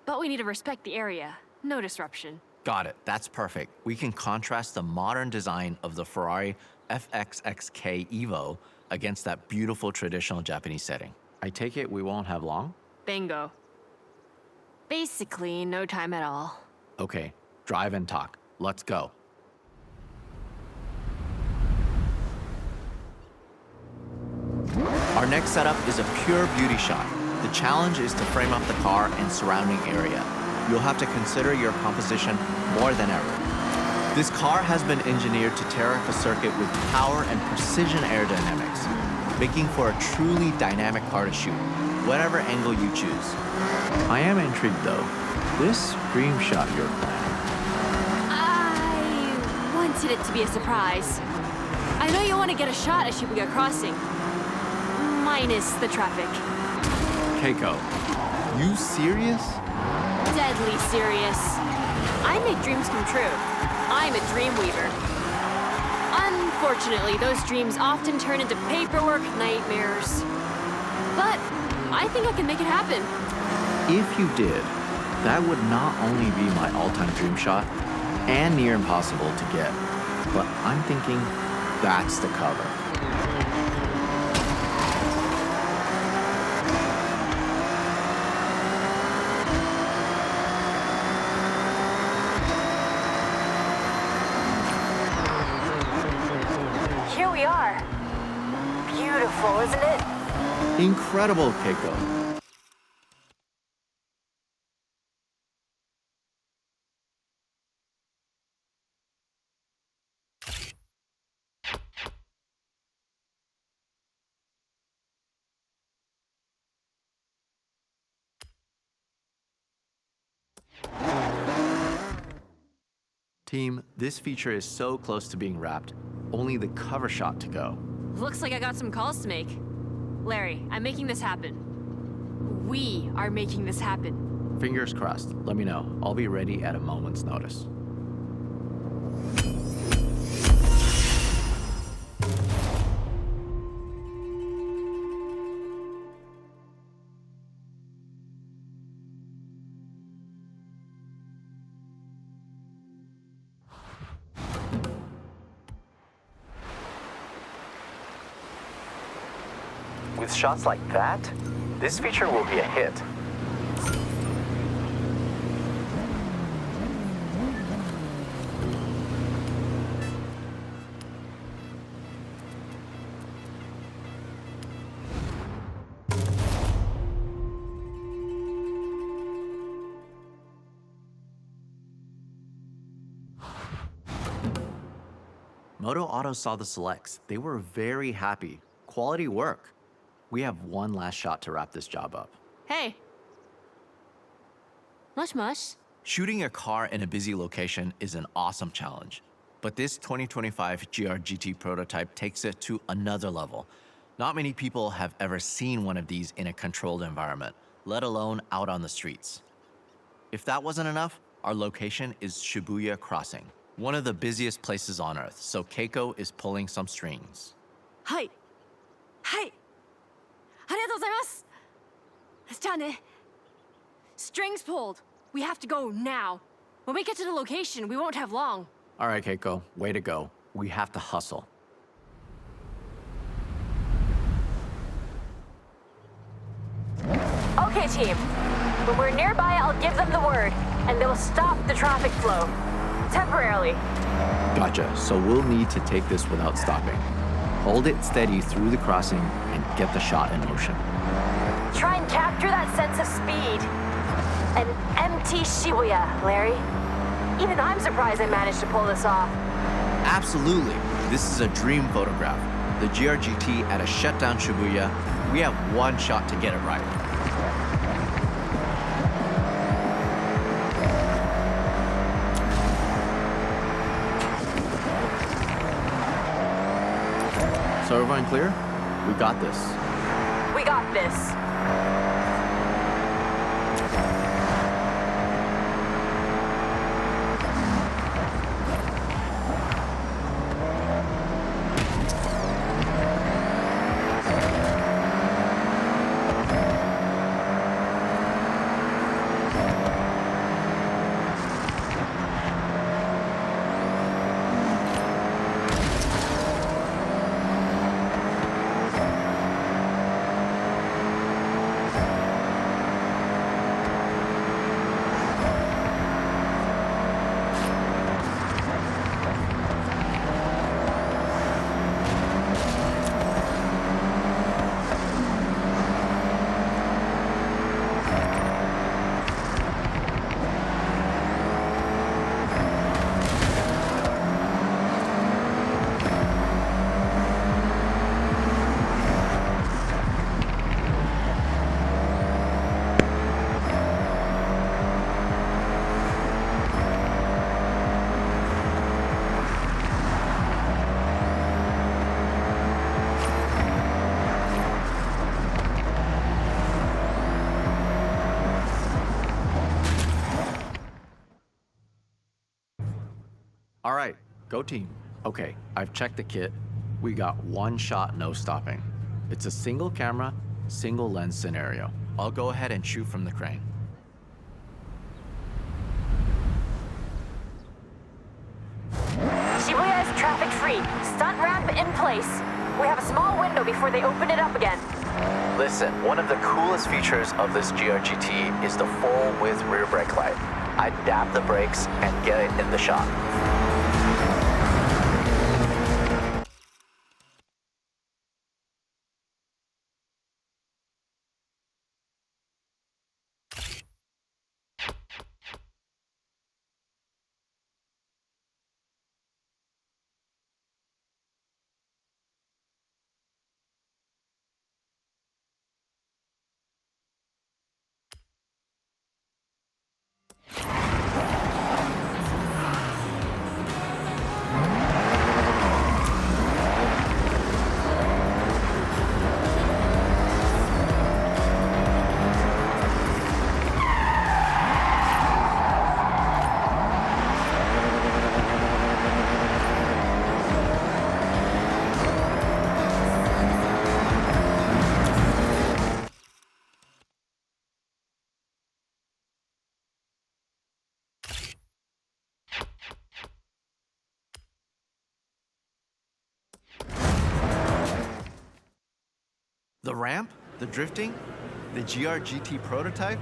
But we need to respect the area. No disruption. Got it. That's perfect. We can contrast the modern design of the Ferrari FXXK Evo against that beautiful traditional Japanese setting. I take it we won't have long? Bingo. Basically, no time at all. Okay, drive and talk. Let's go. Our next setup is a pure beauty shot. The challenge is to frame up the car and surrounding area. You'll have to consider your composition more than ever. This car has been engineered to tear up a circuit with power and precision aerodynamics, making for a truly dynamic car to shoot, whatever angle you choose. I am intrigued though. This dream shot you're planning. I wanted it to be a surprise. I know you want to get a shot at Shibuya Crossing. Minus the traffic. Keiko, you serious? Deadly serious. I make dreams come true. I'm a dream weaver. Unfortunately, those dreams often turn into paperwork nightmares. But I think I can make it happen. If you did, that would not only be my all-time dream shot and near impossible to get, but I'm thinking that's the cover. Here we are. Beautiful, isn't it? Incredible, Keiko. Team, this feature is so close to being wrapped, only the cover shot to go. Looks like I got some calls to make. Larry, I'm making this happen. We are making this happen. Fingers crossed. Let me know. I'll be ready at a moment's notice. With shots like that, this feature will be a hit. Moto Auto saw the selects. They were very happy. Quality work. We have one last shot to wrap this job up. Hey. Mush mush. Shooting a car in a busy location is an awesome challenge, but this 2025 GR-GT prototype takes it to another level. Not many people have ever seen one of these in a controlled environment, let alone out on the streets. If that wasn't enough, our location is Shibuya Crossing, one of the busiest places on Earth, so Keiko is pulling some strings. Hi. Hi. ありがとうございます。じゃあね。Strings pulled. We have to go now. When we get to the location, we won't have long. All right, Keiko, way to go. We have to hustle. Okay, team. When we're nearby, I'll give them the word, and they will stop the traffic flow. Temporarily. Gotcha, so we'll need to take this without stopping. Hold it steady through the crossing and get the shot in motion. Try and capture that sense of speed. An empty Shibuya, Larry. Even I'm surprised I managed to pull this off. Absolutely. This is a dream photograph. The GR-GT at a shutdown Shibuya. We have one shot to get it right. So everyone clear? We got this. We got this. All right, go team. Okay, I've checked the kit. We got one shot, no stopping. It's a single camera, single lens scenario. I'll go ahead and shoot from the crane. Shibuya is traffic-free. Stunt ramp in place. We have a small window before they open it up again. Listen, one of the coolest features of this GR-GT is the full-width rear brake light. I dab the brakes and get it in the shot. The ramp? The drifting? The GR-GT prototype?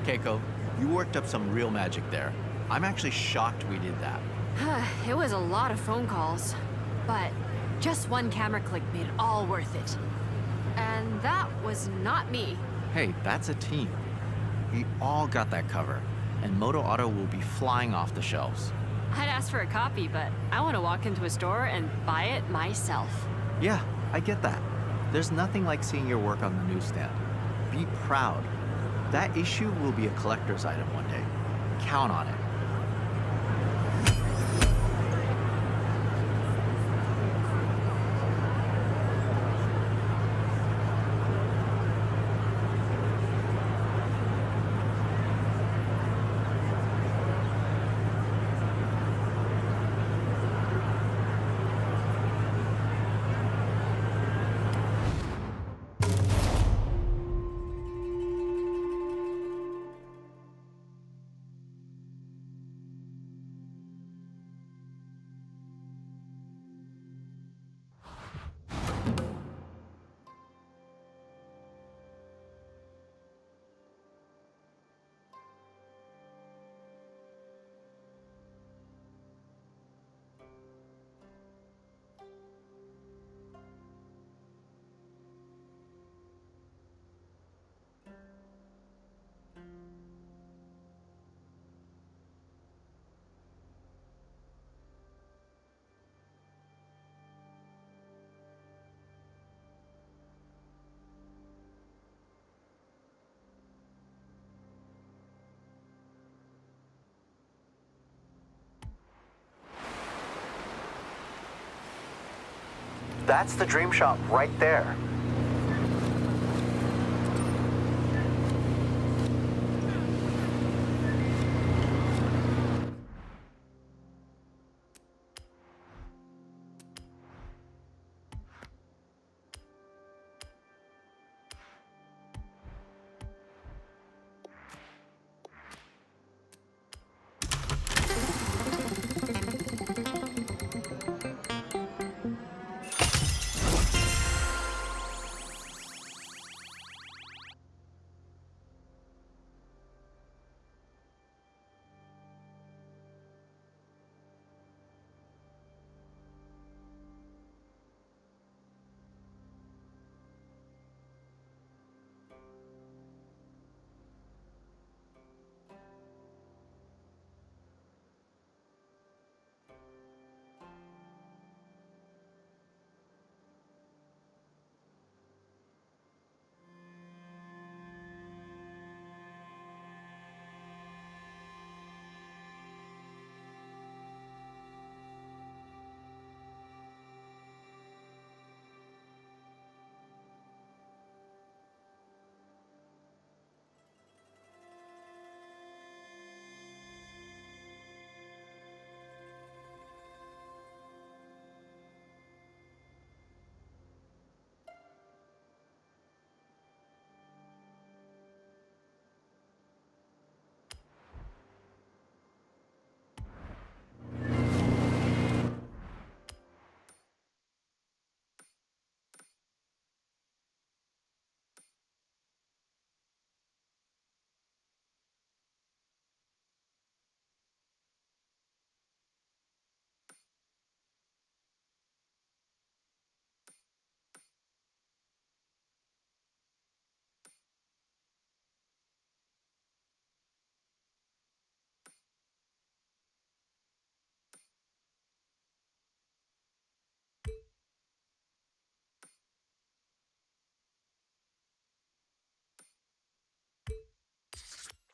Keiko, you worked up some real magic there. I'm actually shocked we did that. It was a lot of phone calls, but just one camera click made it all worth it. And that was not me. Hey, that's a team. We all got that cover, and Moto Auto will be flying off the shelves. I'd ask for a copy, but I want to walk into a store and buy it myself. Yeah, I get that. There's nothing like seeing your work on the newsstand. Be proud. That issue will be a collector's item one day. Count on it. That's the dream shop right there.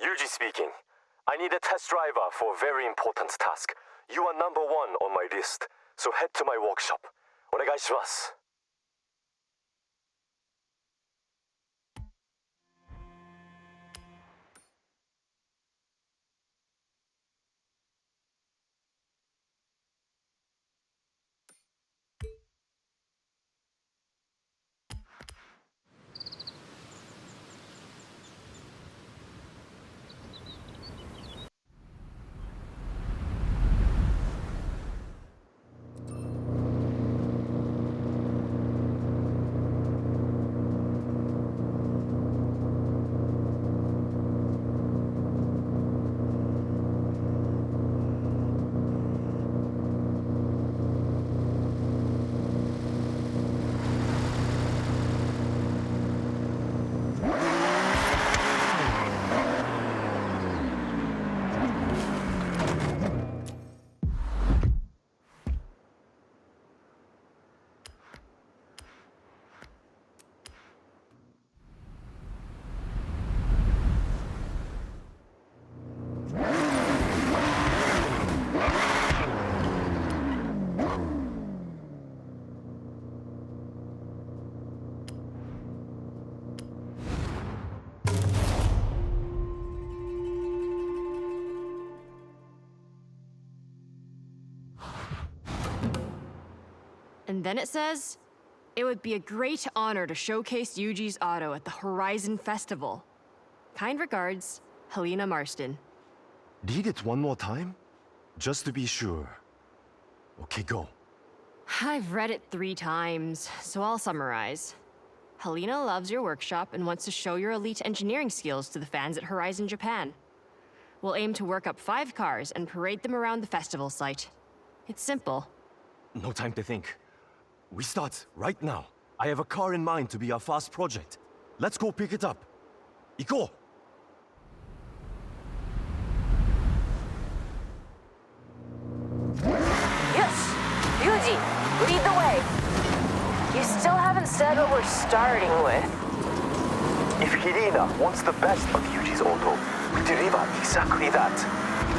Yuji speaking. I need a test driver for a very important task. You are number one on my list, so head to my workshop. お願いします。And then it says, it would be a great honor to showcase Yuji's auto at the Horizon Festival. Kind regards, Helena Marston. Read it one more time? Just to be sure. Okay, go. I've read it 3 times, so I'll summarize. Helena loves your workshop and wants to show your elite engineering skills to the fans at Horizon Japan. We'll aim to work up 5 cars and parade them around the festival site. It's simple. No time to think. We start right now. I have a car in mind to be our fast project. Let's go pick it up. Iko! Yes! Yuji, lead the way. You still haven't said what we're starting with. If Helena wants the best of Yuji's auto, we deliver exactly that.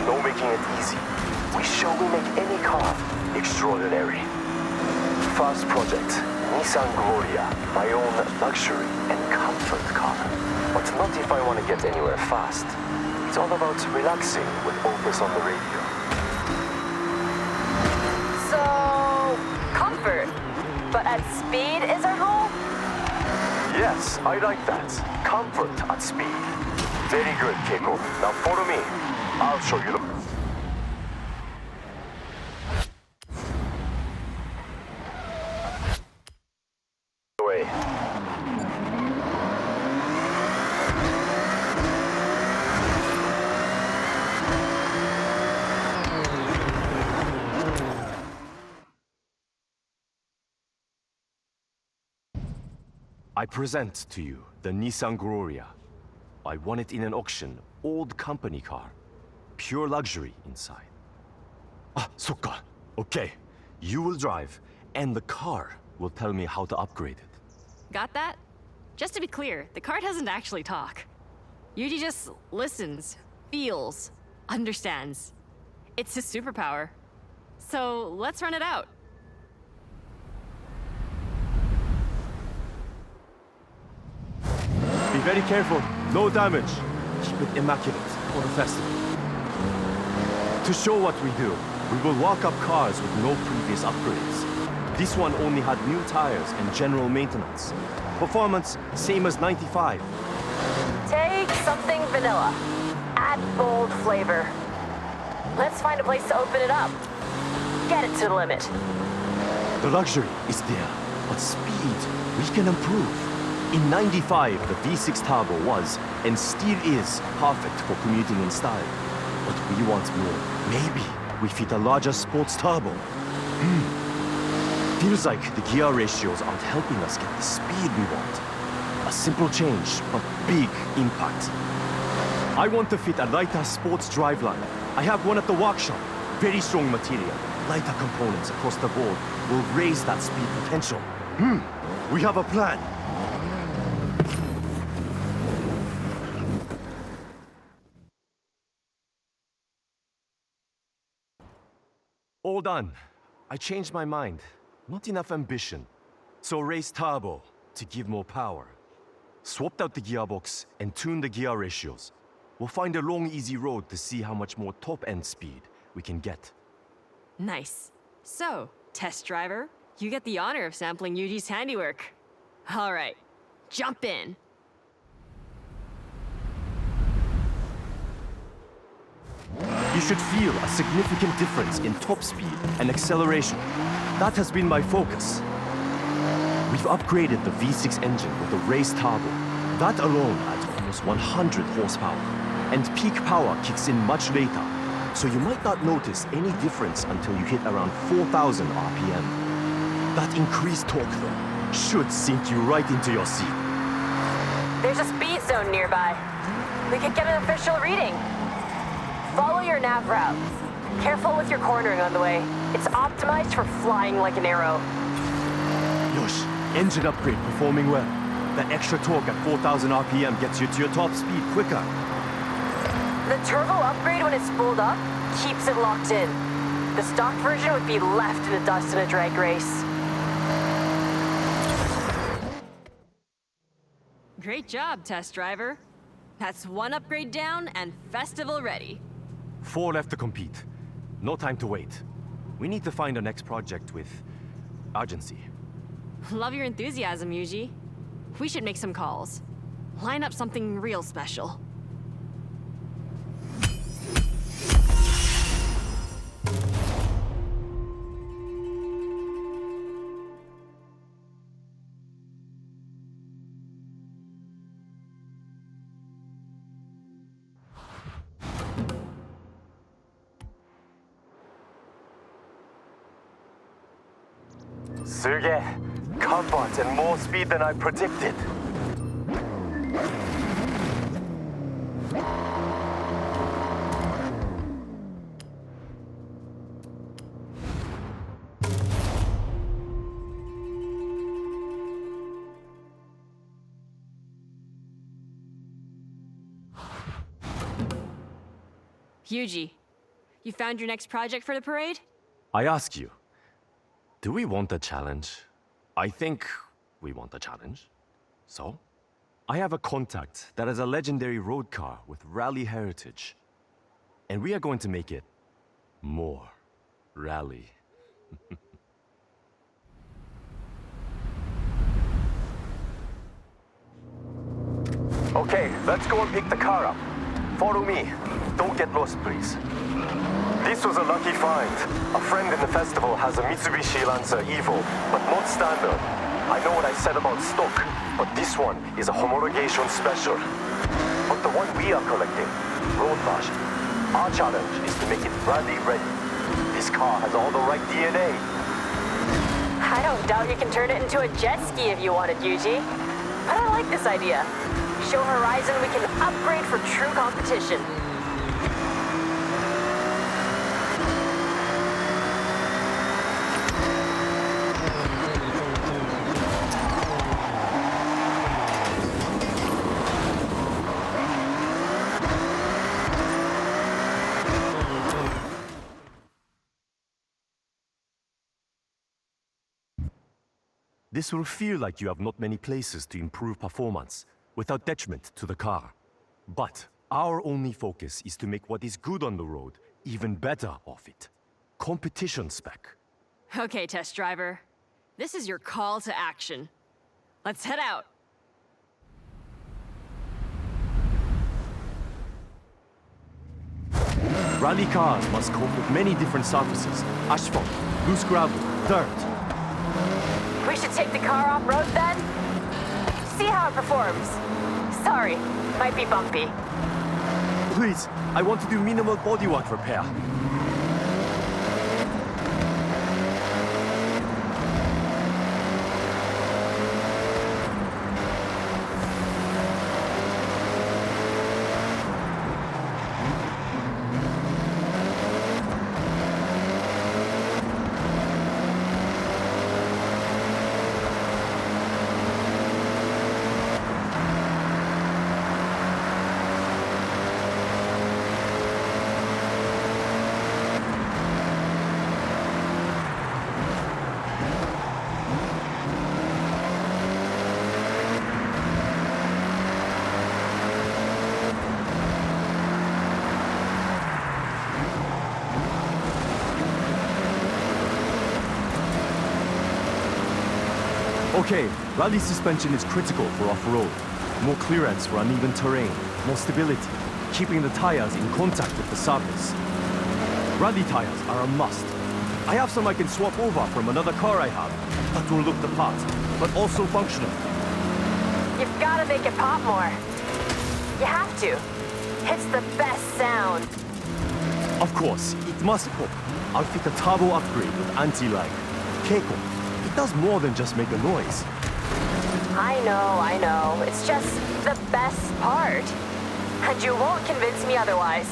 No making it easy. We show we make any car extraordinary. First project, Nissan Gloria, my own luxury and comfort car. But not if I want to get anywhere fast. It's all about relaxing with Opus on the radio. So, comfort. But at speed is our goal? Yes, I like that. Comfort at speed. Very good, Keiko. Now follow me. I'll show you the... way. I present to you the Nissan Gloria. I won it in an auction, old company car. Pure luxury inside. Ah, sokka. Okay. You will drive, and the car will tell me how to upgrade it. Got that? Just to be clear, the car doesn't actually talk. Yuji just listens, feels, understands. It's his superpower. So let's run it out. Be very careful. No damage. Keep it immaculate for the festival. To show what we do, we will walk up cars with no previous upgrades. This one only had new tires and general maintenance. Performance, same as 95. Take something vanilla. Add bold flavor. Let's find a place to open it up. Get it to the limit. The luxury is there, but speed, we can improve. In 95, the V6 turbo was, and still is, perfect for commuting in style. But we want more. Maybe we fit a larger sports turbo. Feels like the gear ratios aren't helping us get the speed we want. A simple change, but big impact. I want to fit a lighter sports driveline. I have one at the workshop. Very strong material. Lighter components across the board will raise that speed potential. We have a plan. All done. I changed my mind. Not enough ambition. So raised turbo to give more power. Swapped out the gearbox and tuned the gear ratios. We'll find a long, easy road to see how much more top-end speed we can get. Nice. So, test driver, you get the honor of sampling Yuji's handiwork. All right, jump in. You should feel a significant difference in top speed and acceleration. That has been my focus. We've upgraded the V6 engine with a raised turbo. That alone adds almost 100 horsepower. And peak power kicks in much later, so you might not notice any difference until you hit around 4,000 RPM. That increased torque, though, should sink you right into your seat. There's a speed zone nearby. We could get an official reading. Follow your nav route. Careful with your cornering on the way. It's optimized for flying like an arrow. Yosh, engine upgrade performing well. That extra torque at 4,000 RPM gets you to your top speed quicker. The turbo upgrade when it's spooled up keeps it locked in. The stock version would be left in the dust in a drag race. Great job, test driver. That's 1 upgrade down and festival ready. 4 left to compete. No time to wait. We need to find our next project with urgency. Love your enthusiasm, Yuji. We should make some calls. Line up something real special. Sergey, comfort and more speed than I predicted. Yuji, you found your next project for the parade? I ask you, do we want a challenge? I think we want a challenge. So, I have a contact that has a legendary road car with rally heritage. And we are going to make it more rally. Okay, let's go and pick the car up. Follow me. Don't get lost, please. This was a lucky find. A friend in the festival has a Mitsubishi Lancer Evo, but not standard. I know what I said about stock, but this one is a homologation special. But the one we are collecting, road version, our challenge is to make it rally ready. This car has all the right DNA. I don't doubt you can turn it into a jet ski if you wanted, Yuji. But I like this idea. Show Horizon we can upgrade for true competition. This will feel like you have not many places to improve performance without detriment to the car. But our only focus is to make what is good on the road even better off it. Competition spec. Okay, test driver. This is your call to action. Let's head out. Rally cars must cope with many different surfaces. Asphalt, loose gravel, dirt. We should take the car off-road then? See how it performs. Sorry, might be bumpy. Please, I want to do minimal bodywork repair. Okay, rally suspension is critical for off-road. More clearance for uneven terrain, more stability, keeping the tires in contact with the surface. Rally tires are a must. I have some I can swap over from another car I have that will look the part, but also functional. You've got to make it pop more. You have to. It's the best sound. Of course, it must pop. I'll fit a turbo upgrade with anti-lag. Keiko, it does more than just make a noise. I know. It's just the best part. And you won't convince me otherwise.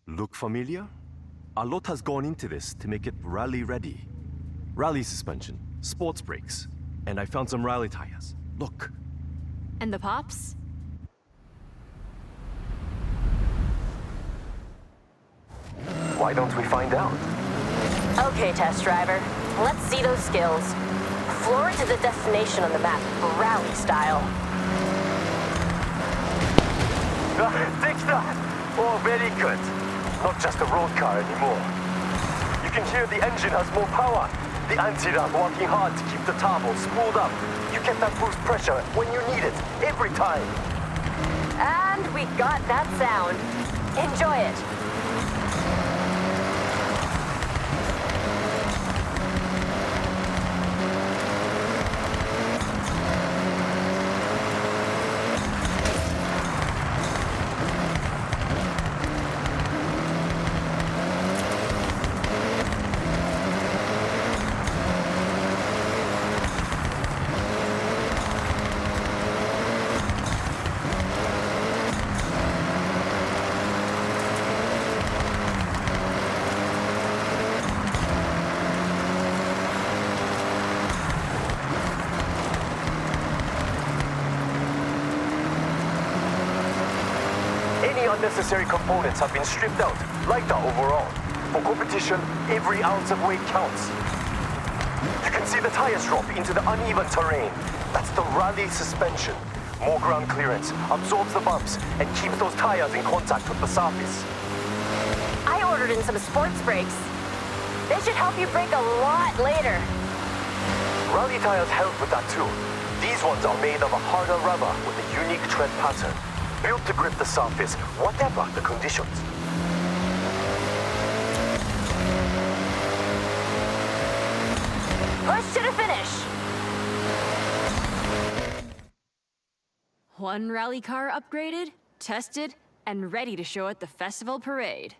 Look familiar? A lot has gone into this to make it rally ready. Rally suspension, sports brakes, and I found some rally tires. Look. And the pops? Why don't we find out? Okay, test driver. Let's see those skills. Floor it to the destination on the map, rally style. Fix that! Oh, very good. Not just a road car anymore. You can hear the engine has more power. The anti-ramp working hard to keep the turbo spooled up. You get that boost pressure when you need it, every time. And we got that sound. Enjoy it. Any unnecessary components have been stripped out, like that overall. For competition, every ounce of weight counts. You can see the tires drop into the uneven terrain. That's the rally suspension. More ground clearance absorbs the bumps and keeps those tires in contact with the surface. I ordered in some sports brakes. They should help you brake a lot later. Rally tires help with that too. These ones are made of a harder rubber with a unique tread pattern, built to grip the surface, whatever the conditions. Push to the finish. One rally car upgraded, tested, and ready to show at the festival parade.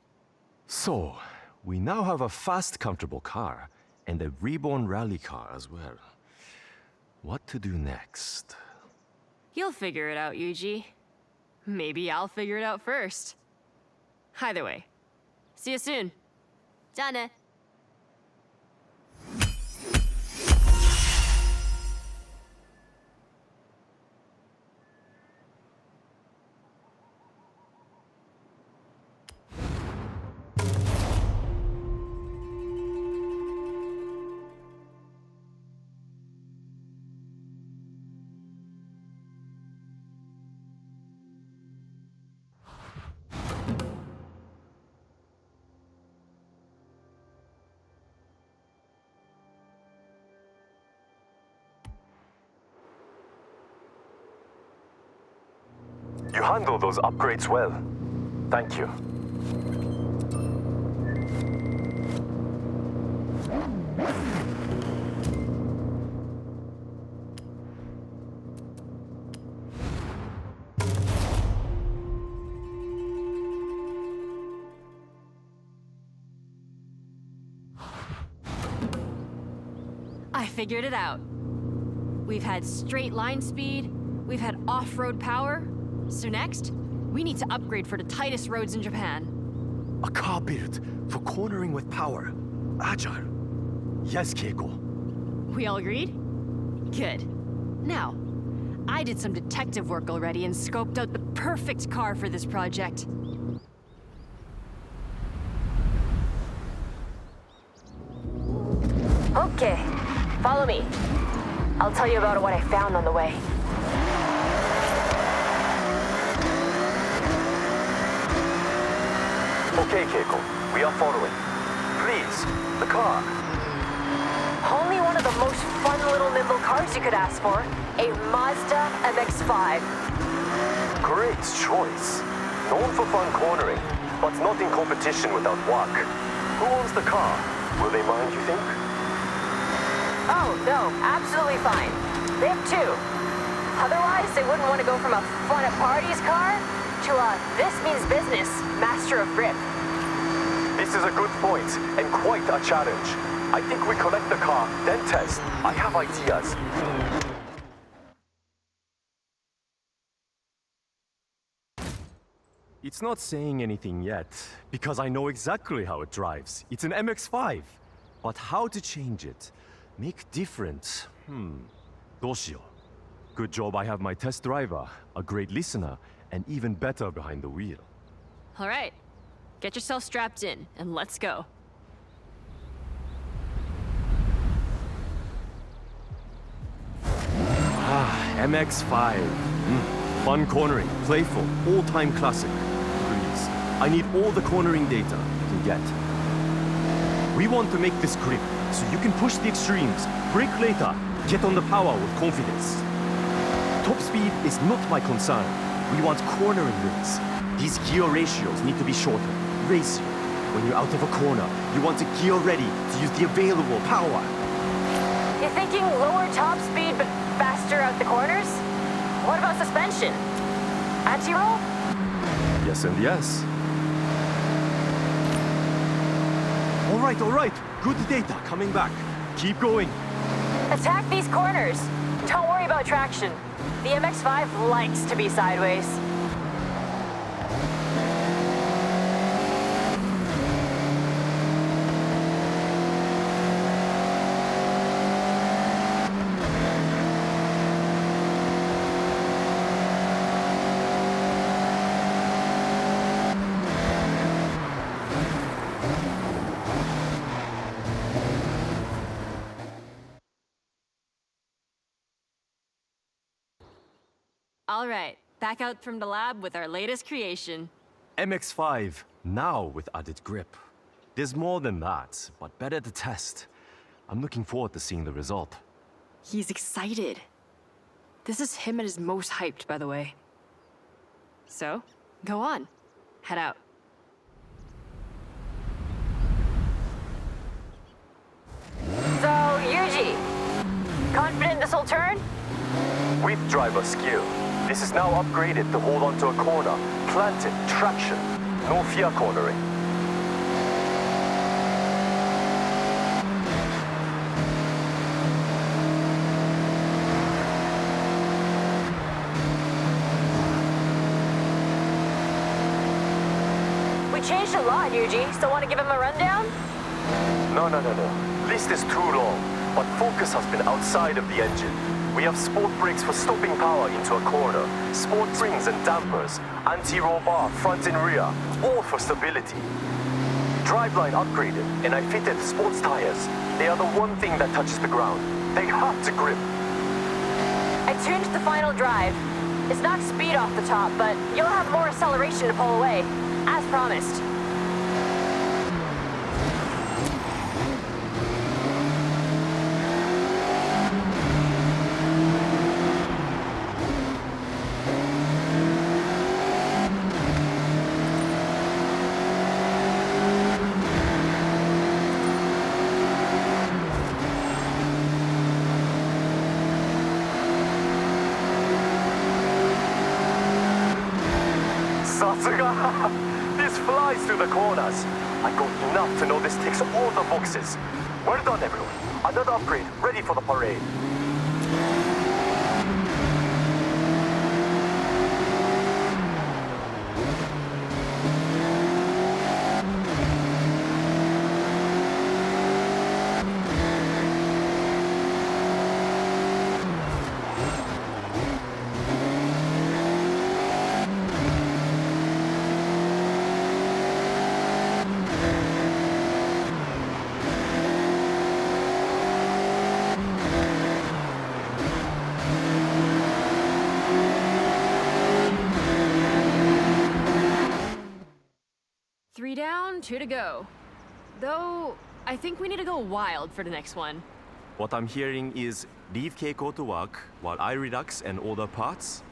So, we now have a fast, comfortable car, and a reborn rally car as well. What to do next? You'll figure it out, Yuji. Maybe I'll figure it out first. Either way, see you soon. じゃあね. You handle those upgrades well. Thank you. I figured it out. We've had straight line speed, we've had off-road power, so next, we need to upgrade for the tightest roads in Japan. A car built for cornering with power. Agile. Yes, Keiko. We all agreed? Good. Now, I did some detective work already and scoped out the perfect car for this project. Okay, follow me. I'll tell you about what I found on the way. Okay, Keiko, we are following. Please, the car. Only one of the most fun little nimble cars you could ask for. A Mazda MX-5. Great choice. Known for fun cornering, but not in competition without work. Who owns the car? Will they mind, you think? Oh, no, absolutely fine. They have two. Otherwise, they wouldn't want to go from a fun at parties car to a this means business master of grip. This is a good point, and quite a challenge. I think we collect the car, then test. I have ideas. It's not saying anything yet, because I know exactly how it drives. It's an MX-5. But how to change it? Make different? どうしよう. Good job I have my test driver, a great listener, and even better behind the wheel. All right, Get yourself strapped in, and let's go. MX-5. Fun cornering, playful, all-time classic. Please, I need all the cornering data I can get. We want to make this grip, so you can push the extremes, brake later, get on the power with confidence. Top speed is not my concern. We want cornering wins. These gear ratios need to be shorter, racier. When you're out of a corner, you want to gear ready to use the available power. You're thinking lower top speed but faster out the corners? What about suspension? Anti-roll? Yes and yes. All right. Good data coming back. Keep going. Attack these corners. Don't worry about traction. The MX-5 likes to be sideways. All right, back out from the lab with our latest creation. MX-5, now with added grip. There's more than that, but better to test. I'm looking forward to seeing the result. He's excited. This is him at his most hyped, by the way. So, go on. Head out. So, Yuji, confident this will turn? With driver skill, this is now upgraded to hold onto a corner, planted, traction, no fear cornering. We changed a lot, Yuji. Still want to give him a rundown? No. List is too long, but focus has been outside of the engine. We have sport brakes for stopping power into a corner, sport springs and dampers, anti-roll bar front and rear, all for stability. Driveline upgraded, and I fitted sports tires. They are the one thing that touches the ground. They have to grip. I tuned the final drive. It's not speed off the top, but you'll have more acceleration to pull away, as promised. This flies through the corners. I got enough to know this ticks all the boxes. Well done, everyone. Another upgrade, ready for the parade. Three down, two to go. Though, I think we need to go wild for the next one. What I'm hearing is leave Keiko to work while I relax and order parts?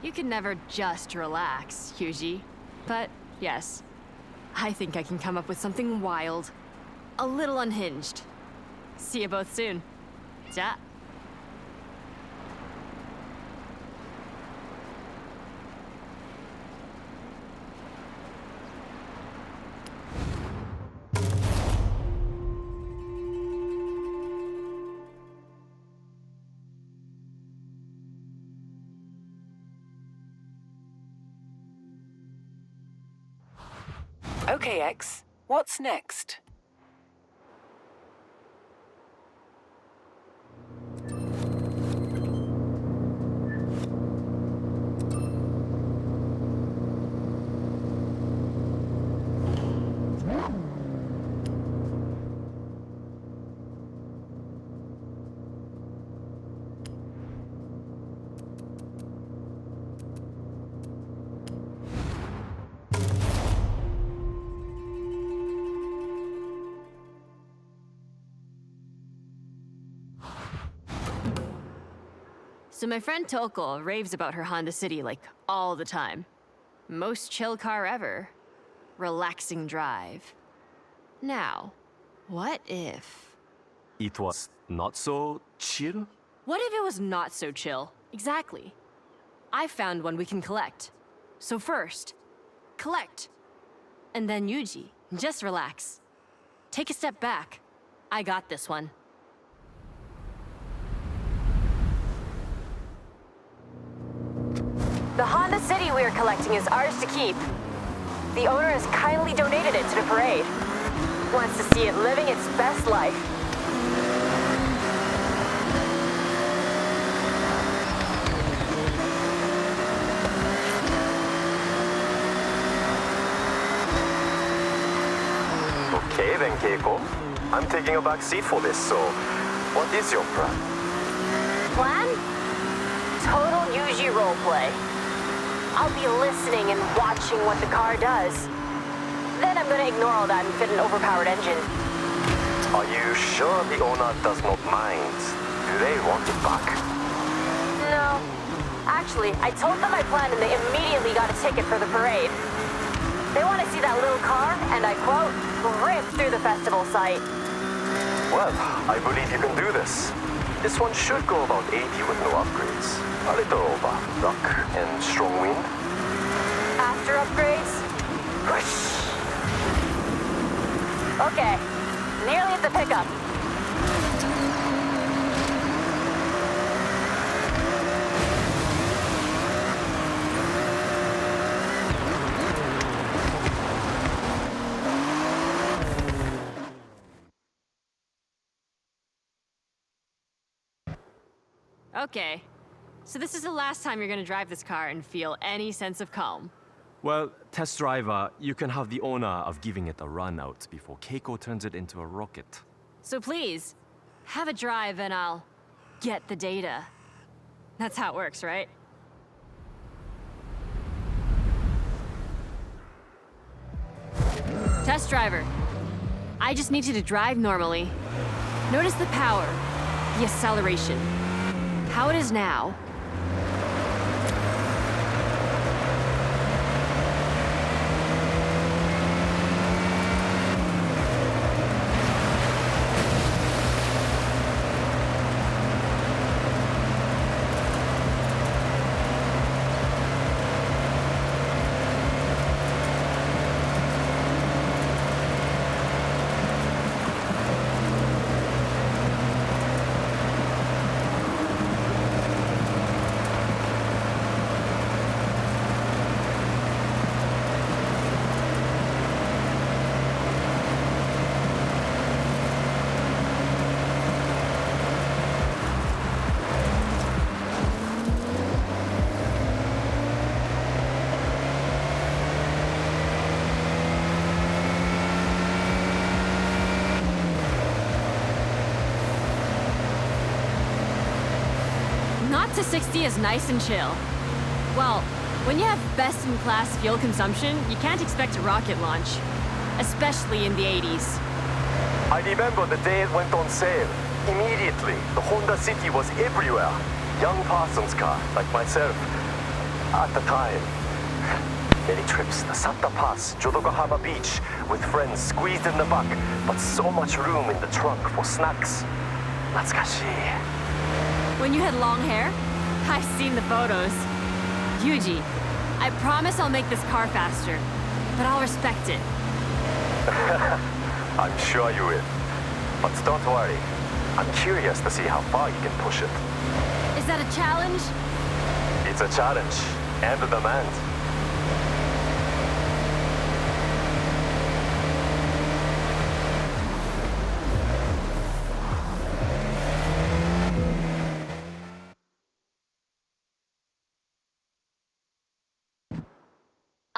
You can never just relax, Yuji. But, yes, I think I can come up with something wild. A little unhinged. See you both soon. Ja. Okay, X. What's next? So my friend Toko raves about her Honda City like all the time. Most chill car ever. Relaxing drive. Now, what if... It was not so chill? What if it was not so chill? Exactly. I found one we can collect. So first, collect. And then Yuji, just relax. Take a step back. I got this one. The Honda City we are collecting is ours to keep. The owner has kindly donated it to the parade. Wants to see it living its best life. Okay then, Keiko. I'm taking a back seat for this, so what is your plan? Plan? Total Yuji roleplay. I'll be listening and watching what the car does. Then I'm gonna ignore all that and fit an overpowered engine. Are you sure the owner does not mind? Do they want it back? No. Actually, I told them my plan and they immediately got a ticket for the parade. They want to see that little car, and I quote, rip through the festival site. Well, I believe you can do this. This one should go about 80 with no upgrades. A little over luck and strong wind. After upgrades? Whoosh. Okay, nearly at the pickup. Okay. So this is the last time you're gonna drive this car and feel any sense of calm. Well, test driver, you can have the honor of giving it a run out before Keiko turns it into a rocket. So please, have a drive and I'll get the data. That's how it works, right? Test driver. I just need you to drive normally. Notice the power, the acceleration. How it is now. Not to 60 is nice and chill. Well, when you have best-in-class fuel consumption, you can't expect a rocket launch. Especially in the 80s. I remember the day it went on sale. Immediately, the Honda City was everywhere. Young Parsons' car, like myself. At the time. Many trips, the Santa Pass, Jodoka Harbor Beach, with friends squeezed in the back, but so much room in the trunk for snacks. Natsukashi. When you had long hair? I've seen the photos. Yuji, I promise I'll make this car faster, but I'll respect it. I'm sure you will. But don't worry. I'm curious to see how far you can push it. Is that a challenge? It's a challenge and a demand.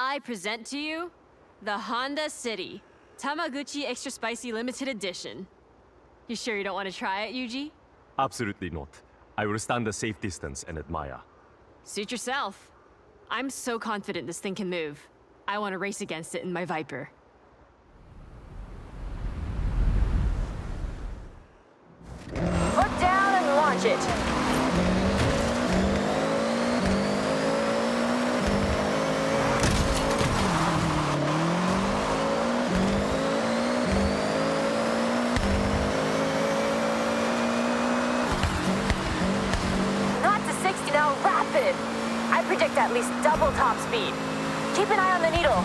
I present to you the Honda City Tamaguchi Extra Spicy Limited Edition. You sure you don't want to try it, Yuji? Absolutely not. I will stand a safe distance and admire. Suit yourself. I'm so confident this thing can move. I want to race against it in my Viper. Foot down and launch it. Now rapid! I predict at least double top speed. Keep an eye on the needle.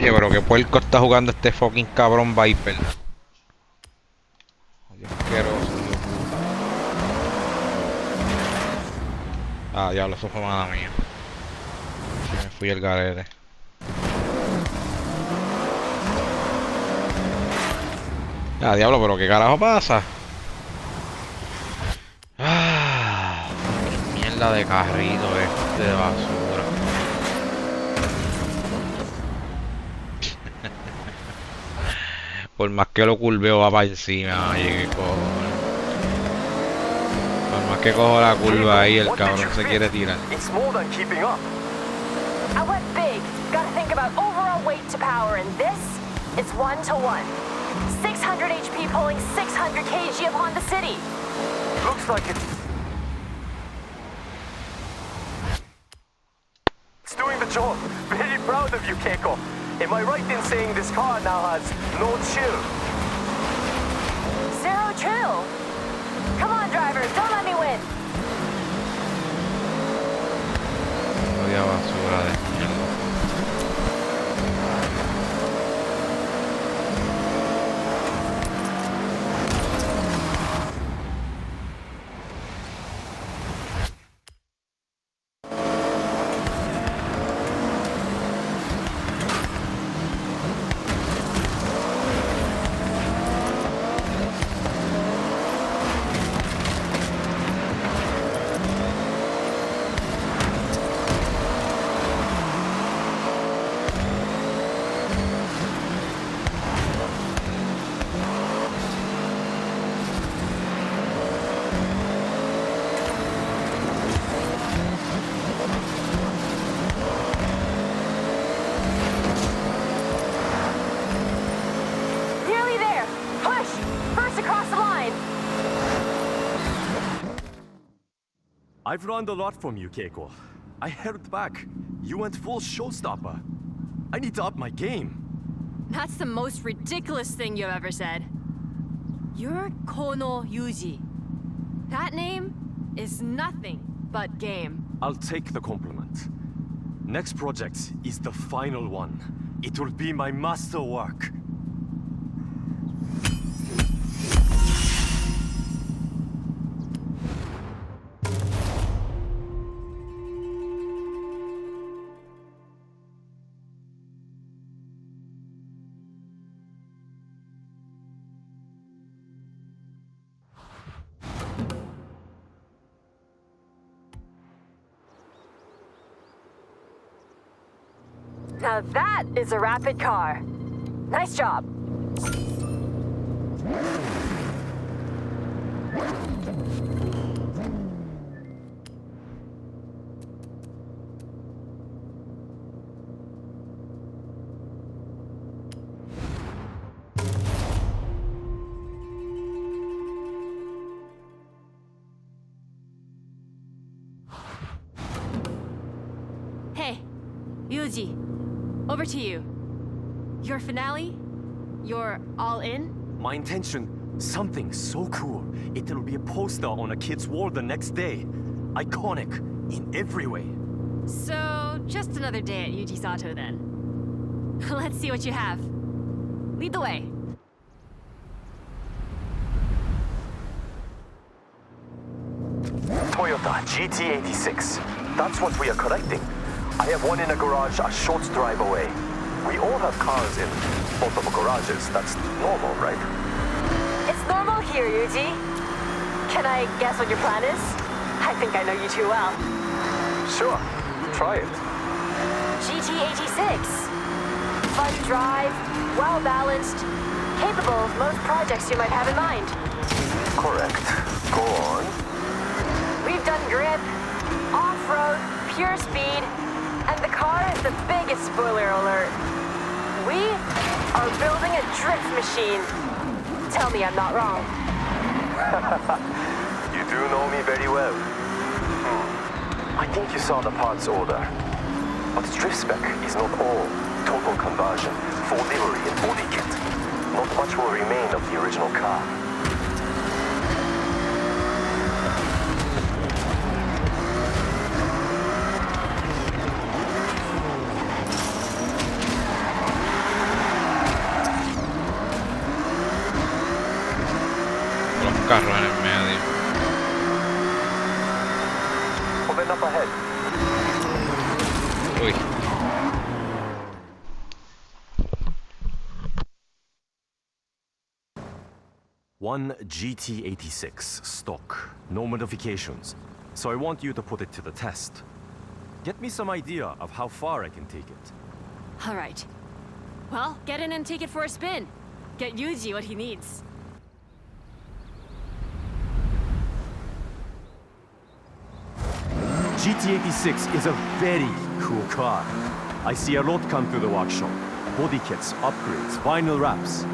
Oye, pero que puerco está jugando este fucking cabrón Viper. Oye, asqueroso, Dios. Ah, diablo, eso fue mala mía. Sí, me fui el garete. Ah, diablo, pero qué carajo pasa. Ah, qué mierda de carrito este de basura. Por más que lo curveo va para encima, oye, qué cojones. Por más que cojo la curva ahí, el cabrón se quiere tirar. It's more than keeping up. I went big. Gotta think about overall weight to power, and this is 1-to-1. 600 HP pulling 600 kg upon the city. Looks like it's doing the job. Very proud of you, Keiko. Am I right in saying this car now has no chill? Zero chill. Come on, driver, don't let me win. Odia basura de mierda. Nearly there. Push. First across the line. I've learned a lot from you, Keiko. I held back. You went full showstopper. I need to up my game. That's the most ridiculous thing you've ever said. You're Kono Yuji. That name is nothing but game. I'll take the compliment. Next project is the final one. It will be my masterwork. Now that is a rapid car. Nice job. Hey, Yuji, over to you. Your finale? You're all in? My intention, something so cool. It'll be a poster on a kid's wall the next day. Iconic in every way. So, just another day at Yuji's Auto then. Let's see what you have. Lead the way. Toyo Toyota GT86. That's what we are collecting. I have one in a garage a short drive away. We all have cars in multiple garages. That's normal, right? It's normal here, Yuji. Can I guess what your plan is? I think I know you too well. Sure, try it. GT86. Fun drive, well-balanced, capable of most projects you might have in mind. Correct. Go on. We've done grip, off-road, pure speed, and the car is the biggest spoiler alert. We are building a drift machine. Tell me I'm not wrong. You do know me very well. I think you saw the parts order. But drift spec is not all. Total conversion, full livery and body kit. Not much will remain of the original car. Los carros en el medio. Open up ahead. Uy. One GT86 stock, no modifications. So I want you to put it to the test. Get me some idea of how far I can take it. All right. Well, get in and take it for a spin. Get Yuji what he needs. GT86 is a very cool car. I see a lot come through the workshop. Body kits, upgrades, vinyl wraps.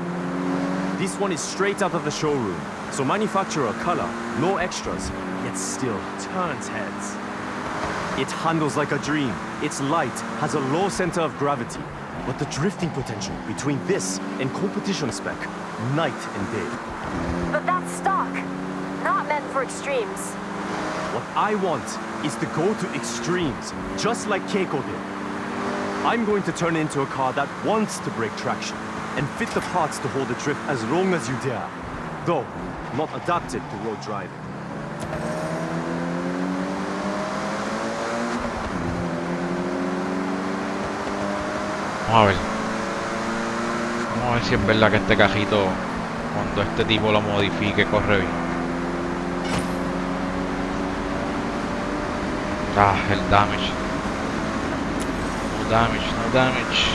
This one is straight out of the showroom, so manufacturer color, no extras, yet still turns heads. It handles like a dream. Its light has a low center of gravity, but the drifting potential between this and competition spec, night and day. But that's stock, not meant for extremes. What I want is to go to extremes, just like Keiko did. I'm going to turn it into a car that wants to break traction and fit the parts to hold the drift as long as you dare, though not adapted to road driving. Vamos a ver. Vamos a ver si es verdad que este cajito, cuando este tipo lo modifique, corre bien. Ah, el damage. No damage, no damage.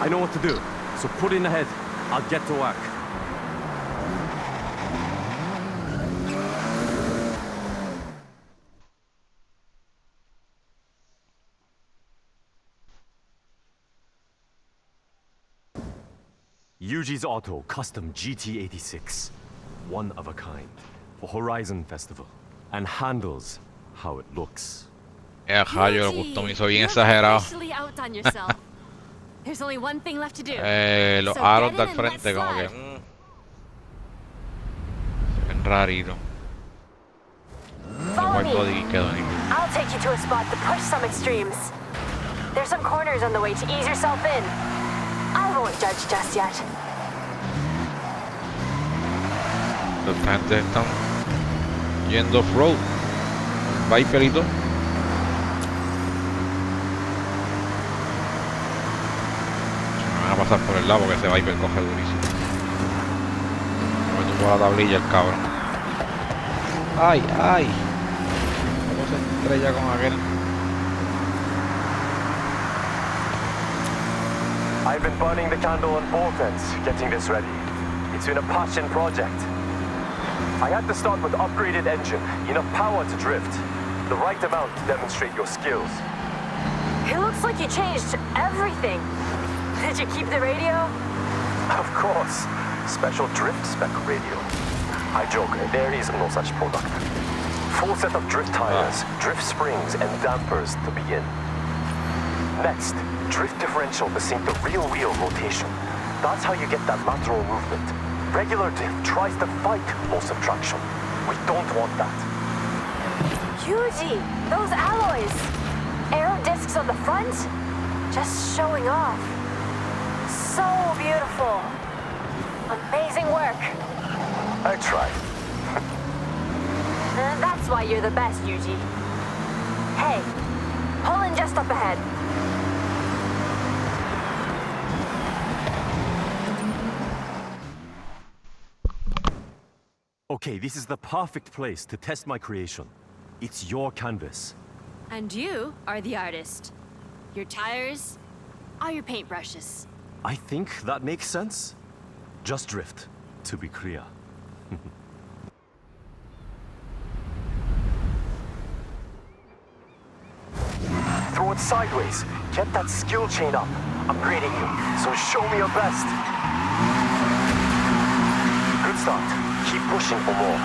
I know what to do, so put in ahead. I'll get to work. Yuji's Auto Custom GT86. One of a kind. For Horizon Festival. And handles how it looks. Rayo, el gusto me hizo bien exagerado. Officially outdone yourself. There's only one thing left to do. Los So aros get del in and frente let's como que... slide. Se ven rarito. Follow El body me. quedó nítido. I'll take you to a spot to push some extremes. There's some corners on the way to ease yourself in. I won't judge just yet. Esta gente están yendo off-road. Viperito. Me van a pasar por el lado porque ese Viper coge durísimo. Me tuvo la tablilla el cabrón. ¡Ay, ay! ¿Cómo se estrella con aquel? I've been burning the candle on both ends, getting this ready. It's been a passion project. I had to start with upgraded engine, enough power to drift, the right amount to demonstrate your skills. It looks like you changed everything. Did you keep the radio? Of course, special drift spec radio. I joke, there is no such product. Full set of drift tires, drift springs, and dampers to begin. Next, drift differential to sync the real wheel rotation. That's how you get that lateral movement. Regular diff tries to fight more subtraction. We don't want that. Yuji, those alloys! Aero discs on the front? Just showing off. So beautiful. Amazing work. I tried. That's why you're the best, Yuji. Hey, pull in just up ahead. Okay, this is the perfect place to test my creation. It's your canvas. And you are the artist. Your tires are your paintbrushes. I think that makes sense. Just drift, to be clear. Throw it sideways. Get that skill chain up. I'm grading you, so show me your best. Good start. Keep pushing for more.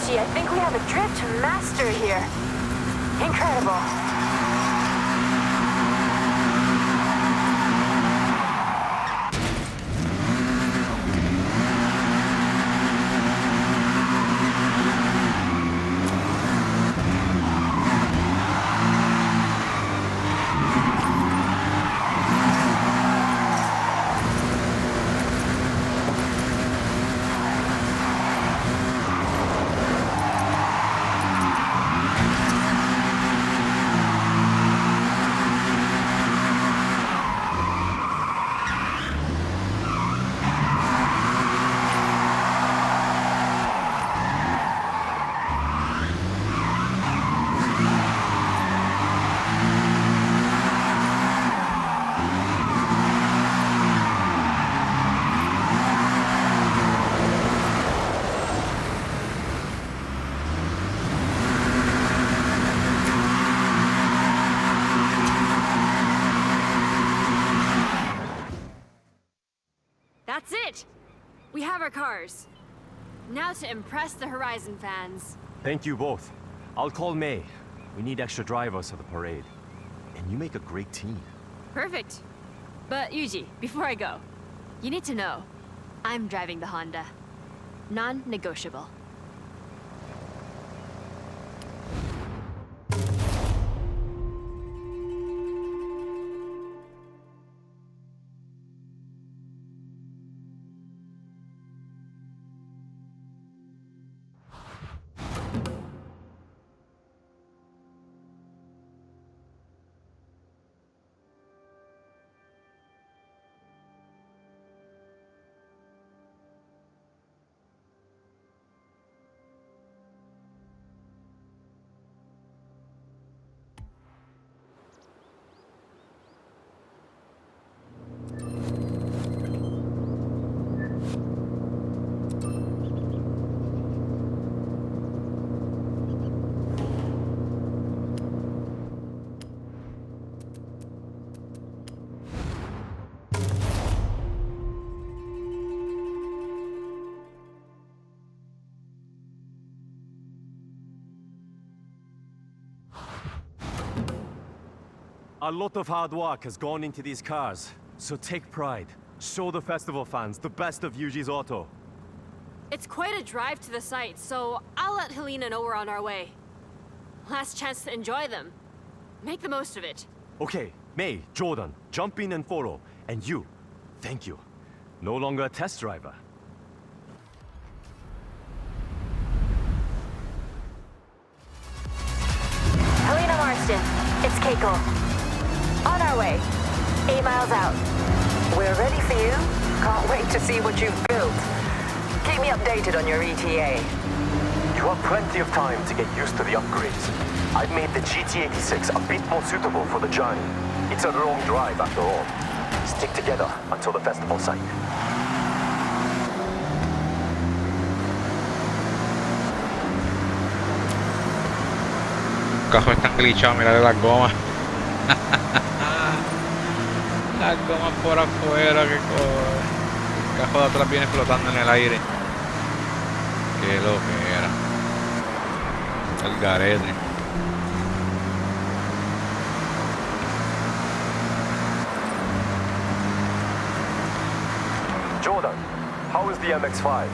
I think we have a drift master here. Incredible. That's it! We have our cars. Now to impress the Horizon fans. Thank you both. I'll call May. We need extra drivers for the parade. And you make a great team. Perfect. But Yuji, before I go, you need to know, I'm driving the Honda. Non-negotiable. A lot of hard work has gone into these cars, so take pride. Show the festival fans the best of Yuji's Auto. It's quite a drive to the site, so I'll let Helena know we're on our way. Last chance to enjoy them. Make the most of it. Okay, May, Jordan, jump in and follow. And you, thank you. No longer a test driver. Helena Marston, it's Keiko. On our way. 8 miles out. We're ready for you. Can't wait to see what you've built. Keep me updated on your ETA. You have plenty of time to get used to the upgrades. I've made the GT86 a bit more suitable for the journey. It's a long drive after all. Stick together until the festival site. Los cajos están glitchados, mirad las gomas. Las gomas por afuera, que cojones. El cajo de atrás viene flotando en el aire. Qué lo que era. El garete. Jordan, how is the MX-5?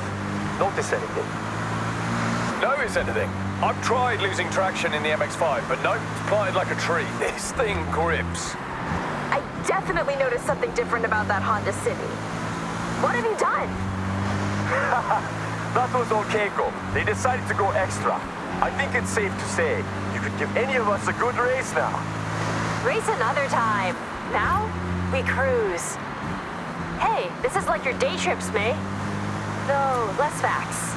Notice anything? Notice anything? I've tried losing traction in the MX-5, but no, it's planted like a tree. This thing grips. I definitely noticed something different about that Honda City. What have you done? That was all Keiko. They decided to go extra. I think it's safe to say you could give any of us a good race now. Race another time. Now, we cruise. Hey, this is like your day trips, May. Though, less facts.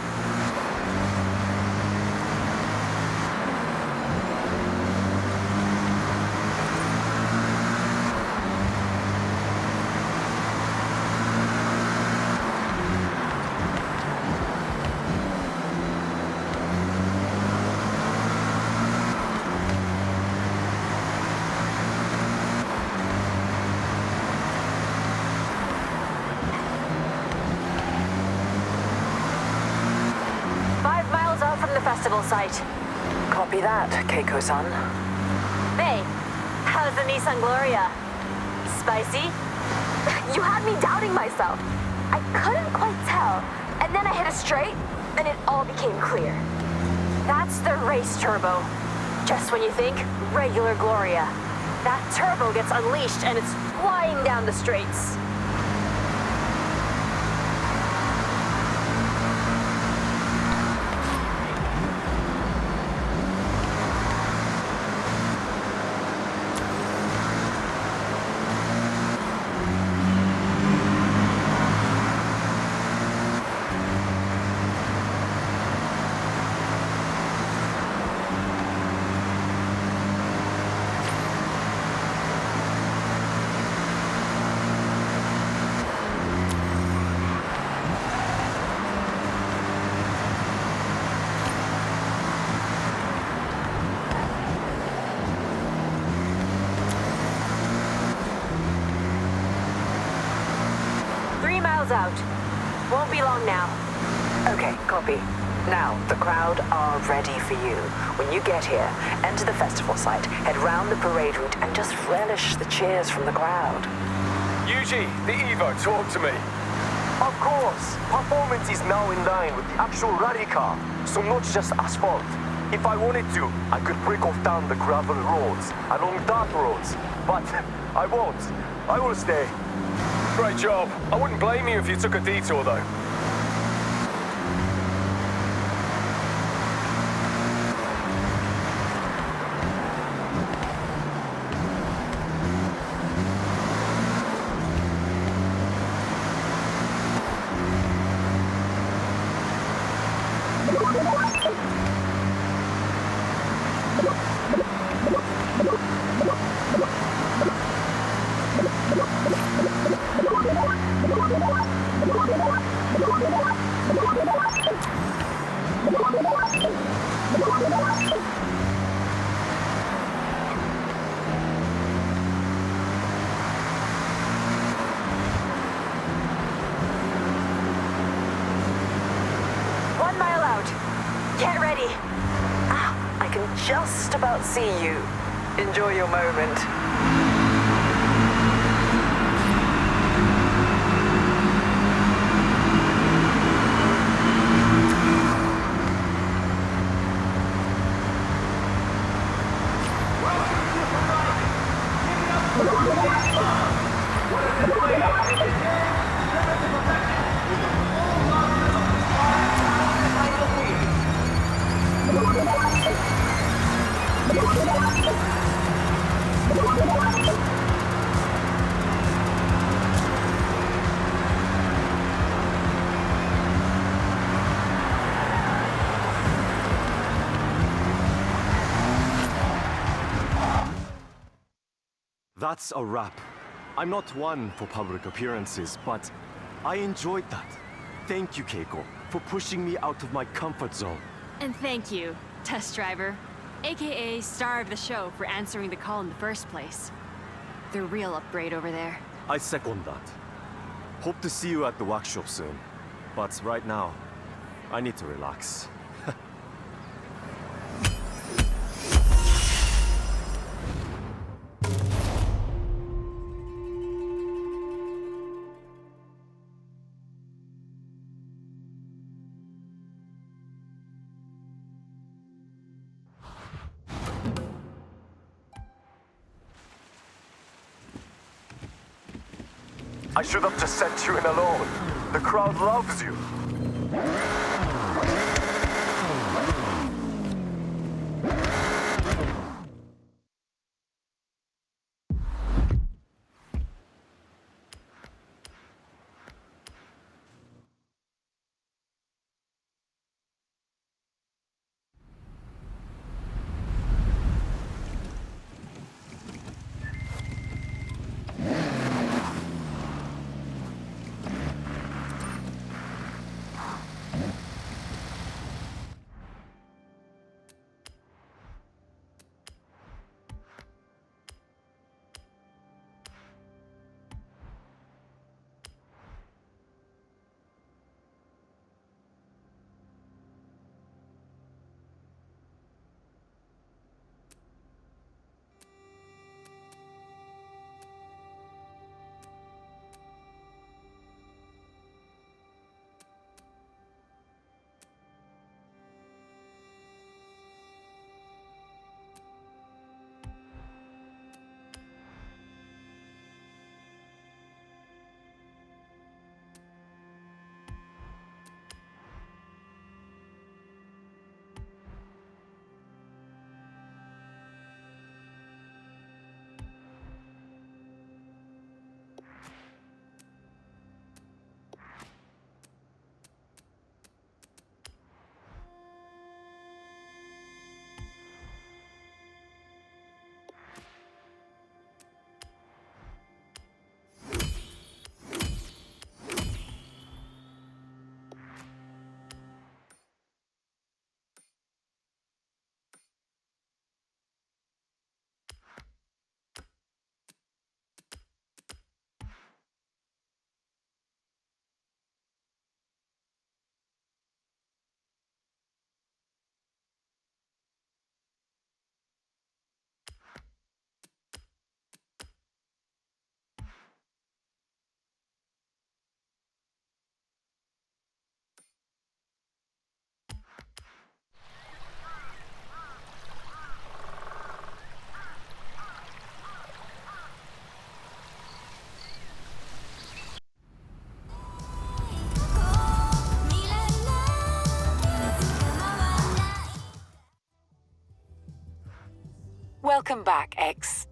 Festival site. Copy that, Keiko-san. Hey, how's the Nissan Gloria? Spicy? You had me doubting myself. I couldn't quite tell. And then I hit a straight, and it all became clear. That's the race turbo. Just when you think, regular Gloria. That turbo gets unleashed and it's flying down the straights. Out. Won't be long now. Okay, copy. Now, the crowd are ready for you. When you get here, enter the festival site, head round the parade route, and just relish the cheers from the crowd. Yuji, the Evo, talk to me. Of course, performance is now in line with the actual rally car, so not just asphalt. If I wanted to, I could break off down the gravel roads, along dirt roads, but I won't. I will stay. Great job. I wouldn't blame you if you took a detour, though. Get ready. I can just about see you. Enjoy your moment. that's a wrap. I'm not one for public appearances, but I enjoyed that. Thank you, Keiko, for pushing me out of my comfort zone. And thank you, test driver, aka star of the show, for answering the call in the first place. The real upgrade over there. I second that. Hope to see you at the workshop soon. But right now, I need to relax. I should have just sent you in alone. The crowd loves you. Welcome back, X.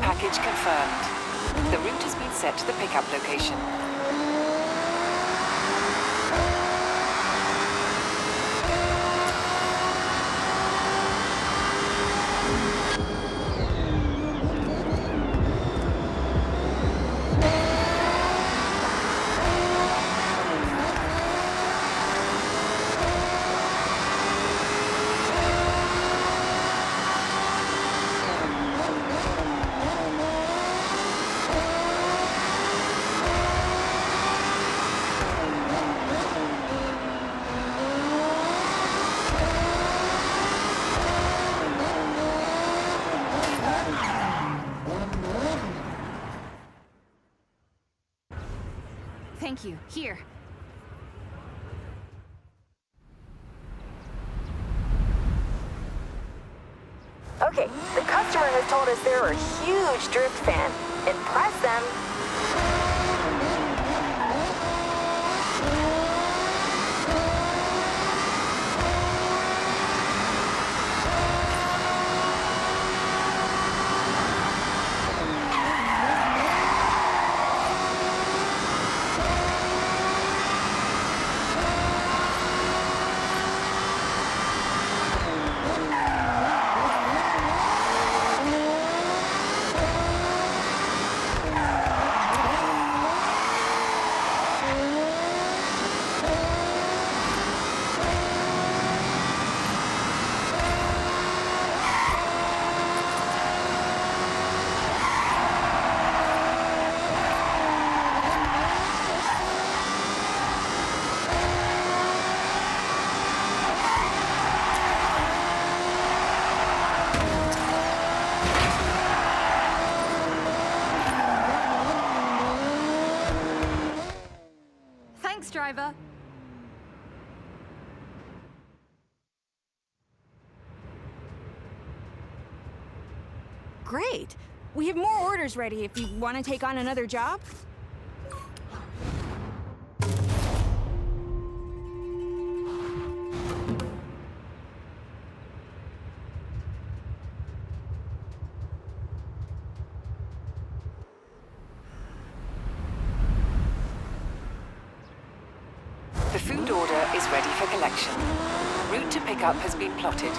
package confirmed. The route has been set to the pickup location. Thank you. Here. Okay, the customer has told us they're a huge drift fan. Impress them. Thanks, driver. Great. We have more orders ready if you want to take on another job. The food order is ready for collection. Route to pickup has been plotted.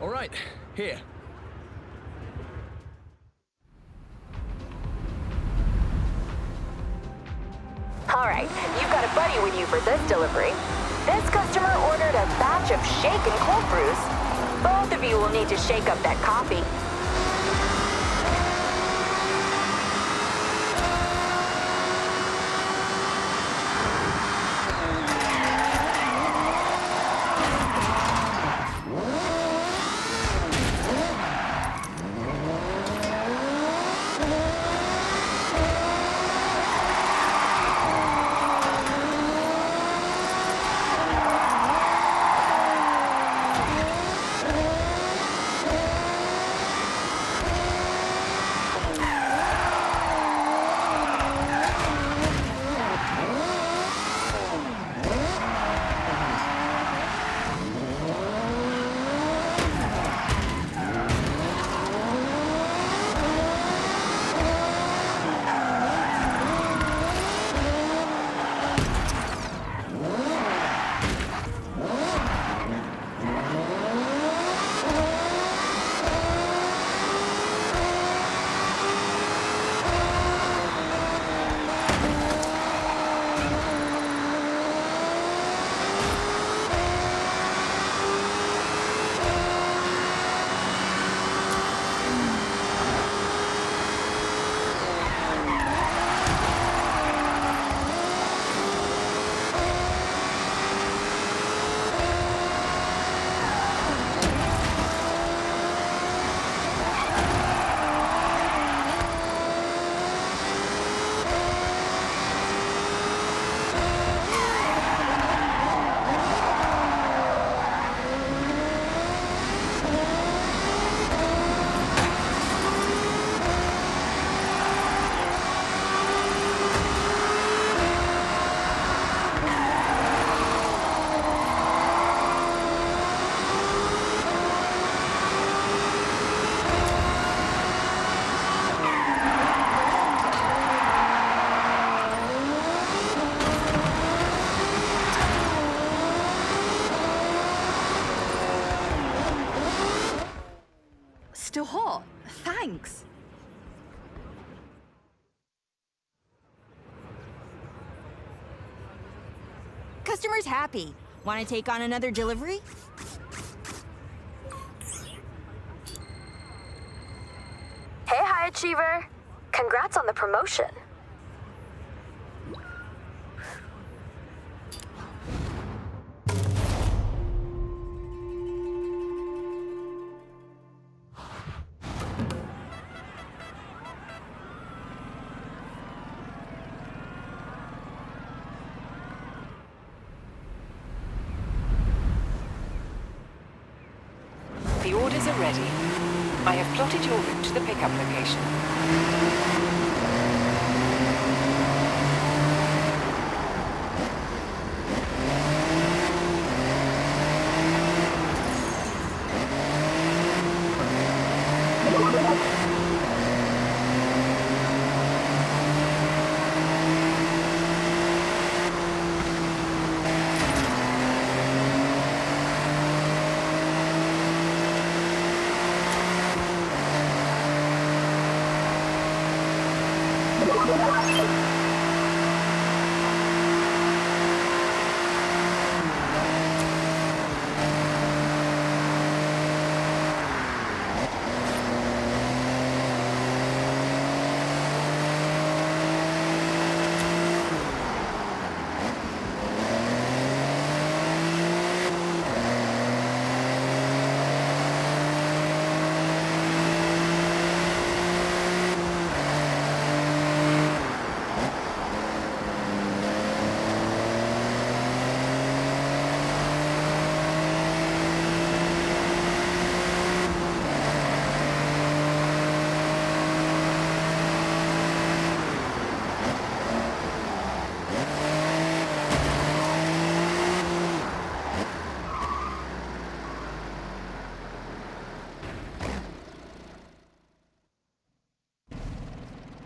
All right, here. All right, you've got a buddy with you for this delivery. This customer ordered a batch of shaken cold brews. Both of you will need to shake up that coffee. still hot. Thanks. Customer's happy. Want to take on another delivery? Hey, high achiever. Congrats on the promotion. The orders are ready. I have plotted your route to the pickup location.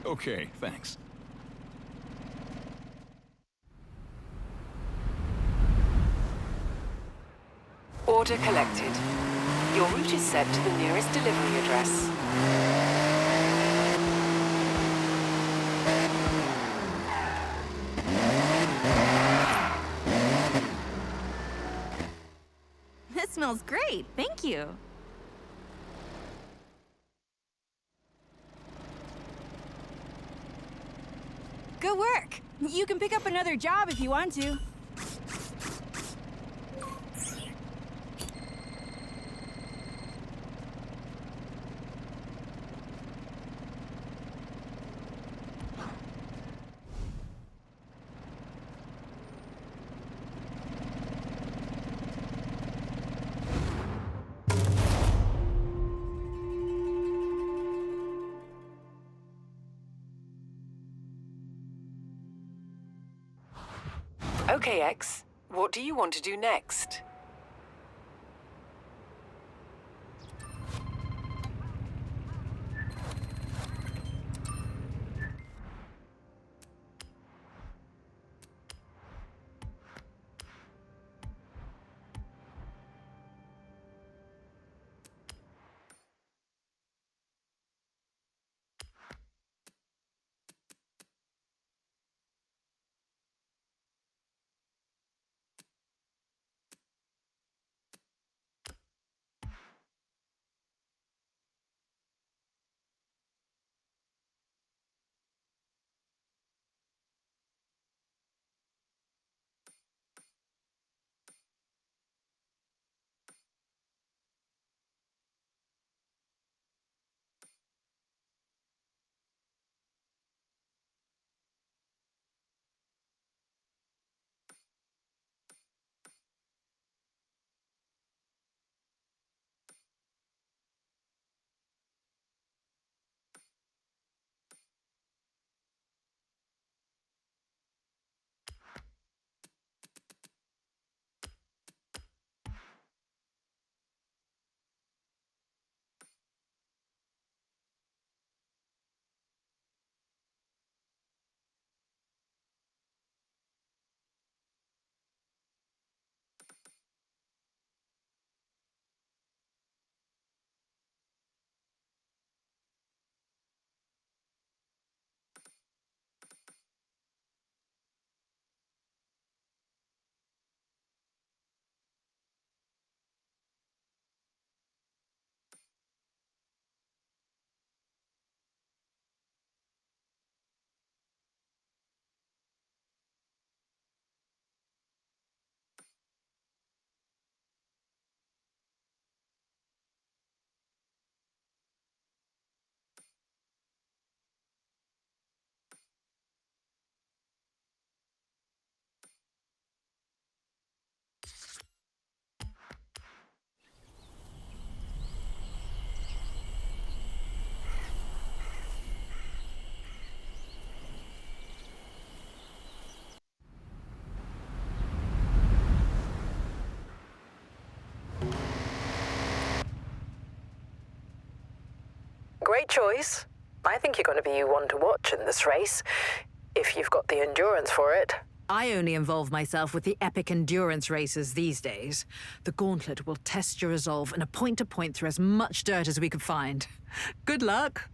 Okay, thanks. Order collected. Your route is set to the nearest delivery address. This smells great. Thank you. Good work. You can pick up another job if you want to. Okay, X. What do you want to do next? Great choice. I think you're going to be one to watch in this race, if you've got the endurance for it. I only involve myself with the epic endurance races these days. The gauntlet will test your resolve in a point-to-point through as much dirt as we can find. Good luck!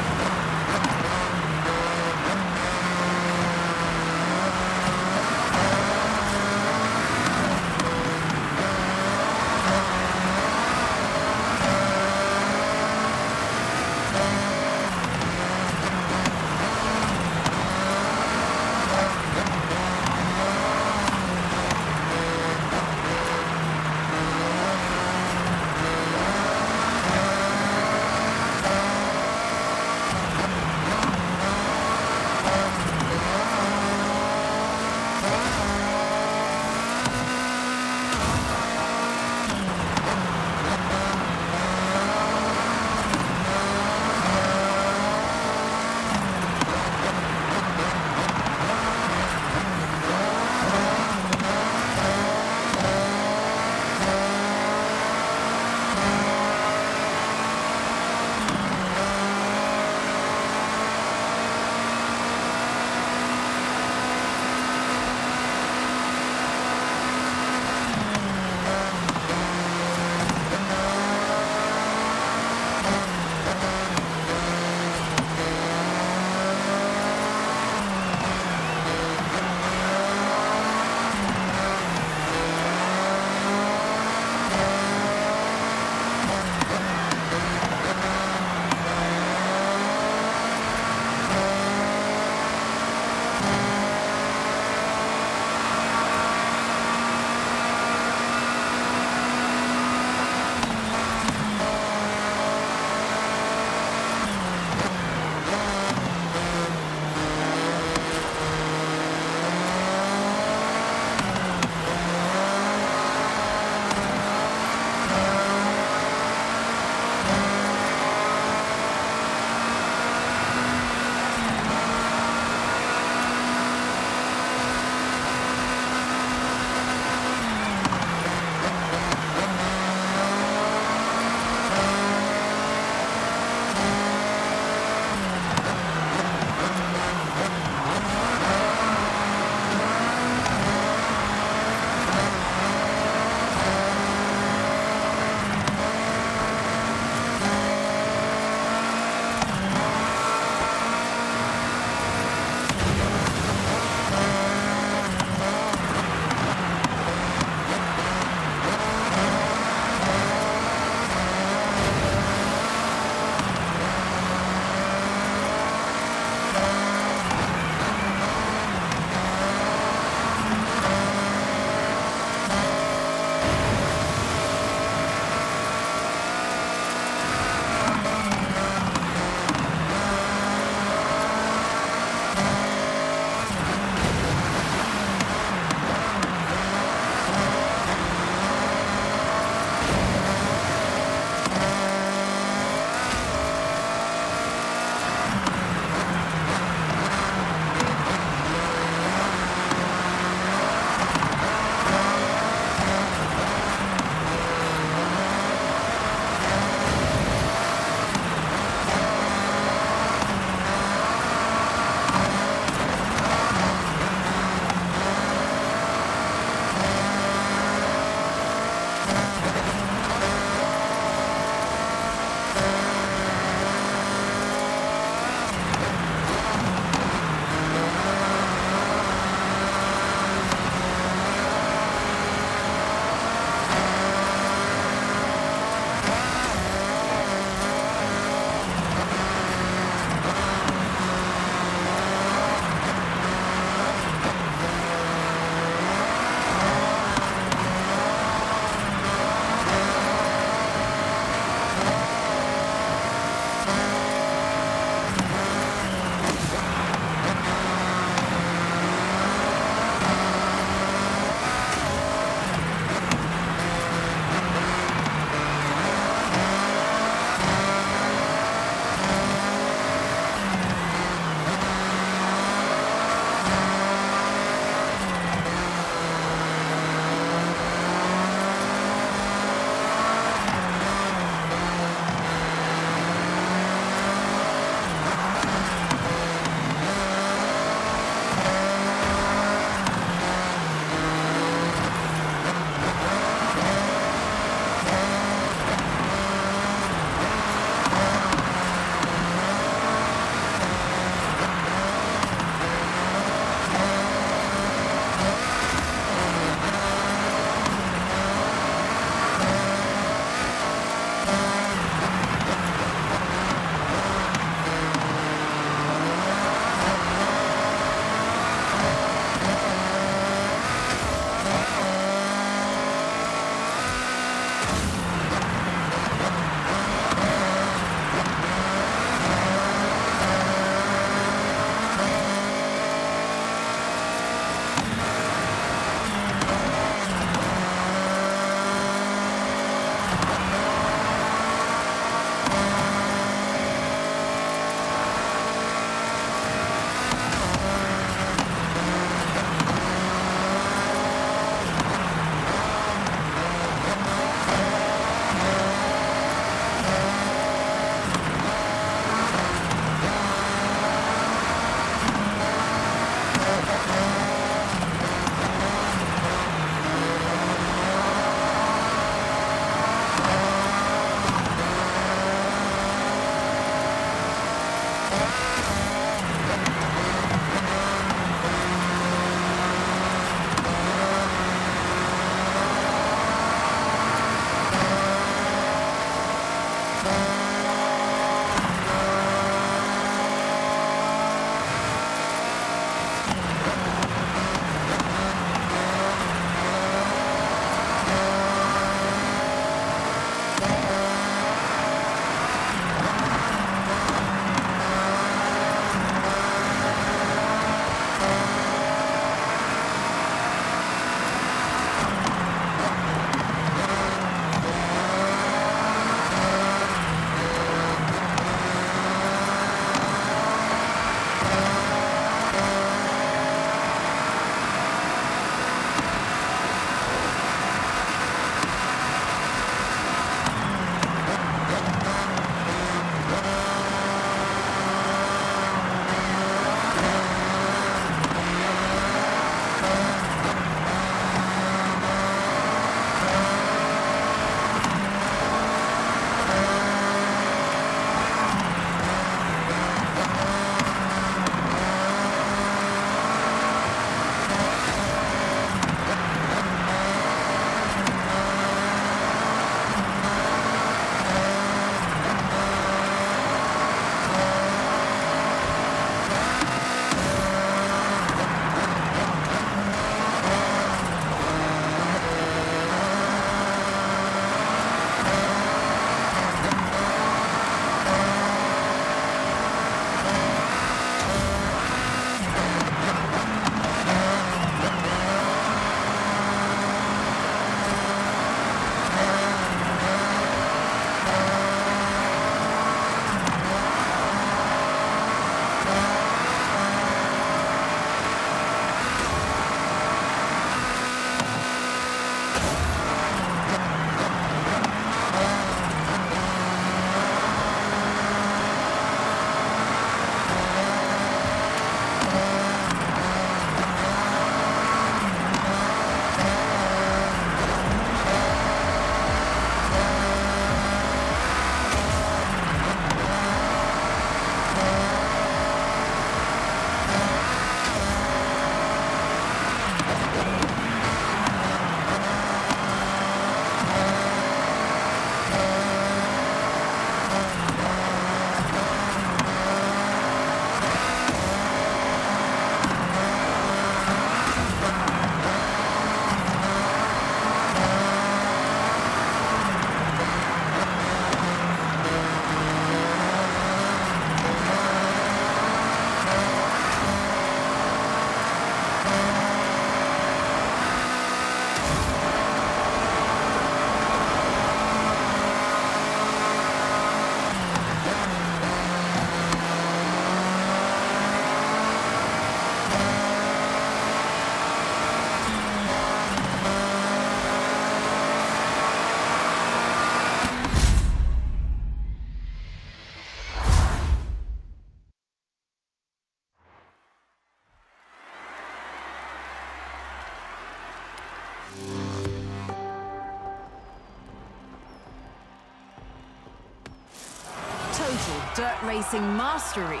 total dirt racing mastery.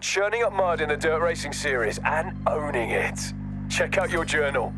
Churning up mud in the dirt racing series and owning it. Check out your journal.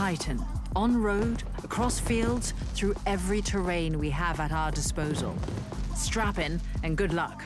Titan. On road, across fields, through every terrain we have at our disposal. Strap in and good luck.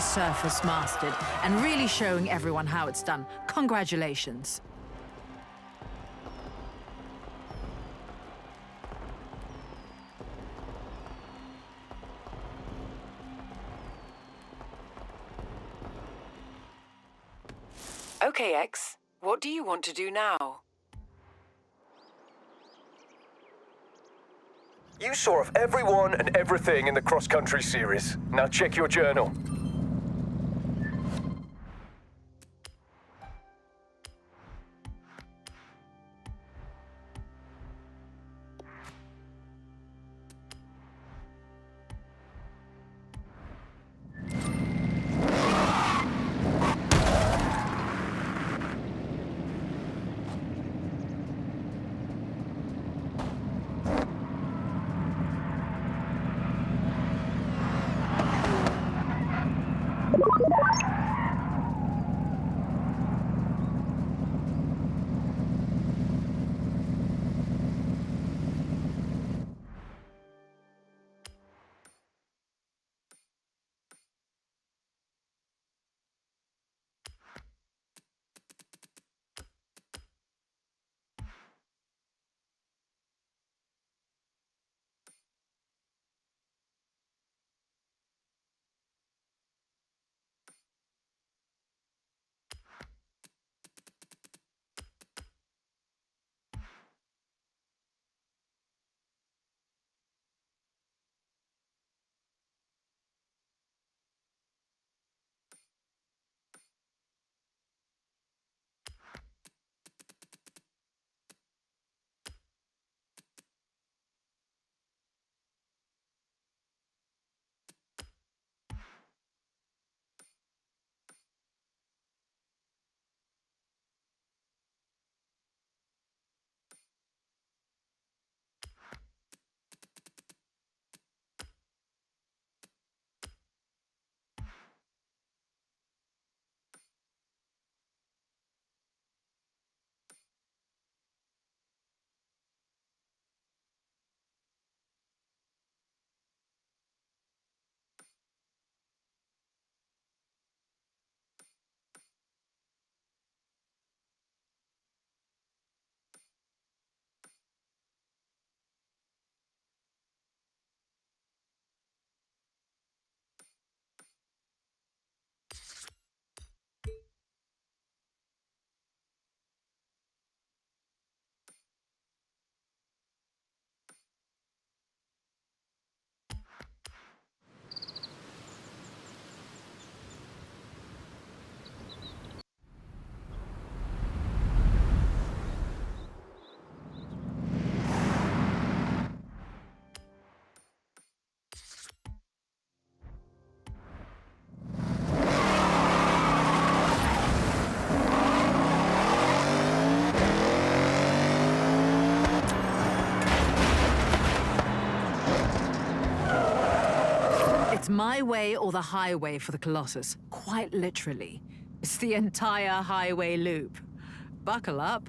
resurfaced mastered and really showing everyone how it's done. Congratulations. Okay, X. What do you want to do now? You saw off everyone and everything in the cross-country series. Now check your journal. It's my way or the highway for the Colossus, quite literally. It's the entire highway loop. Buckle up.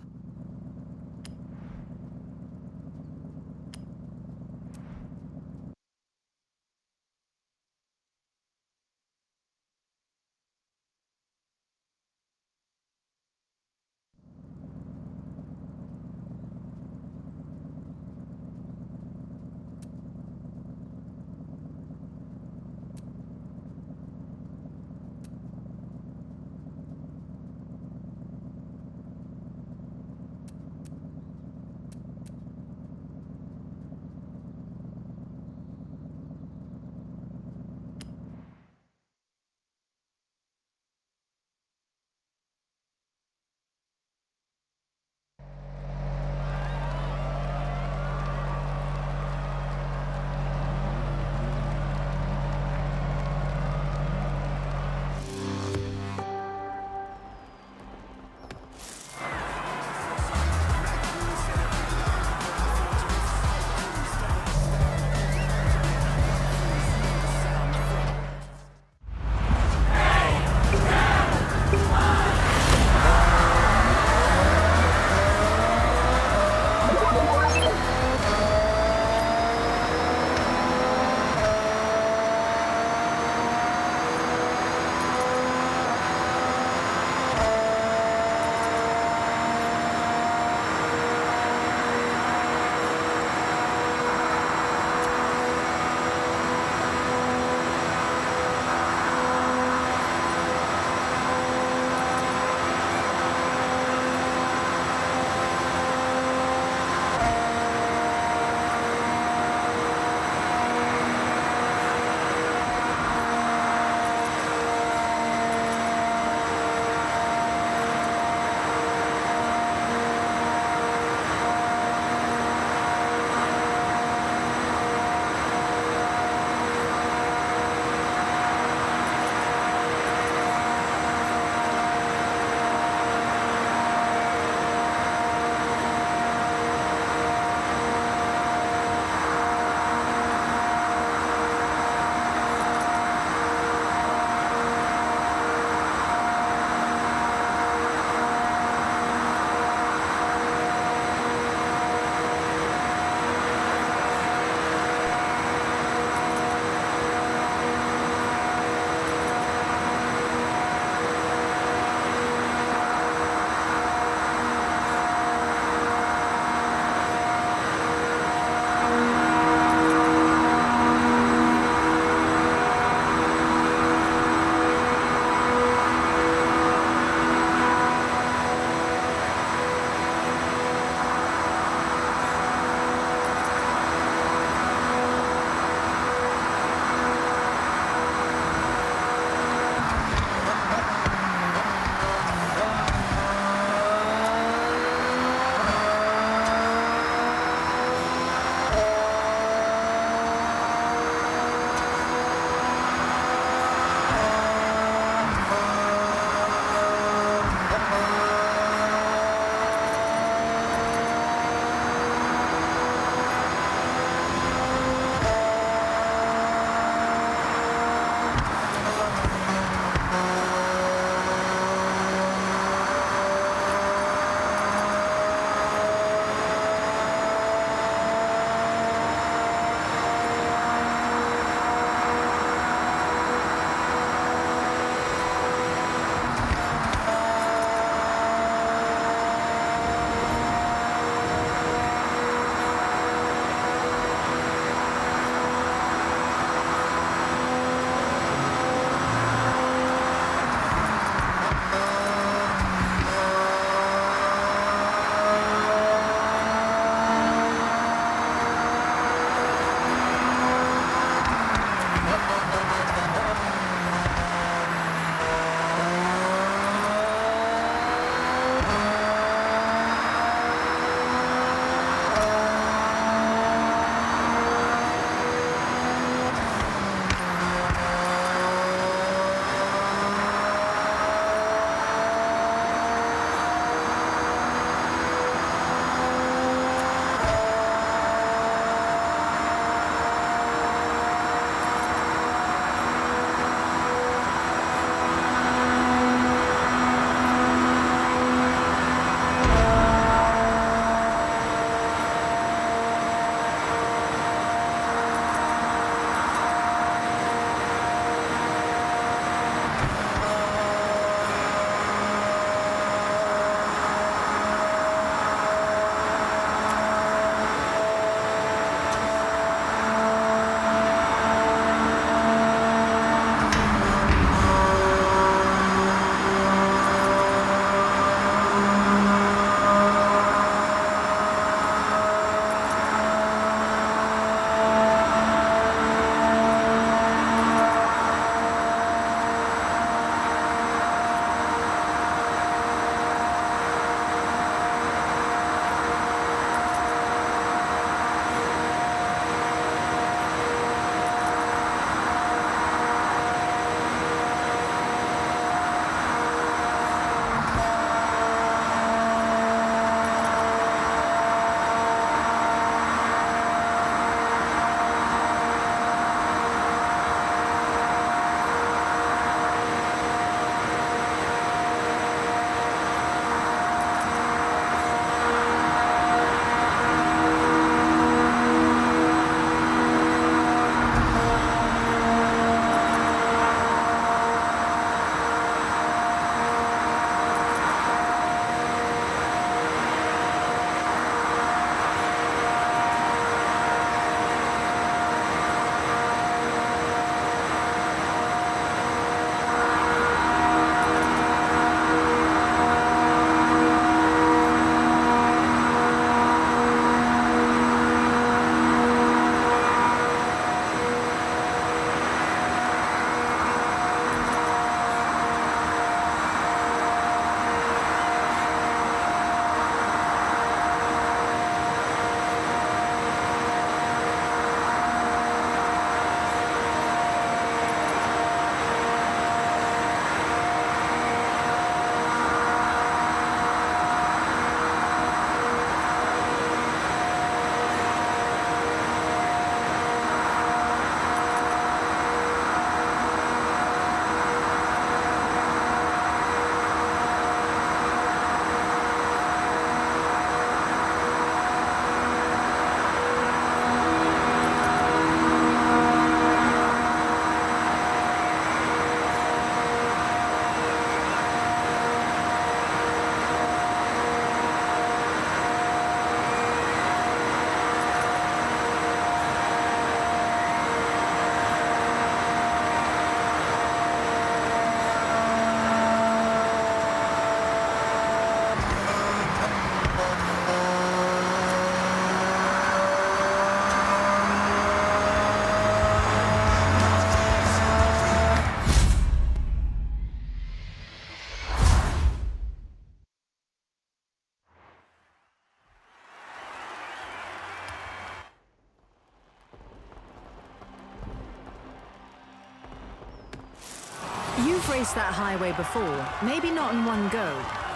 raced that highway before. Maybe not in one go,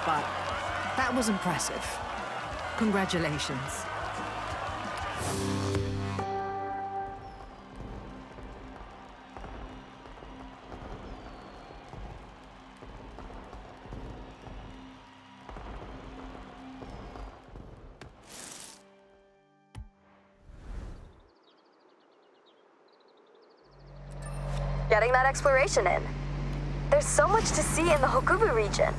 but that was impressive. Congratulations. Getting that exploration in. There's so much to see in the Hokubu region.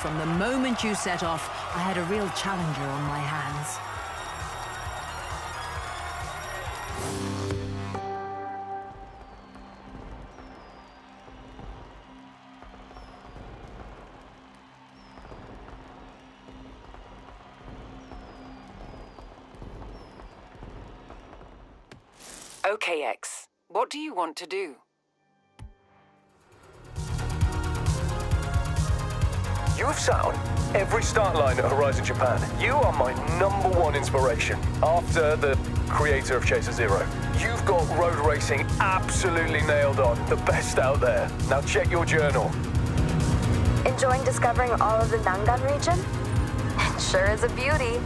From the moment you set off, I had a real challenger on my hands. Okay, X. What do you want to do? You have sat on every start line at Horizon Japan. You are my #1 inspiration, after the creator of Chaser Zero. You've got road racing absolutely nailed on, the best out there. Now check your journal. Enjoying discovering all of the Nangan region? It sure is a beauty.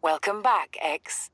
Welcome back, X.